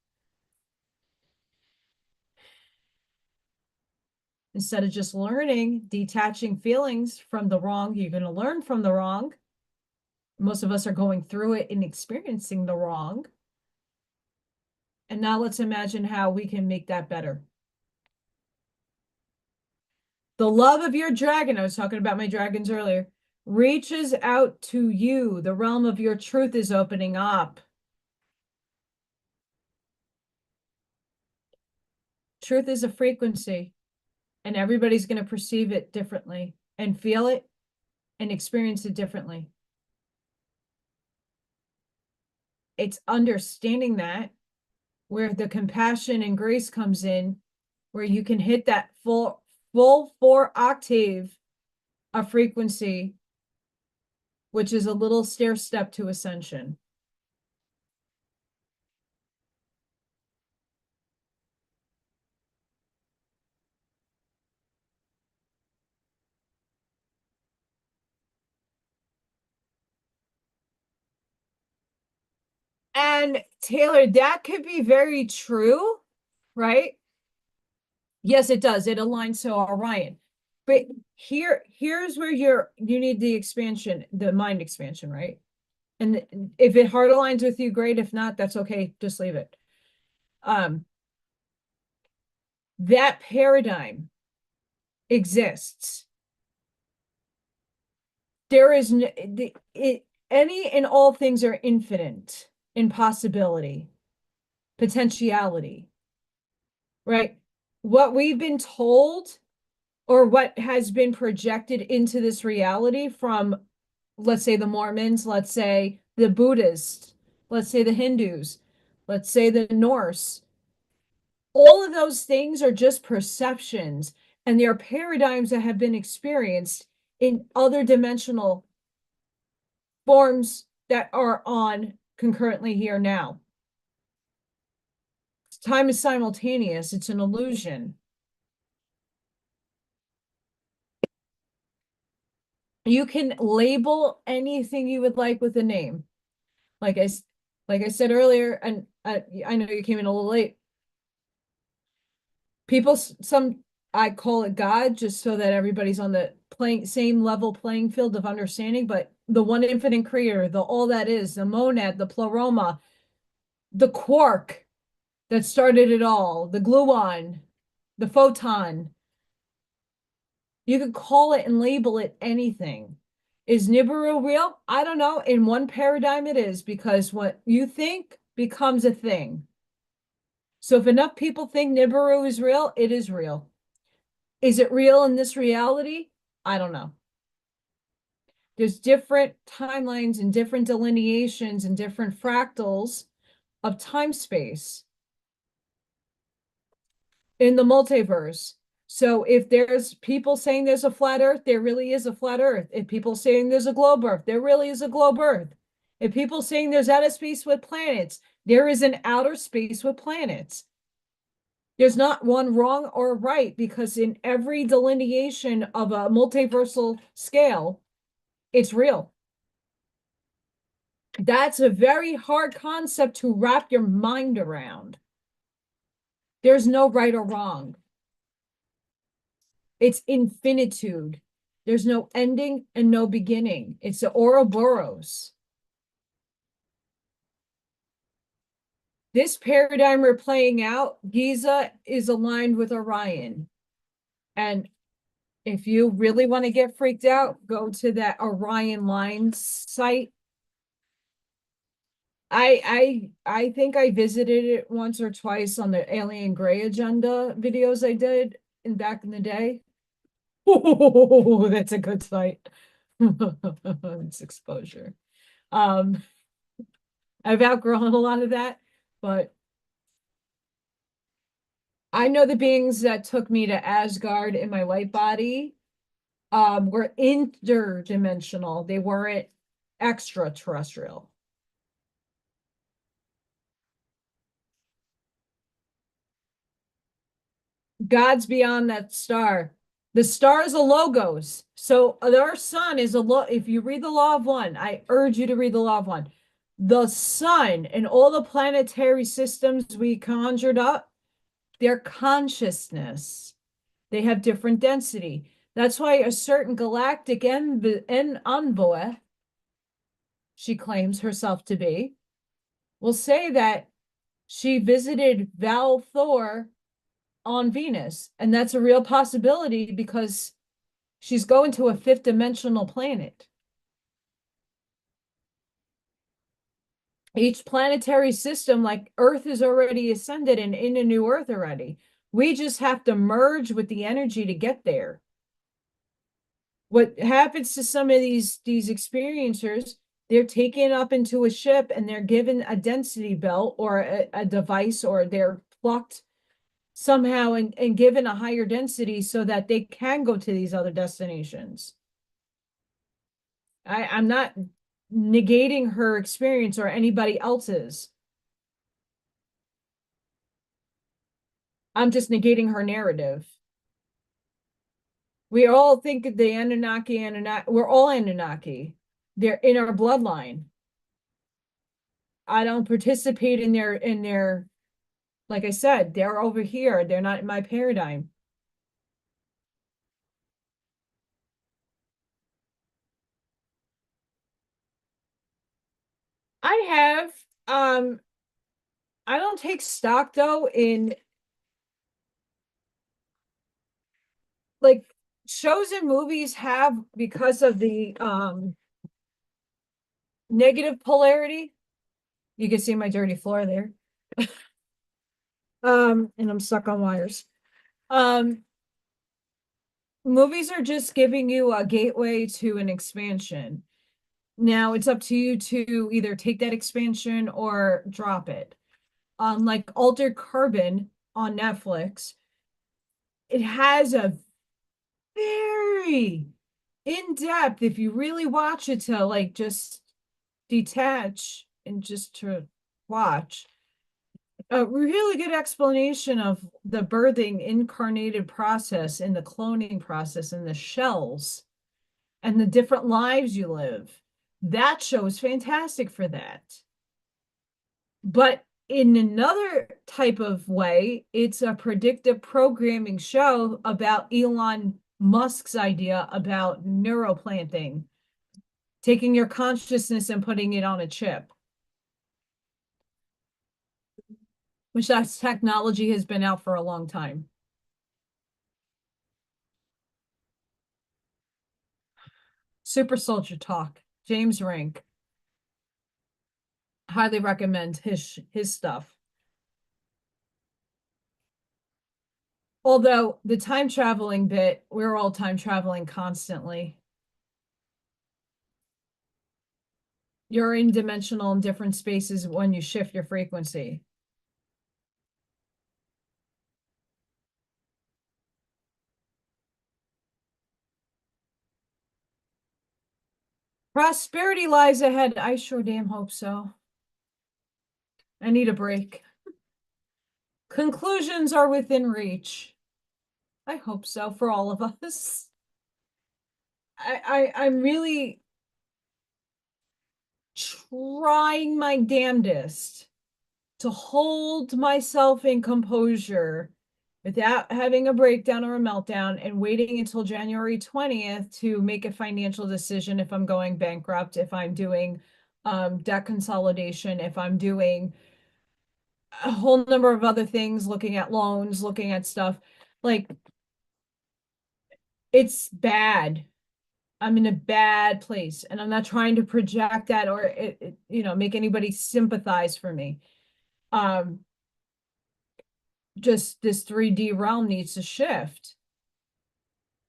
Instead of just learning, detaching feelings from the wrong, you're going to learn from the wrong. Most of us are going through it and experiencing the wrong. And now let's imagine how we can make that better. The love of your dragon, I was talking about my dragons earlier, reaches out to you. The realm of your truth is opening up. Truth is a frequency. and everybody's going to perceive it differently and feel it and experience it differently. It's understanding that where the compassion and grace comes in, where you can hit that full 4 octave of frequency, which is a little stair step to ascension. And Taylor, that could be very true, right? Yes, it does. It aligns to Orion. But here's where you need the expansion, the mind expansion, right? And if it hard aligns with you, great. If not, that's okay. Just leave it. That paradigm exists. There is any and all things are infinite in possibility, potentiality, right? What we've been told or what has been projected into this reality from, let's say, the Mormons, let's say the Buddhists, let's say the Hindus, let's say the Norse, all of those things are just perceptions, and they are paradigms that have been experienced in other dimensional forms that are on concurrently here now. Time is simultaneous. It's an illusion. You can label anything you would like with a name. Like I said earlier, and I know you came in a little late. People, I call it God just so that everybody's on the same level playing field of understanding, but the one infinite creator, the all that is, the monad, the pleroma, the quark that started it all, the gluon, the photon. You could call it and label it anything. Is Nibiru real? I don't know. In one paradigm it is, because what you think becomes a thing. So if enough people think Nibiru is real, it is real. Is it real in this reality? I don't know. There's different timelines and different delineations and different fractals of time space in the multiverse. So if there's people saying there's a flat earth, there really is a flat earth. If people saying there's a globe earth, there really is a globe earth. If people saying there's outer space with planets, there is an outer space with planets. There's not one wrong or right, because in every delineation of a multiversal scale, it's real. That's a very hard concept to wrap your mind around. There's no right or wrong. It's infinitude. There's no ending and no beginning. It's the Ouroboros. This paradigm we're playing out, Giza is aligned with Orion. And if you really want to get freaked out, go to that Orion Lines site. I think I visited it once or twice on the Alien Gray Agenda videos I did back in the day. Oh, that's a good site. It's exposure. I've outgrown a lot of that, but I know the beings that took me to Asgard in my light body were interdimensional. They weren't extraterrestrial. God's beyond that star. The star is a logos. So our sun is if you read the law of one, I urge you to read the law of one. The sun and all the planetary systems we conjured up, their consciousness. They have different density. That's why a certain galactic envoy, she claims herself to be, will say that she visited Val Thor on Venus. And that's a real possibility because she's going to a fifth dimensional planet. Each planetary system, like Earth is already ascended and in a new Earth already. We just have to merge with the energy to get there. What happens to some of these experiencers, they're taken up into a ship and they're given a density belt or a device, or they're plucked somehow and given a higher density so that they can go to these other destinations. I'm not negating her experience or anybody else's. I'm just negating her narrative. We all think the Anunnaki, we're all Anunnaki. They're in our bloodline. I don't participate in their, like I said, they're over here. They're not in my paradigm. I have, um, I don't take stock though in like shows and movies have, because of the negative polarity. You can see my dirty floor there. And I'm stuck on wires. Um, Movies are just giving you a gateway to an expansion. Now it's up to you to either take that expansion or drop it. Like Altered Carbon on Netflix, it has a very in-depth, if you really watch it to like just detach and just to watch, a really good explanation of the birthing incarnated process and the cloning process and the shells and the different lives you live. That show is fantastic for that. But in another type of way, it's a predictive programming show about Elon Musk's idea about neuroplanting, taking your consciousness and putting it on a chip, which that technology has been out for a long time. Super Soldier Talk, James Rink. Highly recommend his stuff. Although the time traveling bit, we're all time traveling constantly. You're in dimensional in different spaces when you shift your frequency. Prosperity lies ahead. I sure damn hope so. I need a break. Conclusions are within reach. I hope so for all of us. I'm really trying my damnedest to hold myself in composure without having a breakdown or a meltdown and waiting until January 20th to make a financial decision if I'm going bankrupt, if I'm doing debt consolidation, if I'm doing a whole number of other things, looking at loans, looking at stuff. Like, it's bad. I'm in a bad place, and I'm not trying to project that or make anybody sympathize for me. Um, just this 3D realm needs to shift.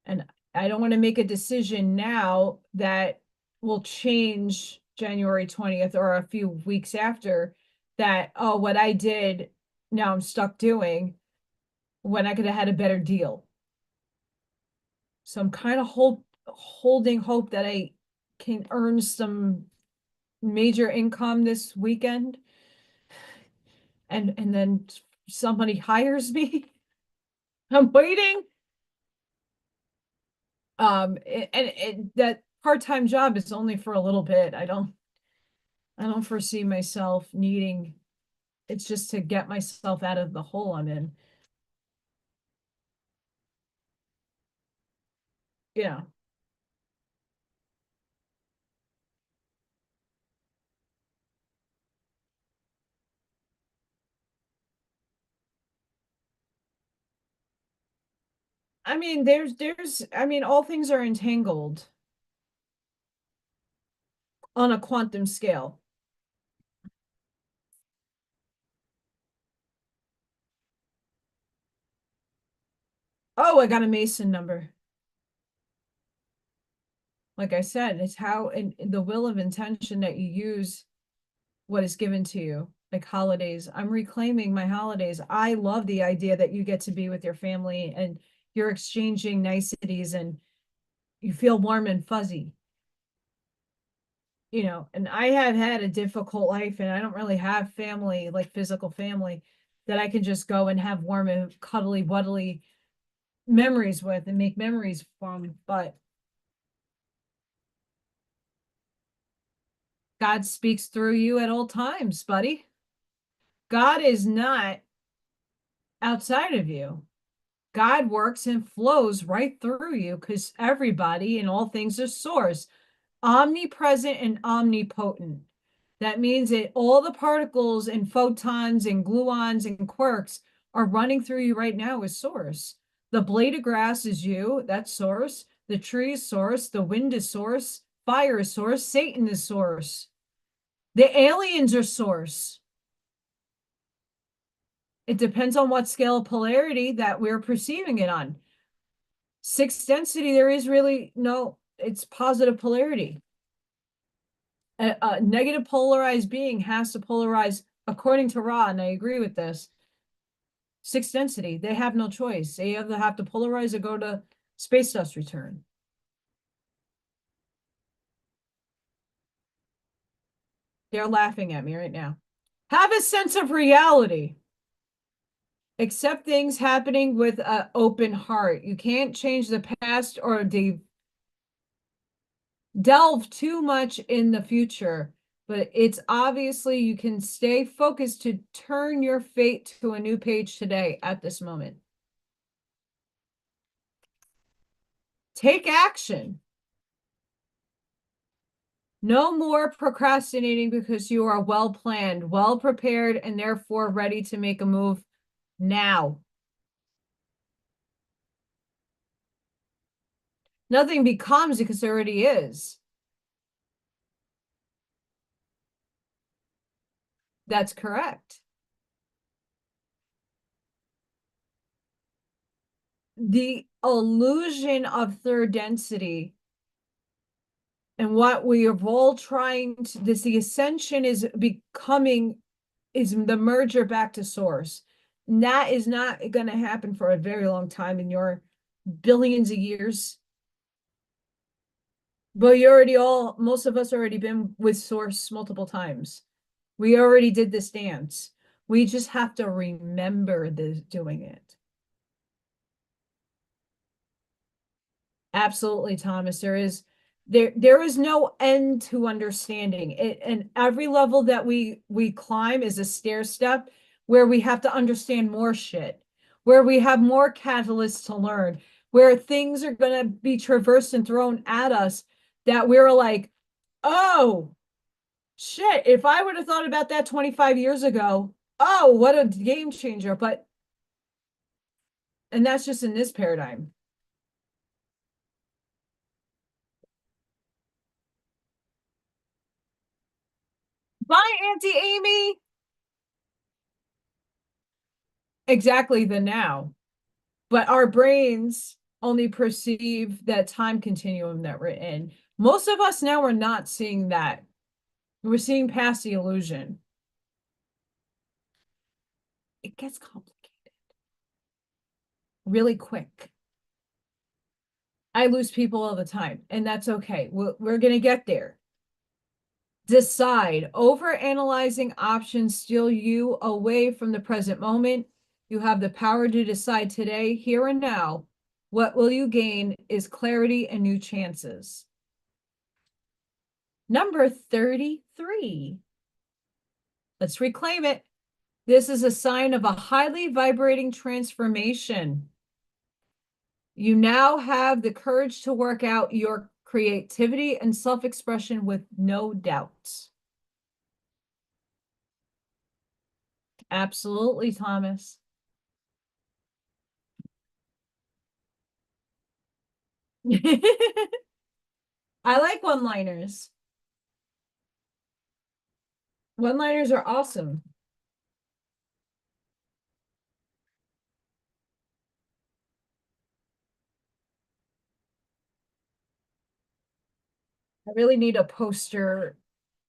And I don't want to make a decision now that will change January 20th or a few weeks after that, oh, what I did, now I'm stuck doing when I could have had a better deal. So I'm kind of holding hope that I can earn some major income this weekend and then somebody hires me. I'm waiting. And that part-time job is only for a little bit. I don't foresee myself needing, it's just to get myself out of the hole I'm in. Yeah. I mean, I mean, all things are entangled on a quantum scale. Oh, I got a Mason number. Like I said, it's how in the will of intention that you use what is given to you, like holidays. I'm reclaiming my holidays. I love the idea that you get to be with your family and you're exchanging niceties and you feel warm and fuzzy, and I have had a difficult life and I don't really have family, like physical family, that I can just go and have warm and cuddly, wuddly memories with and make memories from. But God speaks through you at all times, buddy. God is not outside of you. God works and flows right through you because everybody and all things are source, omnipresent and omnipotent. That means that all the particles and photons and gluons and quarks are running through you right now as source. The blade of grass is you, that's source. The tree is source. The wind is source. Fire is source. Satan is source. The aliens are source. It depends on what scale of polarity that we're perceiving it on. Sixth density, there is really no, it's positive polarity. A negative polarized being has to polarize according to Ra, and I agree with this. Sixth density, they have no choice. They either have to polarize or go to space dust return. They're laughing at me right now. Have a sense of reality. Accept things happening with an open heart. You can't change the past or delve too much in the future, but it's obviously you can stay focused to turn your fate to a new page today at this moment. Take action. No more procrastinating because you are well planned, well prepared, and therefore ready to make a move now. Nothing becomes because there already is. That's correct. The illusion of third density and what we are all trying to, this, the ascension is becoming, is the merger back to source. And that is not going to happen for a very long time in your billions of years. But most of us already been with source multiple times. We already did this dance. We just have to remember doing it. Absolutely, Thomas. There is no end to understanding it, and every level that we climb is a stair step where we have to understand more shit, where we have more catalysts to learn, where things are going to be traversed and thrown at us that we're like, oh shit, if I would have thought about that 25 years ago, oh, what a game changer. And that's just in this paradigm. Bye, Auntie Amy. Exactly, the now. But our brains only perceive that time continuum that we're in. Most of us now are not seeing that. We're seeing past the illusion. It gets complicated really quick. I lose people all the time, and that's okay. We're going to get there. Decide. Over-analyzing options steal you away from the present moment. You have the power to decide today, here and now. What will you gain is clarity and new chances. Number 33. Let's reclaim it. This is a sign of a highly vibrating transformation. You now have the courage to work out your creativity and self-expression with no doubts. Absolutely, Thomas. I like one-liners. One-liners are awesome. I really need a poster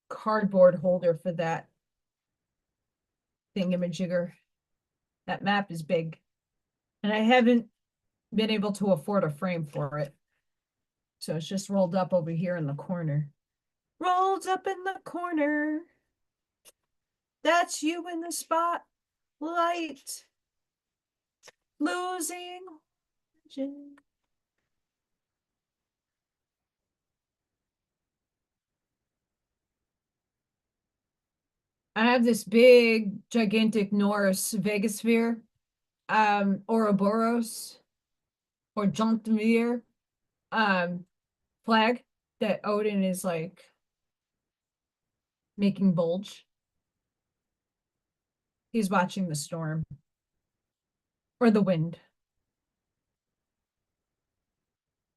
cardboard holder for that thingamajigger. That map is big. And I haven't been able to afford a frame for it. So it's just rolled up over here in the corner. Rolled up in the corner. That's you in the spotlight. Losing. I have this big, gigantic Norse Vegasphere, Ouroboros, or Jontvir, flag that Odin is like making bulge. He's watching the storm or the wind.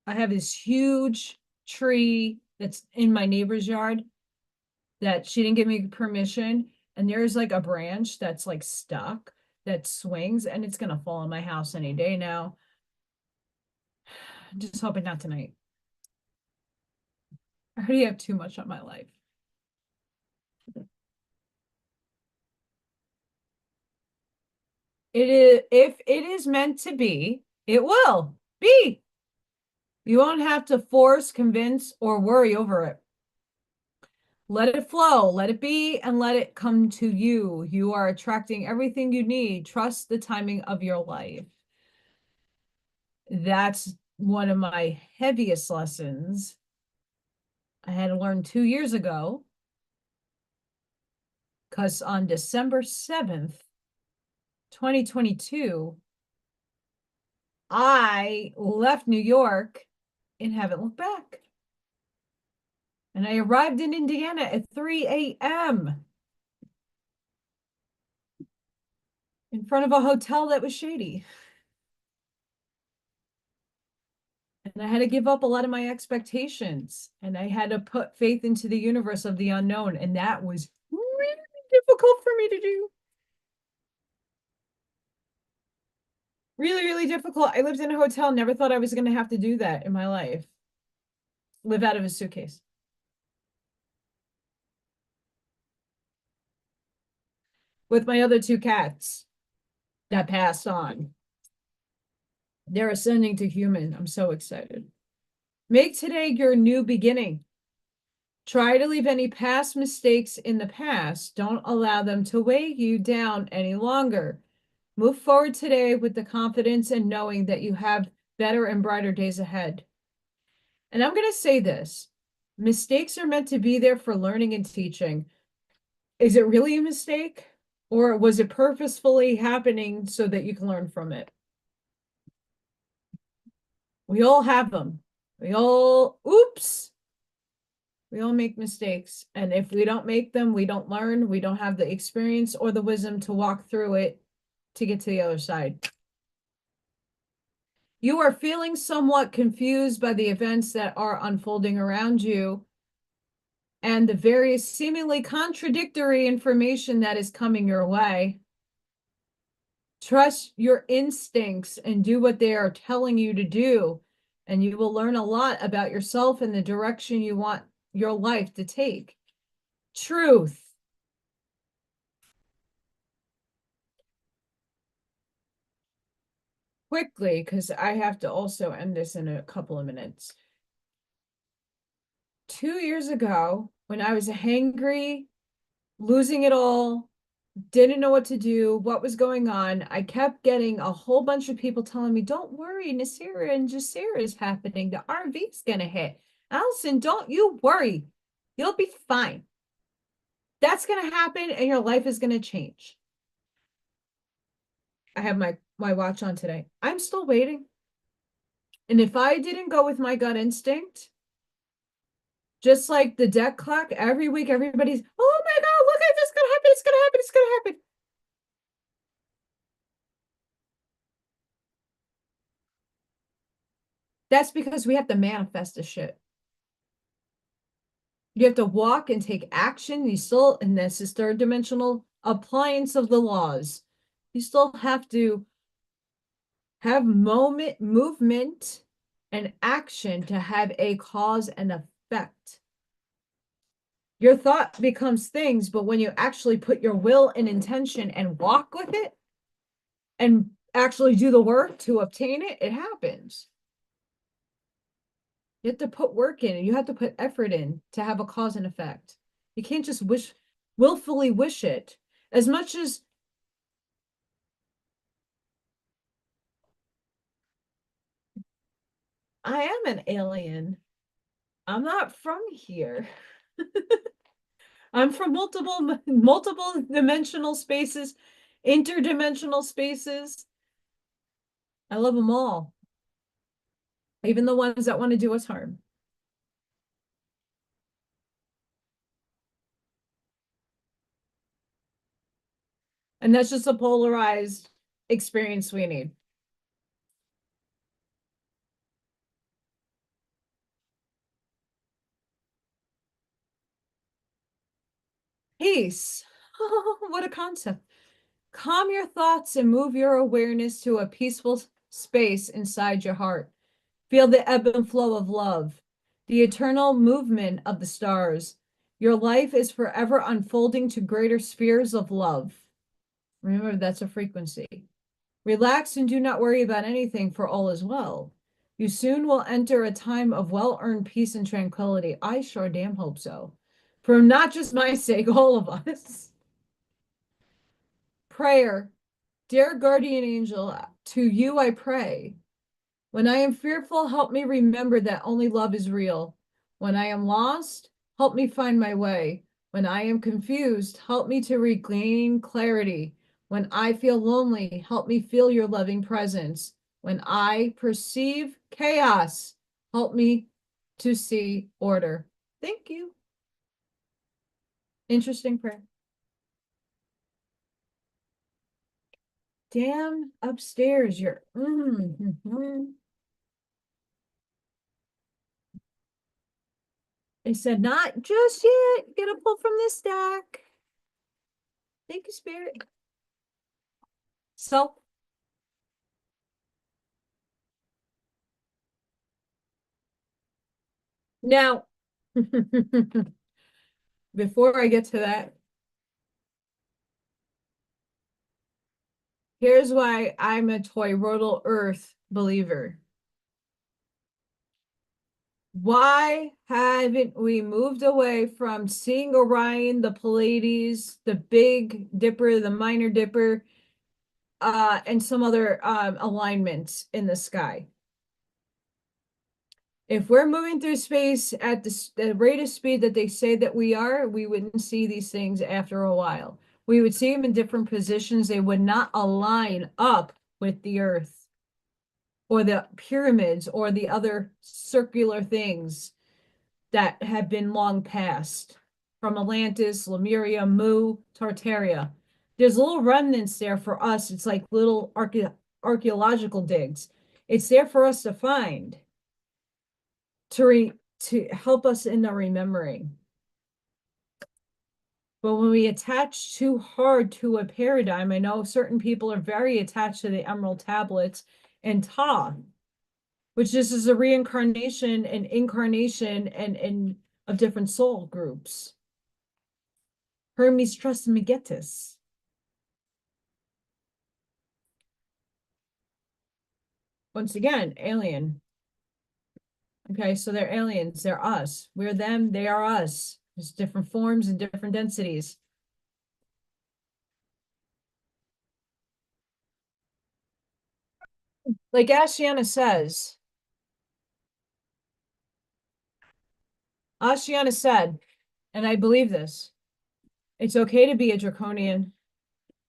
I have this huge tree that's in my neighbor's yard that she didn't give me permission. And there's like a branch that's like stuck that swings and it's going to fall on my house any day now. Just hoping not tonight. I already have too much on my life. It is, if it is meant to be, it will be. You won't have to force, convince, or worry over it. Let it flow, let it be, and let it come to you. You are attracting everything you need. Trust the timing of your life. That's one of my heaviest lessons I had to learn 2 years ago. Because on December 7th, 2022, I left New York and haven't looked back. And I arrived in Indiana at 3 a.m. in front of a hotel that was shady. And I had to give up a lot of my expectations. And I had to put faith into the universe of the unknown. And that was really difficult for me to do. Really, really difficult. I lived in a hotel, never thought I was going to have to do that in my life. Live out of a suitcase. With my other two cats that passed on. They're ascending to human. I'm so excited. Make today your new beginning. Try to leave any past mistakes in the past. Don't allow them to weigh you down any longer. Move forward today with the confidence and knowing that you have better and brighter days ahead. And I'm going to say this. Mistakes are meant to be there for learning and teaching. Is it really a mistake? Or was it purposefully happening so that you can learn from it? We all have them. We all make mistakes. And if we don't make them, we don't learn. We don't have the experience or the wisdom to walk through it to get to the other side. You are feeling somewhat confused by the events that are unfolding around you and the various seemingly contradictory information that is coming your way. Trust your instincts and do what they are telling you to do, and you will learn a lot about yourself and the direction you want your life to take. Truth. Quickly, because I have to also end this in a couple of minutes. 2 years ago, when I was hangry, losing it all, didn't know what to do, what was going on, I kept getting a whole bunch of people telling me, don't worry, Nasira and Jasira is happening. The RV's gonna hit. Allison, don't you worry. You'll be fine. That's gonna happen and your life is gonna change. I have my watch on today. I'm still waiting. And if I didn't go with my gut instinct, just like the deck clock, every week everybody's, oh my God, look at this, gonna happen, it's gonna happen, it's gonna happen. That's because we have to manifest the shit. You have to walk and take action. You still, and this is third dimensional appliance of the laws. You still have to have movement and action to have a cause and effect. Your thought becomes things, but when you actually put your will and intention and walk with it and actually do the work to obtain it, it happens. You have to put work in and you have to put effort in to have a cause and effect. You can't just willfully wish it. As much as I am an alien, I'm not from here. I'm from multiple dimensional spaces, interdimensional spaces. I love them all, even the ones that want to do us harm. And that's just a polarized experience we need. Peace. Oh, what a concept. Calm your thoughts and move your awareness to a peaceful space inside your heart. Feel the ebb and flow of love, the eternal movement of the stars. Your life is forever unfolding to greater spheres of love. Remember, that's a frequency. Relax and do not worry about anything, for all is well. You soon will enter a time of well-earned peace and tranquility. I sure damn hope so. For not just my sake, all of us. Prayer. Dear guardian angel, to you I pray. When I am fearful, help me remember that only love is real. When I am lost, help me find my way. When I am confused, help me to regain clarity. When I feel lonely, help me feel your loving presence. When I perceive chaos, help me to see order. Thank you. Interesting prayer. Damn upstairs, you're. They said, not just yet. Get a pull from this stack. Thank you, Spirit. So now, before I get to that, here's why I'm a toroidal Earth believer. Why haven't we moved away from seeing Orion, the Pleiades, the Big Dipper, the Minor Dipper, and some other alignments in the sky? If we're moving through space at the rate of speed that they say that we are, we wouldn't see these things after a while. We would see them in different positions. They would not align up with the Earth or the pyramids or the other circular things that have been long past from Atlantis, Lemuria, Mu, Tartaria. There's little remnants there for us. It's like little archaeological digs. It's there for us to find to help us in the remembering. But when we attach too hard to a paradigm, I know certain people are very attached to the Emerald Tablets and Ta, which this is a reincarnation and incarnation and of different soul groups. Hermes Trismegistus. Once again, alien. Okay, so they're aliens, they're us. We're them, they are us. There's different forms and different densities. Like Ashiana said, and I believe this, it's okay to be a draconian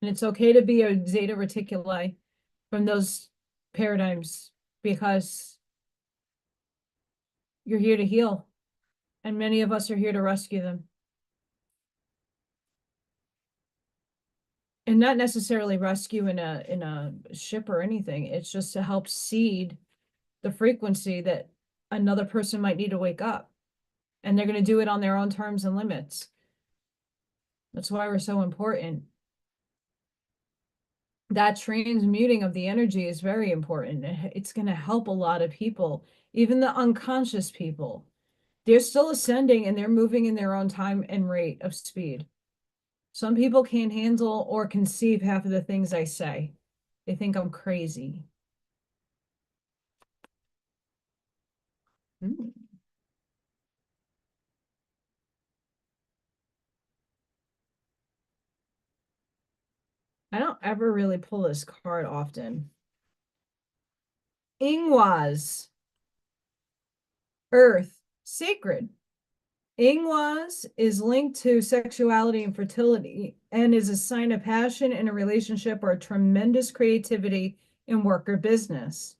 and it's okay to be a Zeta Reticuli from those paradigms because you're here to heal and many of us are here to rescue them. And not necessarily rescue in a ship or anything. It's just to help seed the frequency that another person might need to wake up. And they're going to do it on their own terms and limits. That's why we're so important. That transmuting of the energy is very important. It's going to help a lot of people, even the unconscious people. They're still ascending and they're moving in their own time and rate of speed. Some people can't handle or conceive half of the things I say. They think I'm crazy. Mm. I don't ever really pull this card often. Ingwas, Earth, sacred. Ingwas is linked to sexuality and fertility and is a sign of passion in a relationship or tremendous creativity in work or business.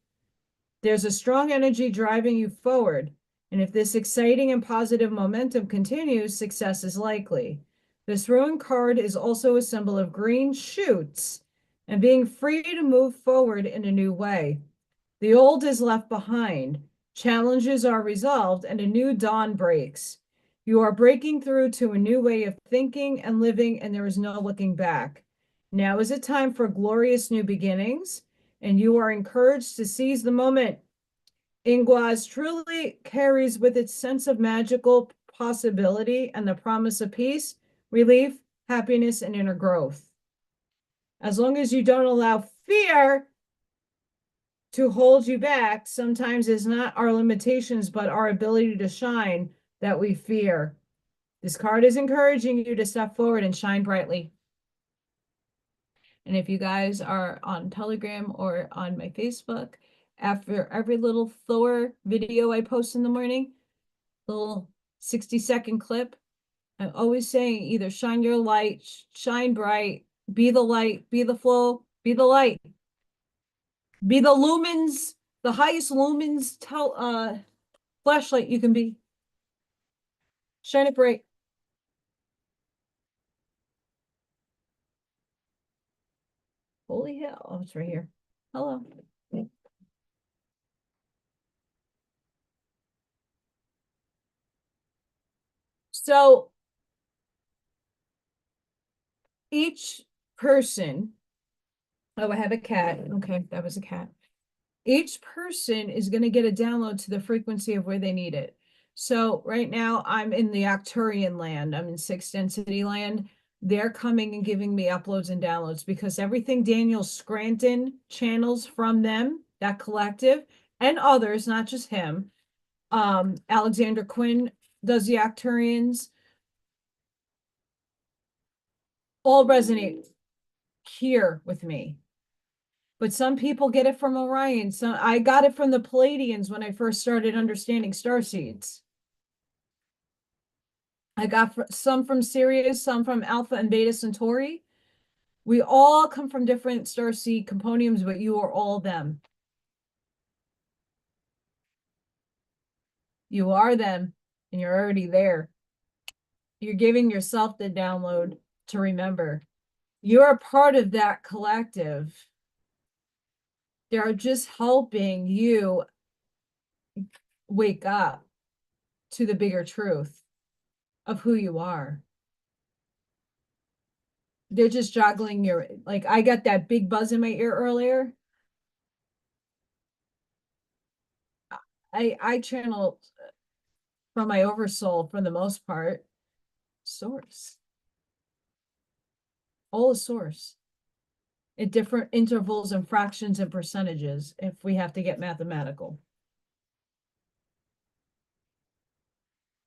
There's a strong energy driving you forward. And if this exciting and positive momentum continues, success is likely. This ruin card is also a symbol of green shoots and being free to move forward in a new way. The old is left behind, challenges are resolved, and a new dawn breaks. You are breaking through to a new way of thinking and living, and there is no looking back. Now is a time for glorious new beginnings, and you are encouraged to seize the moment. Ingwas truly carries with its sense of magical possibility and the promise of peace, relief, happiness, and inner growth. As long as you don't allow fear to hold you back, sometimes it's not our limitations, but our ability to shine that we fear. This card is encouraging you to step forward and shine brightly. And if you guys are on Telegram or on my Facebook, after every little Thor video I post in the morning, little 60-second clip, I'm always saying either shine your light, shine bright, be the light, be the flow, be the light, be the lumens, the highest lumens flashlight you can be. Shine it bright. Holy hell. Oh, it's right here. Hello. So each person, oh, I have a cat. Okay, that was a cat. Each person is going to get a download to the frequency of where they need it. So right now I'm in the Arcturian land. I'm in sixth density land. They're coming and giving me uploads and downloads because everything Daniel Scranton channels from them, that collective, and others, not just him. Alexander Quinn does the Arcturians, all resonate here with me. But some people get it from Orion. So I got it from the Palladians when I first started understanding star seeds. I got some from Sirius, some from Alpha and Beta Centauri. We all come from different star seed components, but you are all them. You are them, and you're already there. You're giving yourself the download to remember. You're a part of that collective. They're just helping you wake up to the bigger truth of who you are. They're just juggling your, like, I got that big buzz in my ear earlier. I channeled from my oversoul for the most part. Source. All is source. At different intervals and fractions and percentages, if we have to get mathematical.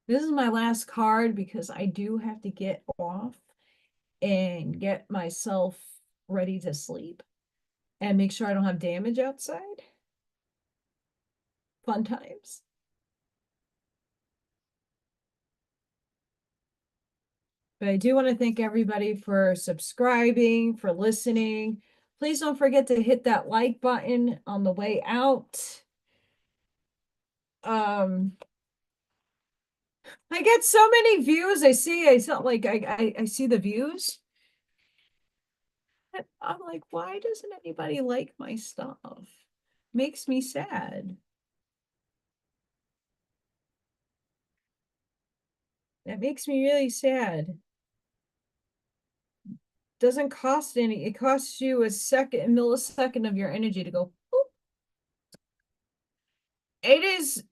This is my last card because I do have to get off and get myself ready to sleep and make sure I don't have damage outside. Fun times. But I do want to thank everybody for subscribing, for listening. Please don't forget to hit that like button on the way out. I get so many views. I saw like I see the views. I'm like, why doesn't anybody like my stuff? Makes me sad. That makes me really sad. Doesn't cost any. It costs you a millisecond of your energy to go. Boop. It is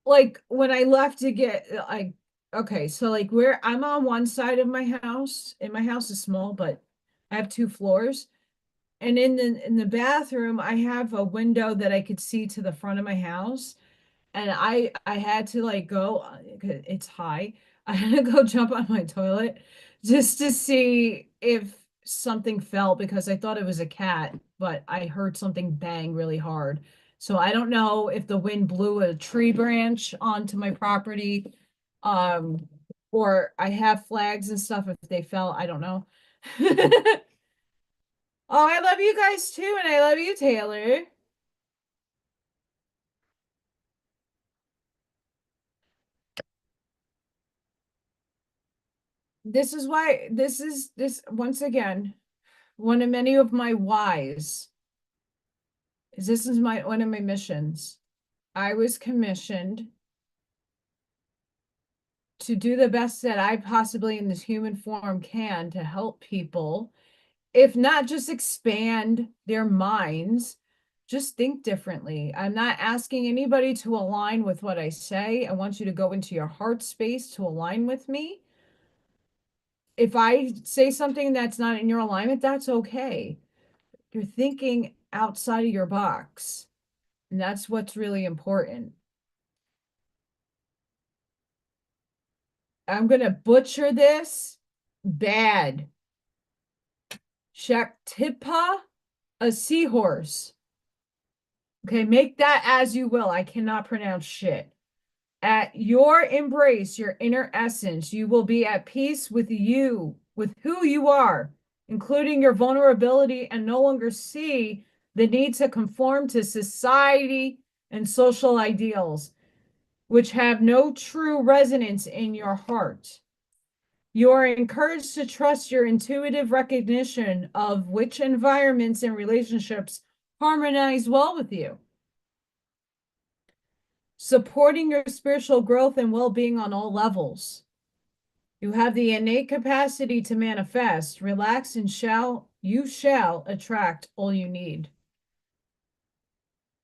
like when I left to get like okay, so like where I'm on one side of my house, and my house is small, but I have two floors. And in the bathroom, I have a window that I could see to the front of my house. And I had to like go, it's high. I had to go jump on my toilet just to see if something fell because I thought it was a cat, but I heard something bang really hard. So I don't know if the wind blew a tree branch onto my property, um, or I have flags and stuff if they fell. I don't know. Oh, I love you guys too, and I love you, Taylor. This is why this once again, one of many of my whys is this is my one of my missions. I was commissioned to do the best that I possibly in this human form can to help people, if not just expand their minds, just think differently. I'm not asking anybody to align with what I say. I want you to go into your heart space to align with me. If I say something that's not in your alignment, that's okay. You're thinking outside of your box. And that's what's really important. I'm going to butcher this bad. Shaktipa, a seahorse. Okay, make that as you will. I cannot pronounce shit. At your embrace, your inner essence, you will be at peace with you, with who you are, including your vulnerability, and no longer see the need to conform to society and social ideals, which have no true resonance in your heart. You are encouraged to trust your intuitive recognition of which environments and relationships harmonize well with you, supporting your spiritual growth and well being on all levels. You have the innate capacity to manifest. Relax and you shall attract all you need.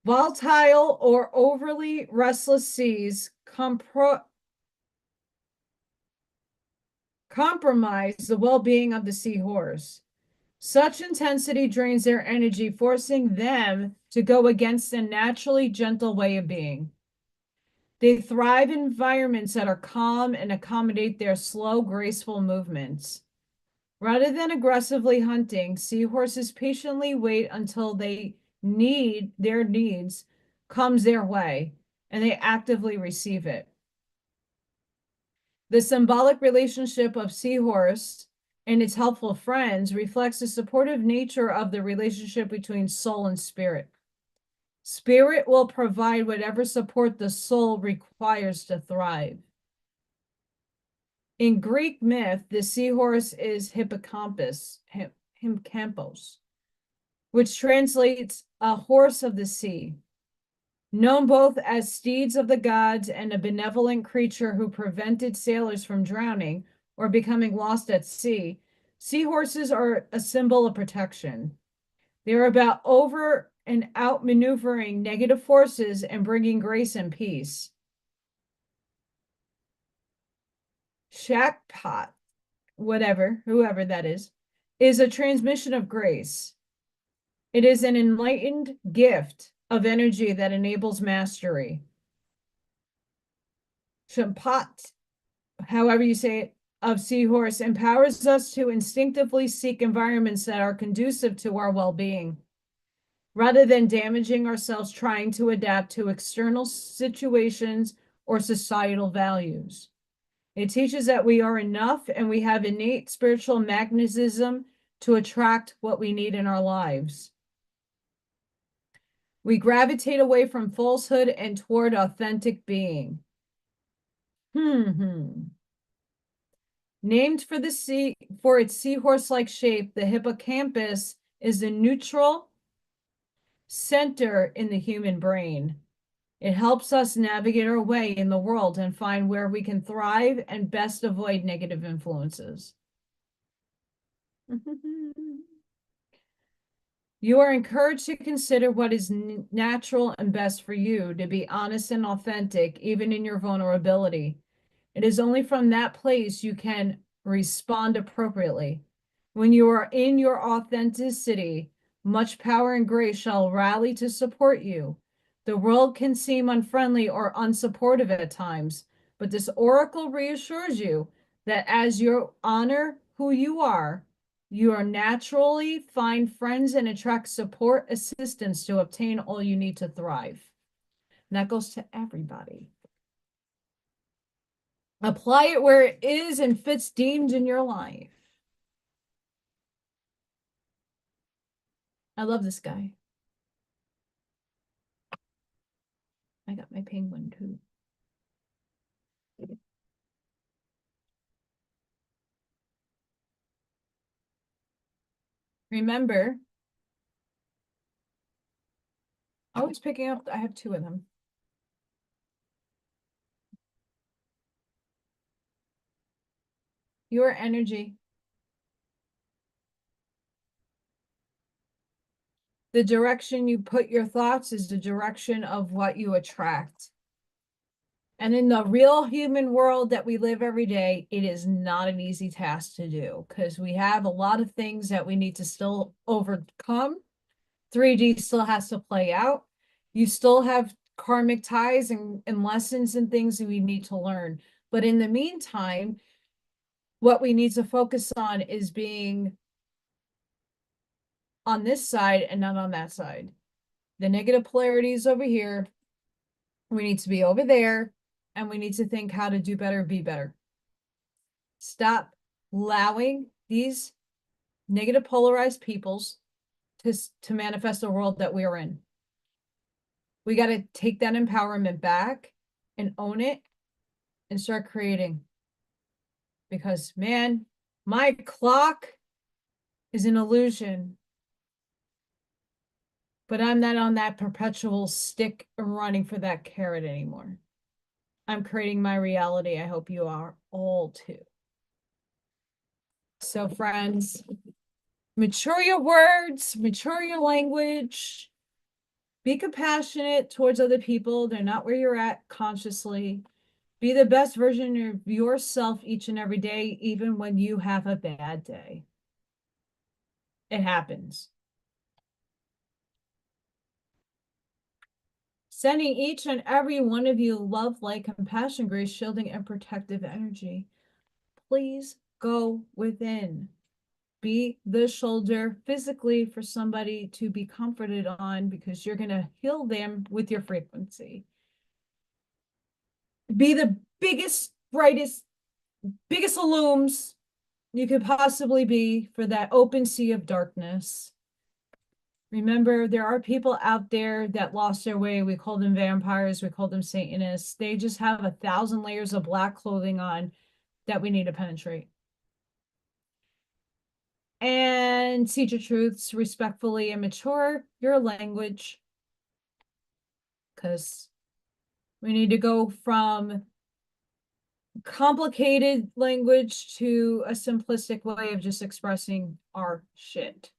Volatile or overly restless seas compromise the well-being of the seahorse. Such intensity drains their energy, forcing them to go against a naturally gentle way of being. They thrive in environments that are calm and accommodate their slow, graceful movements. Rather than aggressively hunting, seahorses patiently wait until their needs comes their way, and they actively receive it. The symbolic relationship of seahorse and its helpful friends reflects the supportive nature of the relationship between soul and spirit. Spirit will provide whatever support the soul requires to thrive. In Greek myth, the seahorse is hippocampos, which translates a horse of the sea. Known both as steeds of the gods and a benevolent creature who prevented sailors from drowning or becoming lost at sea, seahorses are a symbol of protection. They're about over and outmaneuvering negative forces and bringing grace and peace. Shakpat, whoever that is a transmission of grace. It is an enlightened gift of energy that enables mastery. Shampat, however you say it, of seahorse empowers us to instinctively seek environments that are conducive to our well-being, rather than damaging ourselves trying to adapt to external situations or societal values. It teaches that we are enough and we have innate spiritual magnetism to attract what we need in our lives. We gravitate away from falsehood and toward authentic being. Named for its seahorse-like shape, the hippocampus is the neutral center in the human brain. It helps us navigate our way in the world and find where we can thrive and best avoid negative influences. You are encouraged to consider what is natural and best for you, to be honest and authentic, even in your vulnerability. It is only from that place you can respond appropriately. When you are in your authenticity, much power and grace shall rally to support you. The world can seem unfriendly or unsupportive at times, but this oracle reassures you that as you honor who you are naturally find friends and attract support assistance to obtain all you need to thrive. And that goes to everybody. Apply it where it is and fits deemed in your life. I love this guy. I got my penguin too. Remember, always picking up, I have two of them. Your energy. The direction you put your thoughts is the direction of what you attract. And in the real human world that we live every day, it is not an easy task to do because we have a lot of things that we need to still overcome. 3D still has to play out. You still have karmic ties and lessons and things that we need to learn. But in the meantime, what we need to focus on is being on this side and not on that side. The negative polarity is over here. We need to be over there, and we need to think how to do better, be better. Stop allowing these negative polarized peoples to manifest the world that we are in. We got to take that empowerment back and own it and start creating. Because, man, my clock is an illusion. But I'm not on that perpetual stick running for that carrot anymore. I'm creating my reality. I hope you are all too. So, friends, mature your words, mature your language, be compassionate towards other people. They're not where you're at consciously. Be the best version of yourself each and every day, even when you have a bad day. It happens. Sending each and every one of you love, light, compassion, grace, shielding, and protective energy. Please go within. Be the shoulder physically for somebody to be comforted on because you're going to heal them with your frequency. Be the biggest, brightest, biggest illums you could possibly be for that open sea of darkness. Remember, there are people out there that lost their way. We call them vampires. We call them Satanists. They just have 1,000 layers of black clothing on that we need to penetrate. And teach your truths respectfully and mature your language. Because we need to go from complicated language to a simplistic way of just expressing our shit.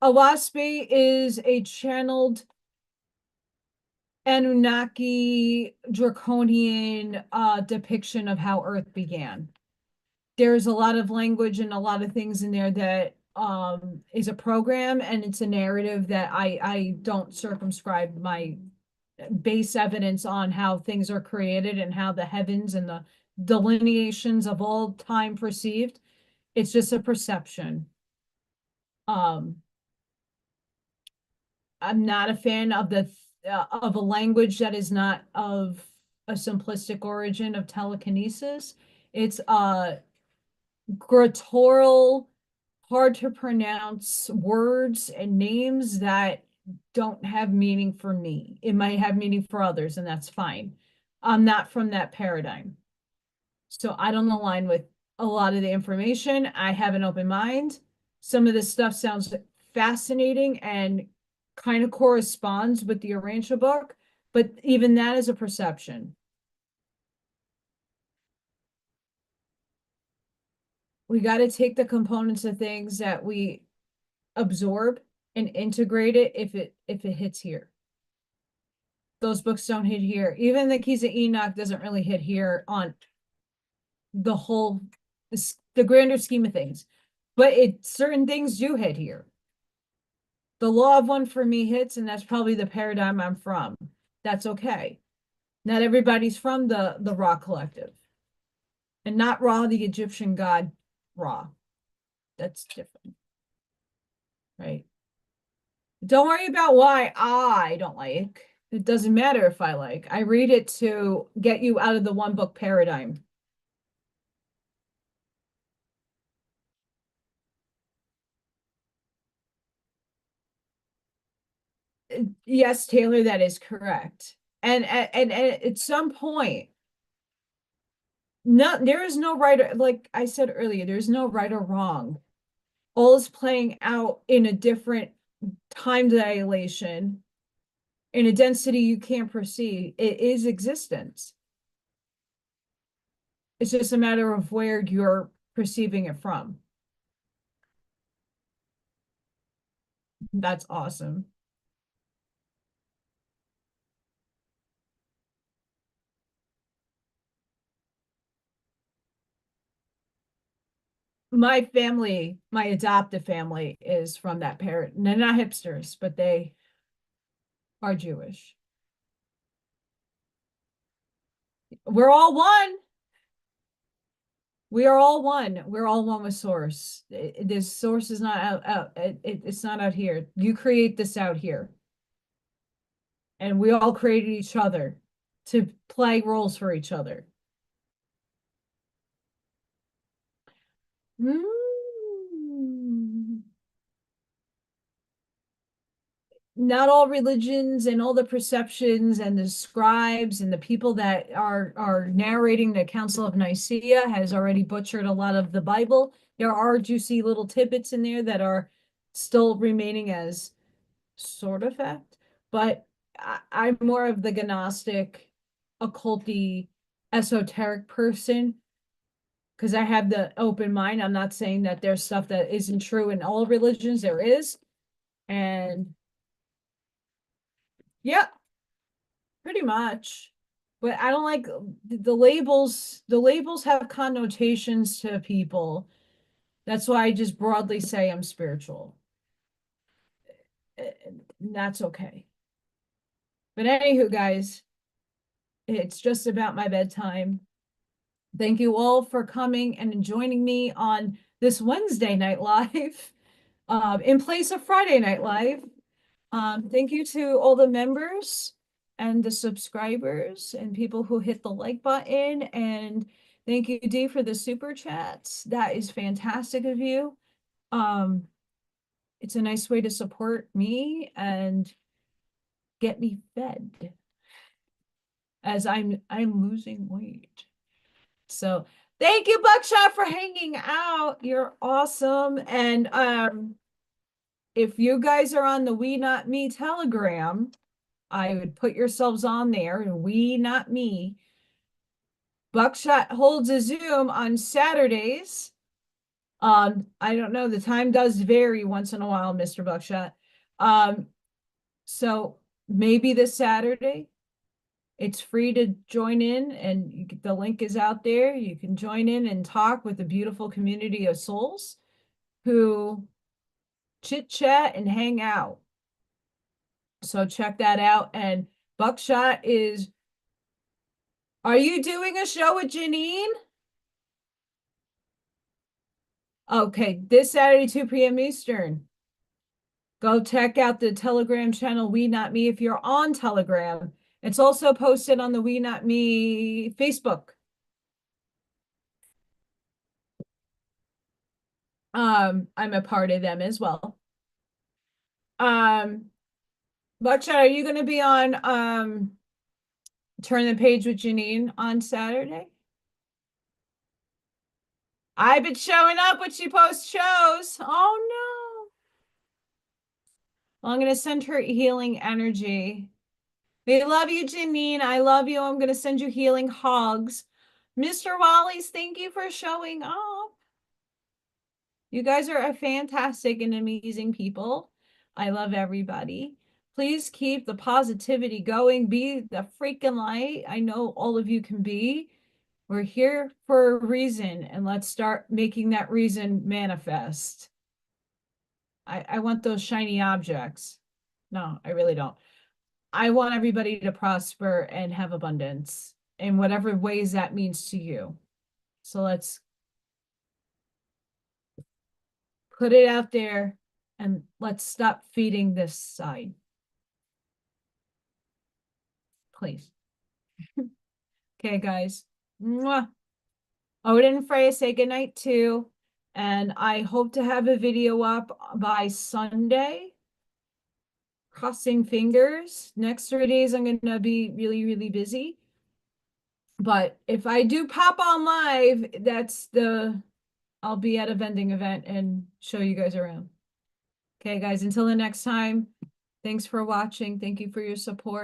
Awaspi is a channeled Anunnaki draconian depiction of how Earth began. There's a lot of language and a lot of things in there that is a program, and it's a narrative that I don't circumscribe my base evidence on how things are created and how the heavens and the delineations of all time perceived. It's just a perception. I'm not a fan of of a language that is not of a simplistic origin of telekinesis. It's guttural, hard to pronounce words and names that don't have meaning for me. It might have meaning for others, and that's fine. I'm not from that paradigm. So I don't align with a lot of the information. I have an open mind. Some of this stuff sounds fascinating and kind of corresponds with the Urantia book, but even that is a perception. we got to take the components of things that we absorb and integrate it if it hits here. Those books don't hit here. Even the Keys of Enoch doesn't really hit here on the whole the grander scheme of things. But certain things do hit here. The law of one for me hits, and that's probably the paradigm I'm from. That's okay. Not everybody's from the Ra collective. And not Ra, the Egyptian god Ra. That's different. Right? Don't worry about why I don't like. It doesn't matter if I like. I read it to get you out of the one book paradigm. Yes, Taylor, that is correct. And at some point, no, there is no right or, like I said earlier, there's no right or wrong. All is playing out in a different time dilation, in a density you can't perceive. It is existence. It's just a matter of where you're perceiving it from. That's awesome. My family, my adoptive family, is from that parent. They're not hipsters, but they are Jewish. We're all one. We are all one. We're all one with source. This source is not out. It's not out here. You create this out here. And we all created each other to play roles for each other. Mm. Not all religions and all the perceptions and the scribes and the people that are narrating the Council of Nicaea has already butchered a lot of the Bible. There are juicy little tidbits in there that are still remaining as sort of fact, but I'm more of the Gnostic, occulty, esoteric person because I have the open mind. I'm not saying that there's stuff that isn't true in all religions. There is, and yeah, pretty much. But I don't like the labels. The labels have connotations to people. That's why I just broadly say I'm spiritual. That's okay. But anywho, guys, it's just about my bedtime. Thank you all for coming and joining me on this Wednesday night live, in place of Friday night live. Thank you to all the members and the subscribers and people who hit the like button. And thank you, Dee, for the super chats. That is fantastic of you. It's a nice way to support me and get me fed as I'm losing weight. So thank you, Buckshot, for hanging out. You're awesome. And if you guys are on the WeNotMe Telegram, I would put yourselves on there. WeNotMe. Buckshot holds a Zoom on Saturdays. I don't know, the time does vary once in a while, Mr. Buckshot. So maybe this Saturday. It's free to join in, and the link is out there. You can join in and talk with a beautiful community of souls who chit chat and hang out. So check that out. And Buckshot is, are you doing a show with Janine? Okay, this Saturday, 2 p.m. Eastern. Go check out the Telegram channel, WeNotMe, if you're on Telegram. It's also posted on the WeNotMe Facebook. I'm a part of them as well. Buckshot, are you gonna be on Turn the Page with Janine on Saturday? I've been showing up when she posts shows. Oh no. Well, I'm gonna send her healing energy. We love you, Janine. I love you. I'm gonna send you healing hugs. Mr. Wallies, thank you for showing up. You guys are a fantastic and amazing people. I love everybody. Please keep the positivity going. Be the freaking light I know all of you can be. We're here for a reason, and let's start making that reason manifest. I want those shiny objects. No, I really don't. I want everybody to prosper and have abundance in whatever ways that means to you. So let's put it out there and let's stop feeding this side, please. Okay, guys. Mwah. Odin and Freya say goodnight too. And I hope to have a video up by Sunday. Crossing fingers. Next 3 days, I'm going to be really, really busy. But if I do pop on live, I'll be at a vending event and show you guys around. Okay, guys, until the next time, thanks for watching. Thank you for your support.